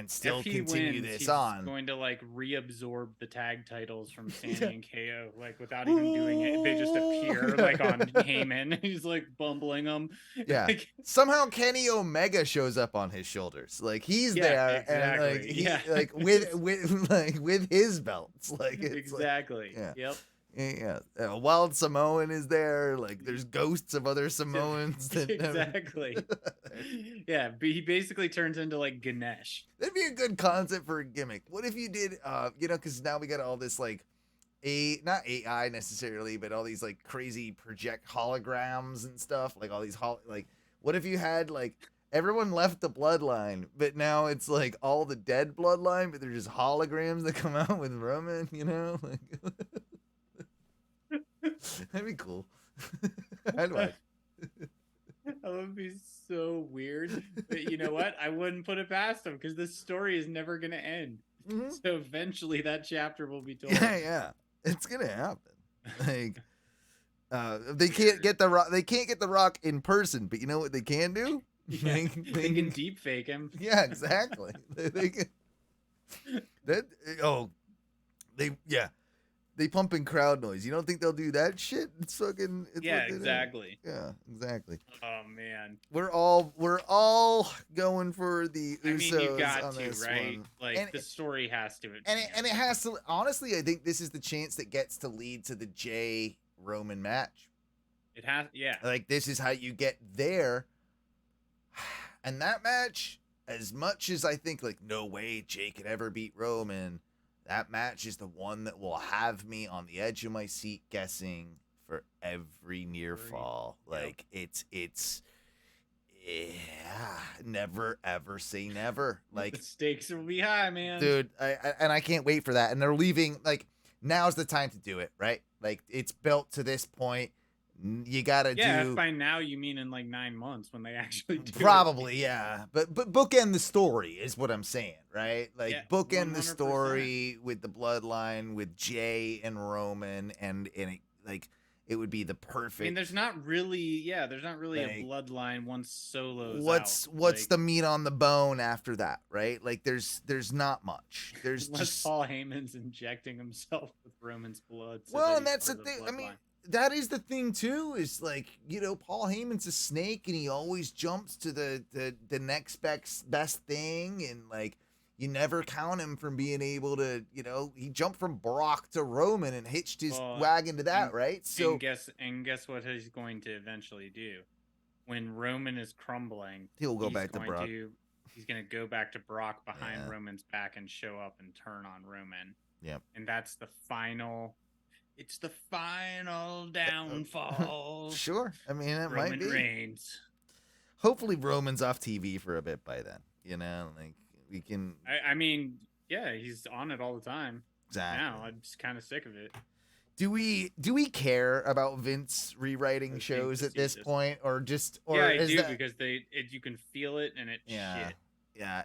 still continue this on. He's going to reabsorb the tag titles from Sammy and KO without even doing it. They just appear on Heyman. He's bumbling them. Yeah. Somehow Kenny Omega shows up on his shoulders. He's there exactly. and with his belts. Exactly. Yeah. Yep. Yeah, Wild Samoan is there. There's ghosts of other Samoans. Exactly. Yeah, but he basically turns into Ganesh. That'd be a good concept for a gimmick. What if you did, because now we got all this not AI necessarily, but all these crazy project holograms and stuff. All these what if you had everyone left the Bloodline, but now it's all the dead Bloodline, but they're just holograms that come out with Roman. That'd be cool. I'd watch. That would be so weird. But you know what? I wouldn't put it past them because this story is never going to end. Mm-hmm. So eventually that chapter will be told. Yeah. It's going to happen. They can't get the Rock. They can't get the Rock in person, but you know what they can do? Yeah, they can deep fake him. Yeah, exactly. They can. They pump in crowd noise. You don't think they'll do that shit? It's fucking. Yeah, exactly. Yeah, exactly. Oh man, we're all going for the Usos. I mean, you got on to, this right? one. The story has to. And it has to. Honestly, I think this is the chance that gets to lead to the Jey Roman match. It has, yeah. This is how you get there. And that match, as much as I think no way Jey could ever beat Roman, that match is the one that will have me on the edge of my seat guessing for every near fall. It's never ever say never. The stakes will be high, man. Dude, I can't wait for that. And they're leaving, now's the time to do it, right? It's built to this point. You gotta do. Yeah, by now you mean in 9 months when they actually do probably it. Yeah, but bookend the story is what I'm saying, right? Bookend 100%. The story with the Bloodline with Jey and Roman, and it would be the perfect. I mean, there's not really a Bloodline once Solo's what's the meat on the bone after that, right? There's not much. There's just Paul Heyman's injecting himself with Roman's blood. And that's the thing. I mean. That is the thing too, is Paul Heyman's a snake and he always jumps to the next best thing, and you never count him from being able to, he jumped from Brock to Roman and hitched his wagon to that, right? So and guess what he's going to eventually do? When Roman is crumbling, he'll go back to Brock. He's going to go back to Brock behind Roman's back and show up and turn on Roman. Yeah. And that's the final. It's the final downfall. Sure. I mean, it might be. Roman Reigns. Hopefully Roman's off TV for a bit by then. We can. I mean, yeah, he's on it all the time. Exactly. Now I'm just kind of sick of it. Do we care about Vince rewriting shows at this point, or yeah, I do, because you can feel it and it's shit. Yeah.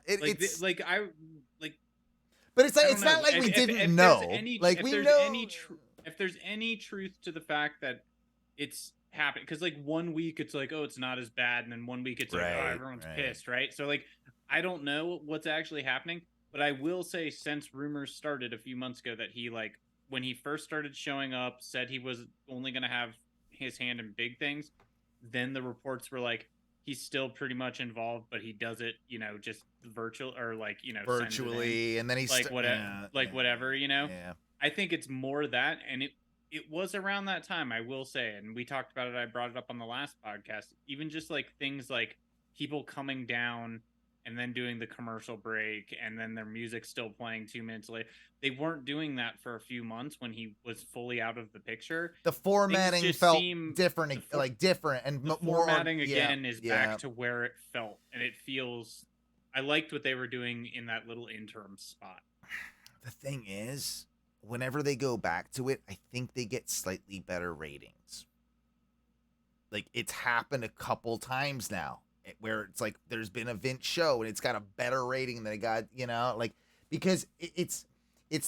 But it's like I it's don't not know. like we If didn't there's know. any, Like if we there's know. if there's any truth to the fact that it's happening, because like 1 week it's like, oh, it's not as bad, and then 1 week it's like, oh, Right, everyone's right. pissed, right? So like, I don't know what's actually happening, but I will say, since rumors started a few months ago that he, like, when he first started showing up, said he was only going to have his hand in big things, then the reports were like, he's still pretty much involved, but he does it, just virtual, or like, sends it in, virtually, and then he's like whatever, Yeah. I think it's more that, and it was around that time, I will say, and we talked about it, I brought it up on the last podcast, even just like things like people coming down and then doing the commercial break, and then their music still playing 2 minutes later. They weren't doing that for a few months when he was fully out of the picture. The formatting just felt seem- different, different, and The more formatting again is yeah. back to where it felt, and it feels. I liked what they were doing in that little interim spot. The thing is, whenever they go back to it, I think they get slightly better ratings. Like, it's happened a couple times now where it's like there's been a Vince show and it's got a better rating than it got, like, because it's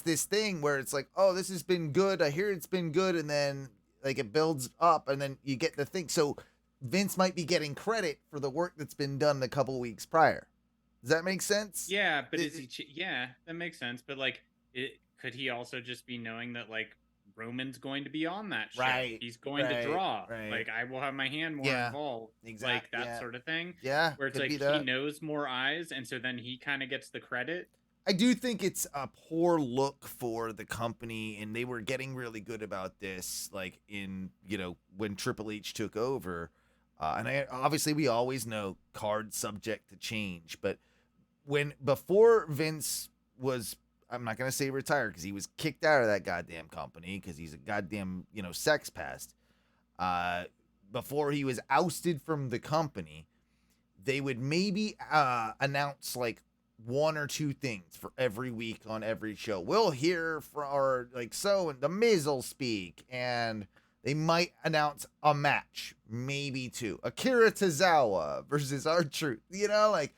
this thing where it's like, oh, this has been good. I hear it's been good. And then like it builds up and then you get the thing. So Vince might be getting credit for the work that's been done a couple weeks prior. Does that make sense? Yeah, but yeah, that makes sense. But like, could he also just be knowing that like Roman's going to be on that show? Right. He's going to draw. Right. Like, I will have my hand more involved. Exactly. Like that sort of thing. Yeah. Where it's like he knows more eyes, and so then he kind of gets the credit. I do think it's a poor look for the company, and they were getting really good about this, like in, when Triple H took over. And obviously we always know cards subject to change, but before Vince was, I'm not going to say retired because he was kicked out of that goddamn company because he's a goddamn, sex pest. Before he was ousted from the company, they would maybe announce like one or two things for every week on every show. We'll hear and the Miz will speak, and they might announce a match, maybe two. Akira Tozawa versus R-Truth, and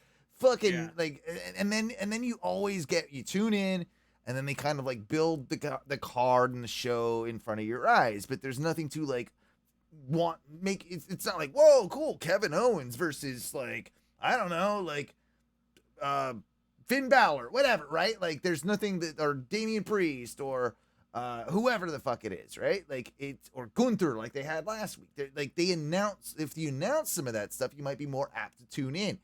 then you always you tune in, and then they kind of like build the card and the show in front of your eyes, but there's nothing to like it's not like, whoa, cool, Kevin Owens versus like, I don't know, like Finn Balor, whatever, right? Like there's nothing or Damian Priest or whoever the fuck it is, right? Like or Gunther, like they had last week. If you announce some of that stuff, you might be more apt to tune in.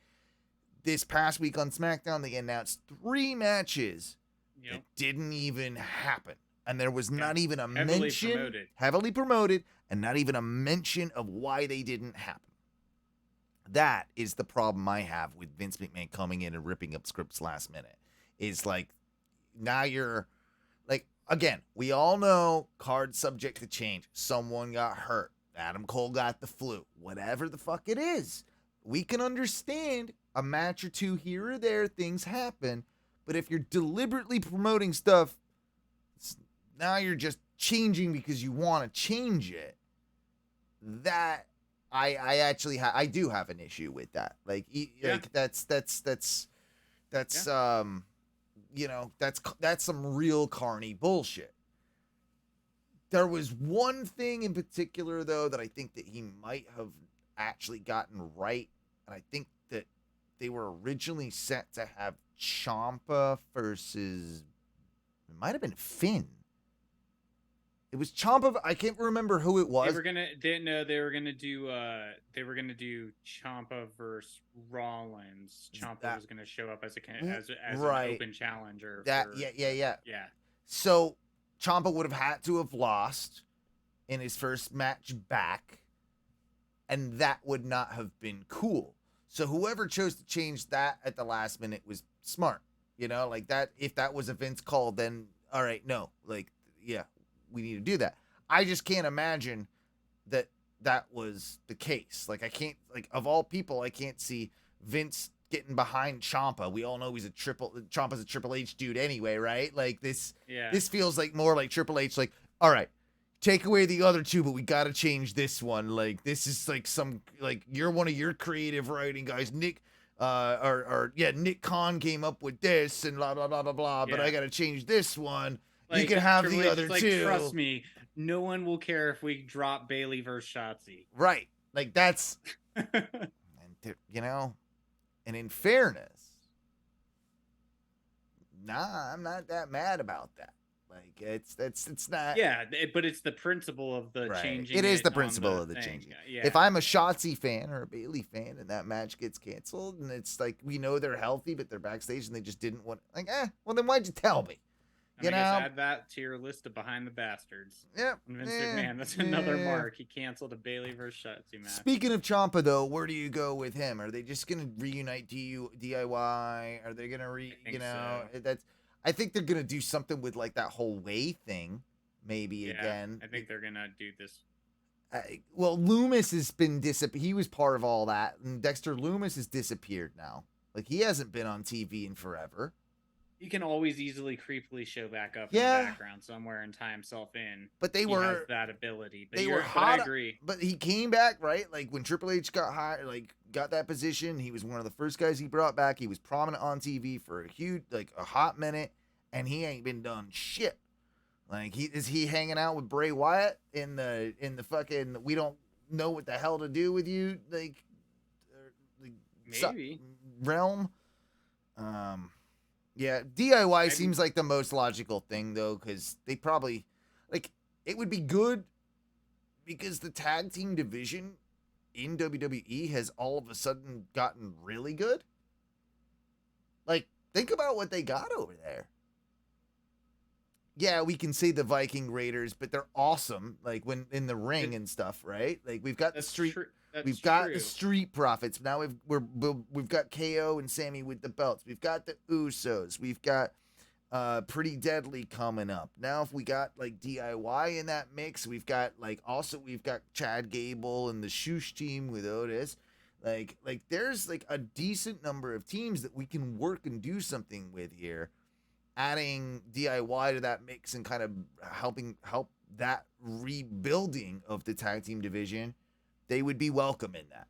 This past week on SmackDown, they announced 3 matches that didn't even happen. And there was not even a mention, heavily promoted, and not even a mention of why they didn't happen. That is the problem I have with Vince McMahon coming in and ripping up scripts last minute. Is like, now you're, like, again, we all know cards subject to change. Someone got hurt. Adam Cole got the flu. Whatever the fuck it is. We can understand a match or two here or there, things happen. But if you're deliberately promoting stuff, now you're just changing because you want to change it. That I do have an issue with that. Like that's some real carny bullshit. There was one thing in particular though that I think that he might have actually gotten right, and I think that they were originally set to have Ciampa versus, it might have been Finn. It was Ciampa. I can't remember who it was. They were gonna do Ciampa versus Rollins. Ciampa was gonna show up as an open challenger. Yeah. So Ciampa would have had to have lost in his first match back, and that would not have been cool. So whoever chose to change that at the last minute was smart. Like that. If that was a Vince call, then all right, no, like, yeah, we need to do that. I just can't imagine that was the case. Like, I can't, like, of all people, I can't see Vince getting behind Ciampa. We all know Ciampa's a Triple H dude anyway, right? Like this feels like more like Triple H, like, all right, take away the other two, but we got to change this one. Like, this is like you're one of your creative writing guys. Nick, or Nick Khan came up with this and blah blah blah blah blah, but I gotta change this one. Like, you can have Triple the H other is like, two. Trust me, no one will care if we drop Bailey versus Shotzi. Right. Like that's, and and in fairness, I'm not that mad about that. Like it's not. Yeah, but it's the principle of the changing. It is the on principle of the thing. changing. Yeah. If I'm a Shotzi fan or a Bailey fan and that match gets canceled and it's like we know they're healthy but they're backstage and they just didn't want, well then why'd you tell me? I guess add that to your list of behind the bastards. Yep. Vince McMahon, that's another mark. He canceled a Bailey versus Shotzi match. Speaking of Ciampa, though, where do you go with him? Are they just gonna reunite DIY? Are they gonna I think they're gonna do something with like that whole way thing, maybe again. I think they're gonna do this. Well, Loomis has been He was part of all that, and Dexter Loomis has disappeared now. Like he hasn't been on TV in forever. He can always easily creepily show back up in the background somewhere and tie himself in. But he has that ability. But they were hot. I agree. But he came back, right? Like when Triple H got hired, got that position, he was one of the first guys he brought back. He was prominent on TV for a hot minute, and he ain't been done shit. Like is he hanging out with Bray Wyatt in the fucking we don't know what the hell to do with you maybe realm. Yeah, DIY seems like the most logical thing, though, because they probably, it would be good because the tag team division in WWE has all of a sudden gotten really good. Like, think about what they got over there. Yeah, we can say the Viking Raiders, but they're awesome, like, when in the ring and stuff, right? Like, we've got the Street... We've got the Street Profits. Now we've got KO and Sammy with the belts. We've got the Usos. We've got Pretty Deadly coming up. Now if we got like DIY in that mix, we've got Chad Gable and the Shoosh team with Otis. Like there's like a decent number of teams that we can work and do something with here. Adding DIY to that mix and kind of help that rebuilding of the tag team division. They would be welcome in that.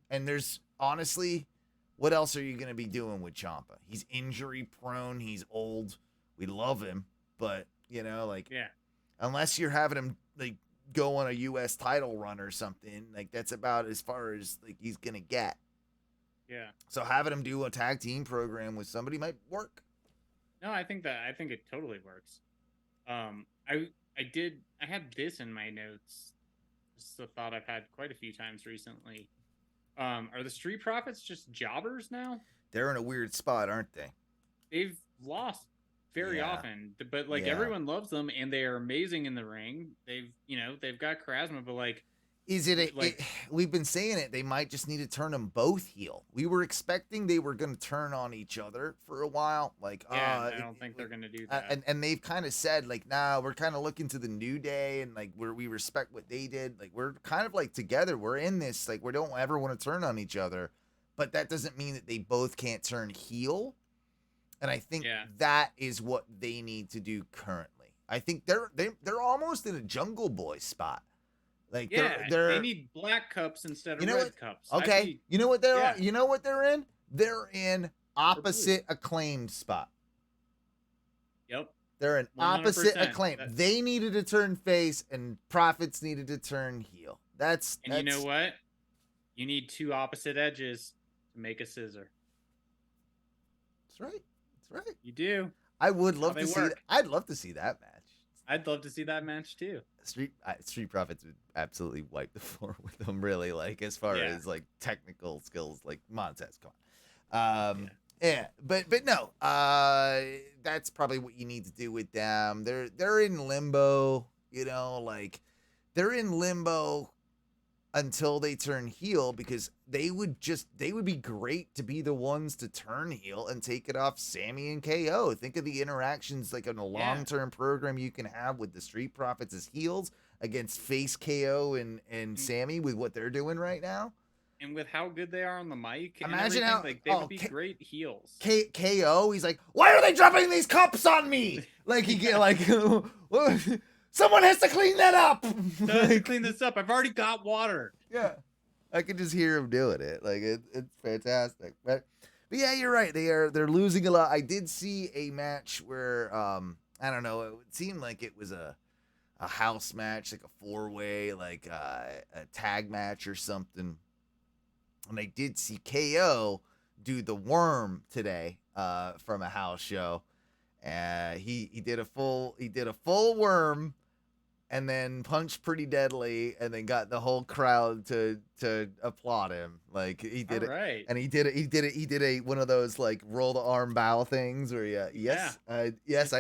And there's, honestly, what else are you going to be doing with Ciampa? He's injury prone. He's old. We love him. But, unless you're having him, go on a U.S. title run or something, that's about as far as, he's going to get. Yeah. So having him do a tag team program with somebody might work. No, I think it totally works. I had this in my notes. This is a thought I've had quite a few times recently. Are the Street Profits just jobbers now? They're in a weird spot, aren't they? They've lost very often, but everyone loves them and they are amazing in the ring. They've got charisma, but is it we've been saying it, they might just need to turn them both heel. We were expecting they were going to turn on each other for a while. I don't think they're going to do that. And they've kind of said nah, we're kind of looking to the New Day and we respect what they did. We're kind of together. We're in this. We don't ever want to turn on each other, but that doesn't mean that they both can't turn heel. And I think that is what they need to do currently. I think they're almost in a Jungle Boy spot. They need black cups instead of red cups. Okay, you know what they're you know what they're in? They're in opposite Acclaimed spot. Yep. They're in opposite Acclaimed. They needed to turn face and Profits needed to turn heel. That's you know what? You need two opposite edges to make a scissor. That's right. That's right. You do. I would love to see that. I'd love to see that match. I'd love to see that match too. Street Profits would absolutely wipe the floor with them, really, as far as technical skills, Montez, come on. But no, that's probably what you need to do with them. They're in limbo, they're in limbo until they turn heel, because they would be great to be the ones to turn heel and take it off Sammy and KO. Think of the interactions in a long-term program you can have with the Street Profits as heels against face KO and Sammy with what they're doing right now. And with how good they are on the mic, imagine how they would be great heels. KO, he's like, why are they dropping these cups on me? Someone has to clean that up. Clean this up. I've already got water. Yeah. I could just hear him doing it. Like it's fantastic. But yeah, you're right. They're losing a lot. I did see a match where I don't know. It seemed like it was a house match, like a 4-way, like a tag match or something. And I did see KO do the worm today from a house show. He did a full worm and then punched pretty deadly and then got the whole crowd to applaud him. Like he did All it. right. And he did a one of those like roll the arm bow things where yes, I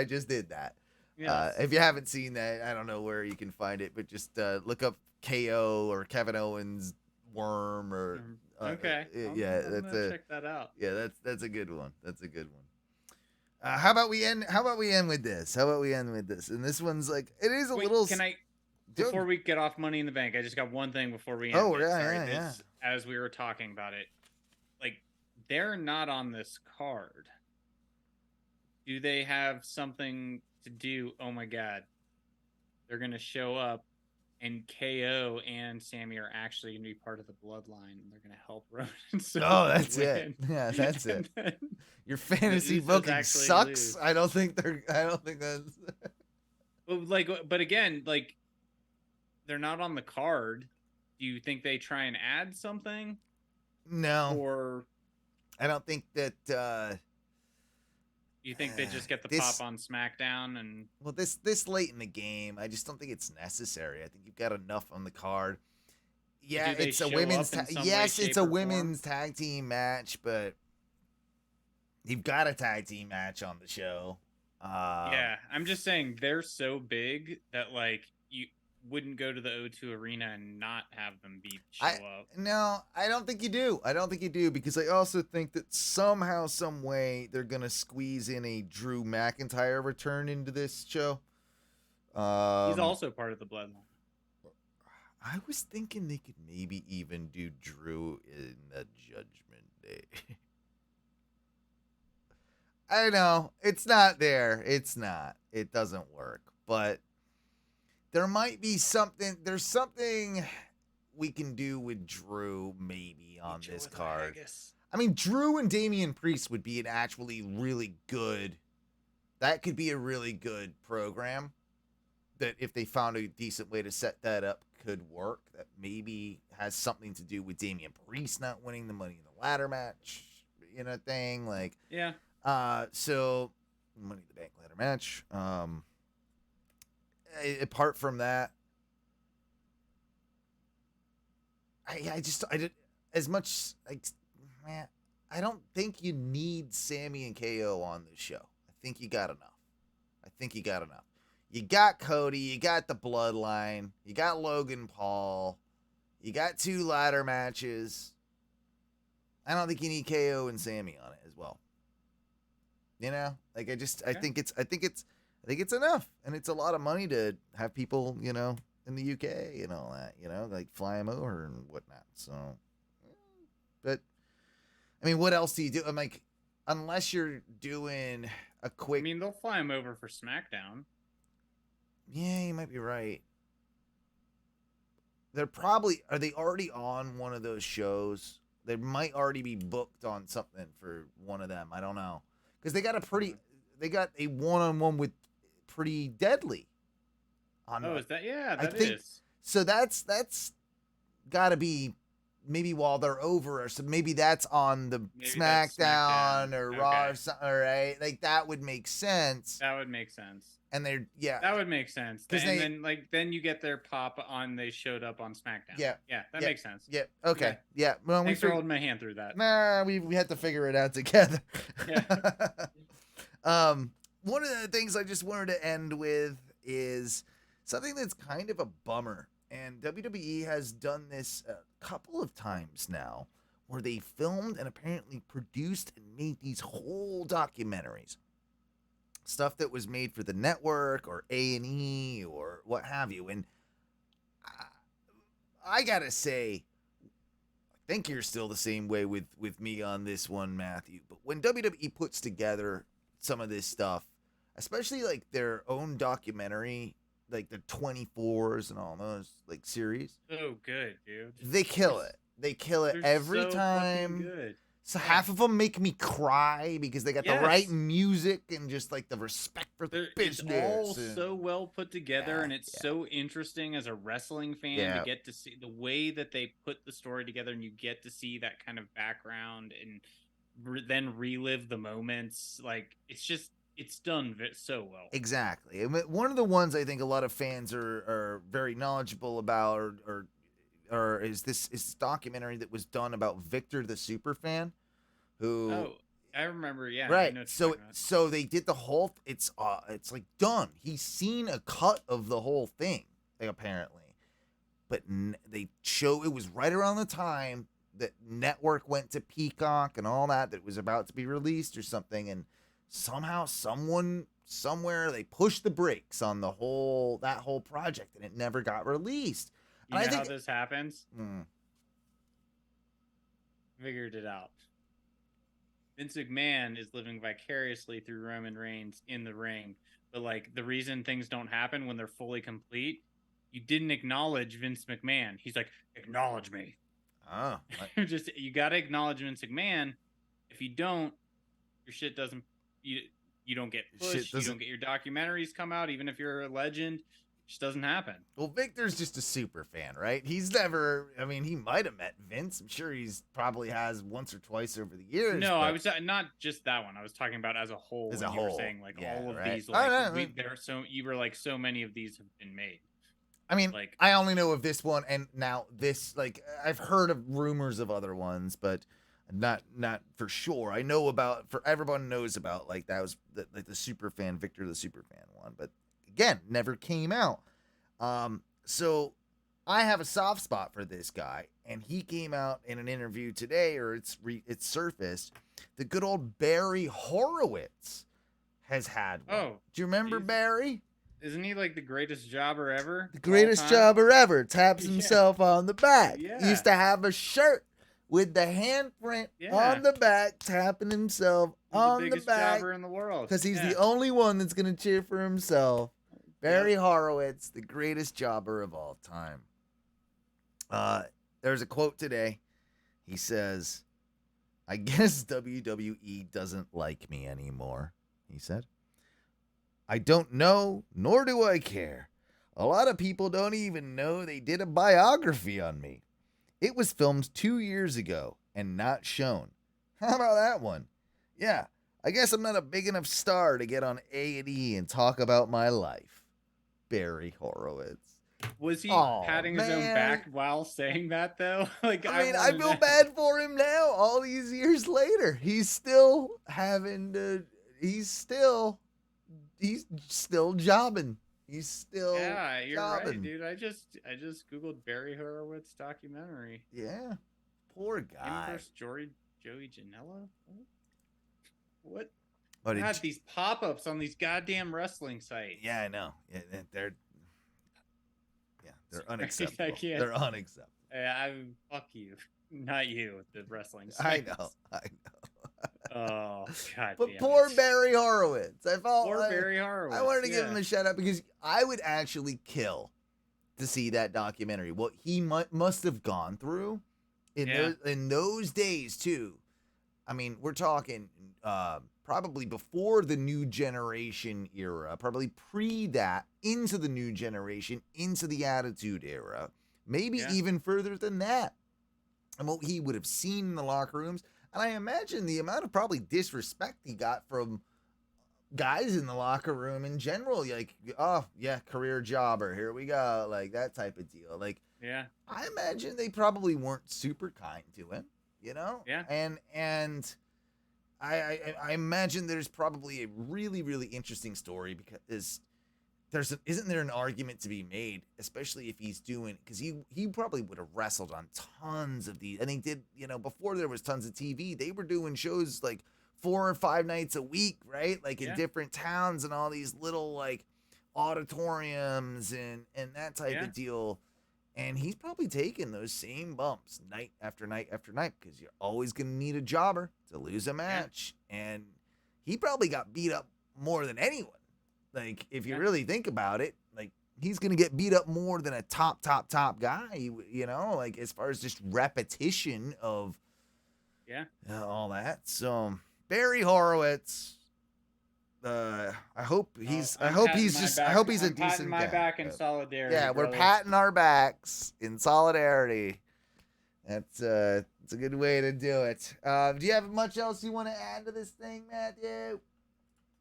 just did that. Yes. If you haven't seen that, I don't know where you can find it, but just look up KO or Kevin Owens worm or okay. I'm gonna check that out. Yeah, that's a good one. That's a good one. How about we end with this? And this one's like it is a little. Can I? Before we get off Money in the Bank, I just got one thing before we end. Oh this. yeah, Sorry, yeah. As we were talking about it, like they're not on this card. Do they have something to do? Oh my God, they're gonna show up, and KO and Sammy are actually gonna be part of the bloodline, and they're gonna help Roman. That's it. Yeah, that's it. Your fantasy booking sucks. I don't think that's. But again, like they're not on the card. Do you think they try and add something? No. Or I don't think that. You think they just get the pop on SmackDown and? Well, this late in the game, I just don't think it's necessary. I think you've got enough on the card. Yeah, it's a women's. It's a women's tag team match, but you've got a tag team match on the show. Yeah, I'm just saying they're so big that like you wouldn't go to the O2 Arena and not have them show up. No, I don't think you do. Because I also think that somehow, some way, they're gonna squeeze in a Drew McIntyre return into this show. He's also part of the bloodline. I was thinking they could maybe even do Drew in the Judgment Day. I know it's not there. It's not. It doesn't work. But there might be something. There's something we can do with Drew maybe on this card. I mean, Drew and Damian Priest would be an actually really good. That could be a really good program. That if they found a decent way to set that up, could work. That maybe has something to do with Damian Priest not winning the Money in the Ladder match, thing like. Yeah. So Money in the Bank ladder match. Apart from that, I did as much like, man, I don't think you need Sammy and KO on this show. I think you got enough. You got Cody, you got the Bloodline, you got Logan Paul, you got 2 ladder matches. I don't think you need KO and Sammy on it as well. Like I think it's enough, and it's a lot of money to have people, in the UK and all that, like fly them over and whatnot. So, but I mean, what else do you do? I'm like, unless you're doing a quick. I mean, they'll fly them over for SmackDown. Yeah, you might be right. Are they already on one of those shows? They might already be booked on something for one of them. I don't know. Because they got a one-on-one with Pretty Deadly. Is that? Yeah, that is. So that's got to be maybe while they're over, or so maybe that's on the SmackDown or Raw or something, right? Like that would make sense. That would make sense. And that would make sense. Then you get their pop on. They showed up on SmackDown. Yeah, that makes sense. Yeah, okay, yeah. Well, thanks for holding my hand through that. Nah, we had to figure it out together. Yeah. One of the things I just wanted to end with is something that's kind of a bummer, and WWE has done this a couple of times now, where they filmed and apparently produced and made these whole documentaries. Stuff that was made for the network or A&E or what have you. And I gotta say, I think you're still the same way with me on this one, Matthew. But when WWE puts together some of this stuff, especially like their own documentary, like the 24s and all those like series. So good, dude. They kill it. They kill it They're every so fucking time. good. So Yeah. half of them make me cry because they got the right Yes. music and just like the respect for the It's business. all and- so well put together, Yeah, and it's yeah. so interesting as a wrestling fan Yeah. to get to see the way that they put the story together, and you get to see that kind of background and then relive the moments. Like it's done so well. Exactly. And one of the ones I think a lot of fans are very knowledgeable about, or is this documentary that was done about Victor the Superfan, who. Oh, I remember. Yeah, I Right. know what you're So talking about. so they did the whole. It's like done. He's seen a cut of the whole thing apparently, but they show it was right around the time that Network went to Peacock and all that it was about to be released or something, and somehow someone somewhere they pushed the brakes on that whole project and it never got released. You And know I how think this happens? Figured it out. Vince McMahon is living vicariously through Roman Reigns in the ring, but like the reason things don't happen when they're fully complete, you didn't acknowledge Vince McMahon. He's like, acknowledge me. oh, Just you gotta acknowledge Vince McMahon. If you don't, your shit doesn't. You don't get Your shit pushed. You doesn't- don't get your documentaries come out, even if you're a legend. It just doesn't happen. well, Victor's just a super fan, right? He's never. I mean, he might have met Vince. I'm sure he's probably has once or twice over the years. No, I but- was not just that one. I was talking about as a whole. As when a you were whole, saying like yeah, all of right. these, Oh, like no, there are so you were like so many of these have been made. I mean, like- I only know of this one, and now this, like, I've heard of rumors of other ones, but not for sure. I know about, for everyone knows about, like, that was the Superfan, Victor the Superfan one, but again, never came out. So I have a soft spot for this guy, and he came out in an interview today, or it's surfaced. The good old Barry Horowitz has had one. Oh, do you remember he's- Barry? Isn't he like the greatest jobber ever? The of all greatest time? jobber ever. Taps Yeah. himself on the back. Yeah. He used to have a shirt with the handprint Yeah. on the back, tapping himself He's on the the biggest back jobber in the world. because he's Yeah. the only one that's going to cheer for himself. Barry Horowitz, the greatest jobber of all time. There's a quote today. He says, I guess WWE doesn't like me anymore, he said. I don't know, nor do I care. A lot of people don't even know they did a biography on me. It was filmed 2 years ago and not shown. How about that one? Yeah, I guess I'm not a big enough star to get on A&E and talk about my life. Barry Horowitz. Was he Aw, patting his own man. back while saying that though? Like I mean, I wanna feel know- bad for him now, all these years later. He's still having to, he's still jobbing. He's still Yeah, you're jobbing. right, dude. I just googled Barry Horowitz documentary. Yeah. Poor Him guy. versus Joey Janela. What? But God, these pop-ups on these goddamn wrestling sites. yeah, I know. Yeah, they're I unacceptable. can't- They're unacceptable. Fuck you, not you. The wrestling. I Sites. know. Oh God. But damn poor it. Barry Horowitz. I felt Poor like, Barry Horowitz. I wanted to give yeah. him a shout out because I would actually kill to see that documentary. What he must have gone through in those days too. I mean, we're talking probably before the new generation era, probably pre that, into the new generation, into the Attitude Era, maybe even further than that. And what he would have seen in the locker rooms. And I imagine the amount of probably disrespect he got from guys in the locker room in general. Like, oh, yeah, career jobber, here we go. Like, that type of deal. Like, Yeah. I imagine they probably weren't super kind to him, you know? Yeah. And I imagine there's probably a really, really interesting story because isn't there an argument to be made, especially if he's doing, because he probably would have wrestled on tons of these, and they did, before there was tons of TV, they were doing shows like 4 or 5 nights a week, right? Like in different towns and all these little like auditoriums and that type of deal. And he's probably taking those same bumps night after night after night because you're always going to need a jobber to lose a match. And he probably got beat up more than anyone. Like, if you really think about it, like, he's going to get beat up more than a top guy, you know, like as far as just repetition of all that. So Barry Horowitz, I hope he's a decent patting my guy. back in solidarity. Yeah, we're brother. patting our backs in solidarity. That's it's a good way to do it. Do you have much else you want to add to this thing, Matthew?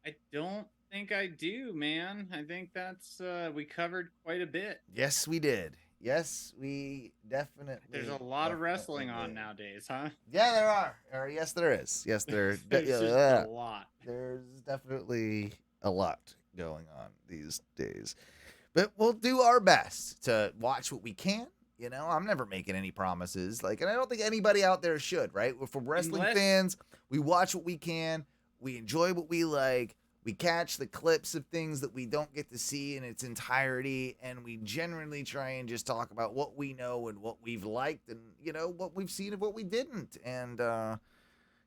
I don't think I do, man. I think that's we covered quite a bit. Yes, we did. Yes, we definitely. There's a lot of wrestling on nowadays, huh? Yeah, there are. Or yes, there is. Yes, there. There's just a lot. There's definitely a lot going on these days, but we'll do our best to watch what we can. You know, I'm never making any promises. Like, and I don't think anybody out there should. Right? For wrestling fans, we watch what we can. We enjoy what we like. We catch the clips of things that we don't get to see in its entirety, and we generally try and just talk about what we know and what we've liked and, you know, what we've seen and what we didn't. And, Although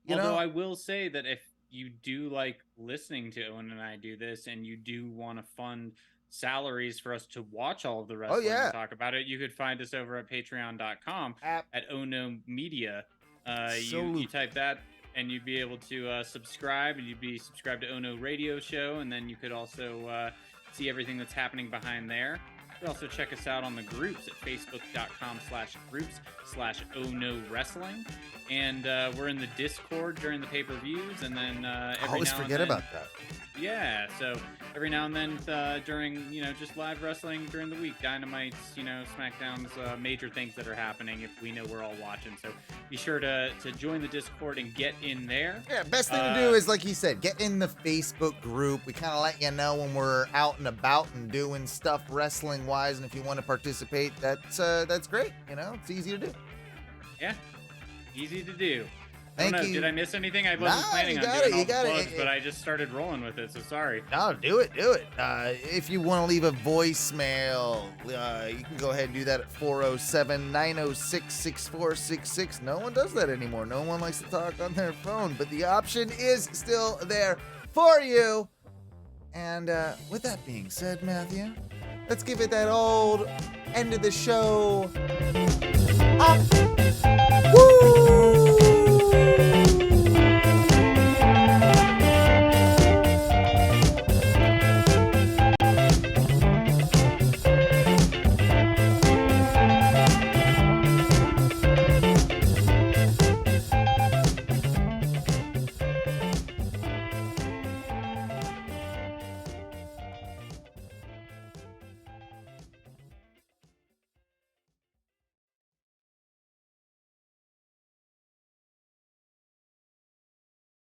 I will say that if you do like listening to Owen and I do this and you do want to fund salaries for us to watch all of the wrestling and talk about it, you could find us over at patreon.com at Ono Media. You type that and you'd be able to subscribe, and you'd be subscribed to Ono Radio Show, and then you could also see everything that's happening behind there. You can also check us out on the groups at facebook.com/groups/Ono Wrestling. And we're in the Discord during the pay-per-views, and then I always forget about that. Yeah, so every now and then during, you know, just live wrestling during the week, Dynamites, you know, SmackDown's major things that are happening if we know we're all watching. So be sure to join the Discord and get in there. Yeah, best thing to do is, like he said, get in the Facebook group. We kind of let you know when we're out and about and doing stuff wrestling-wise, and if you want to participate, that's great. You know, it's easy to do. Yeah, easy to do. Thank you. Did I miss anything? I wasn't planning on doing all the plugs, but I just started rolling with it, so sorry. No, do it. If you want to leave a voicemail, you can go ahead and do that at 407-906-6466. No one does that anymore. No one likes to talk on their phone, but the option is still there for you. And with that being said, Matthew, let's give it that old end of the show.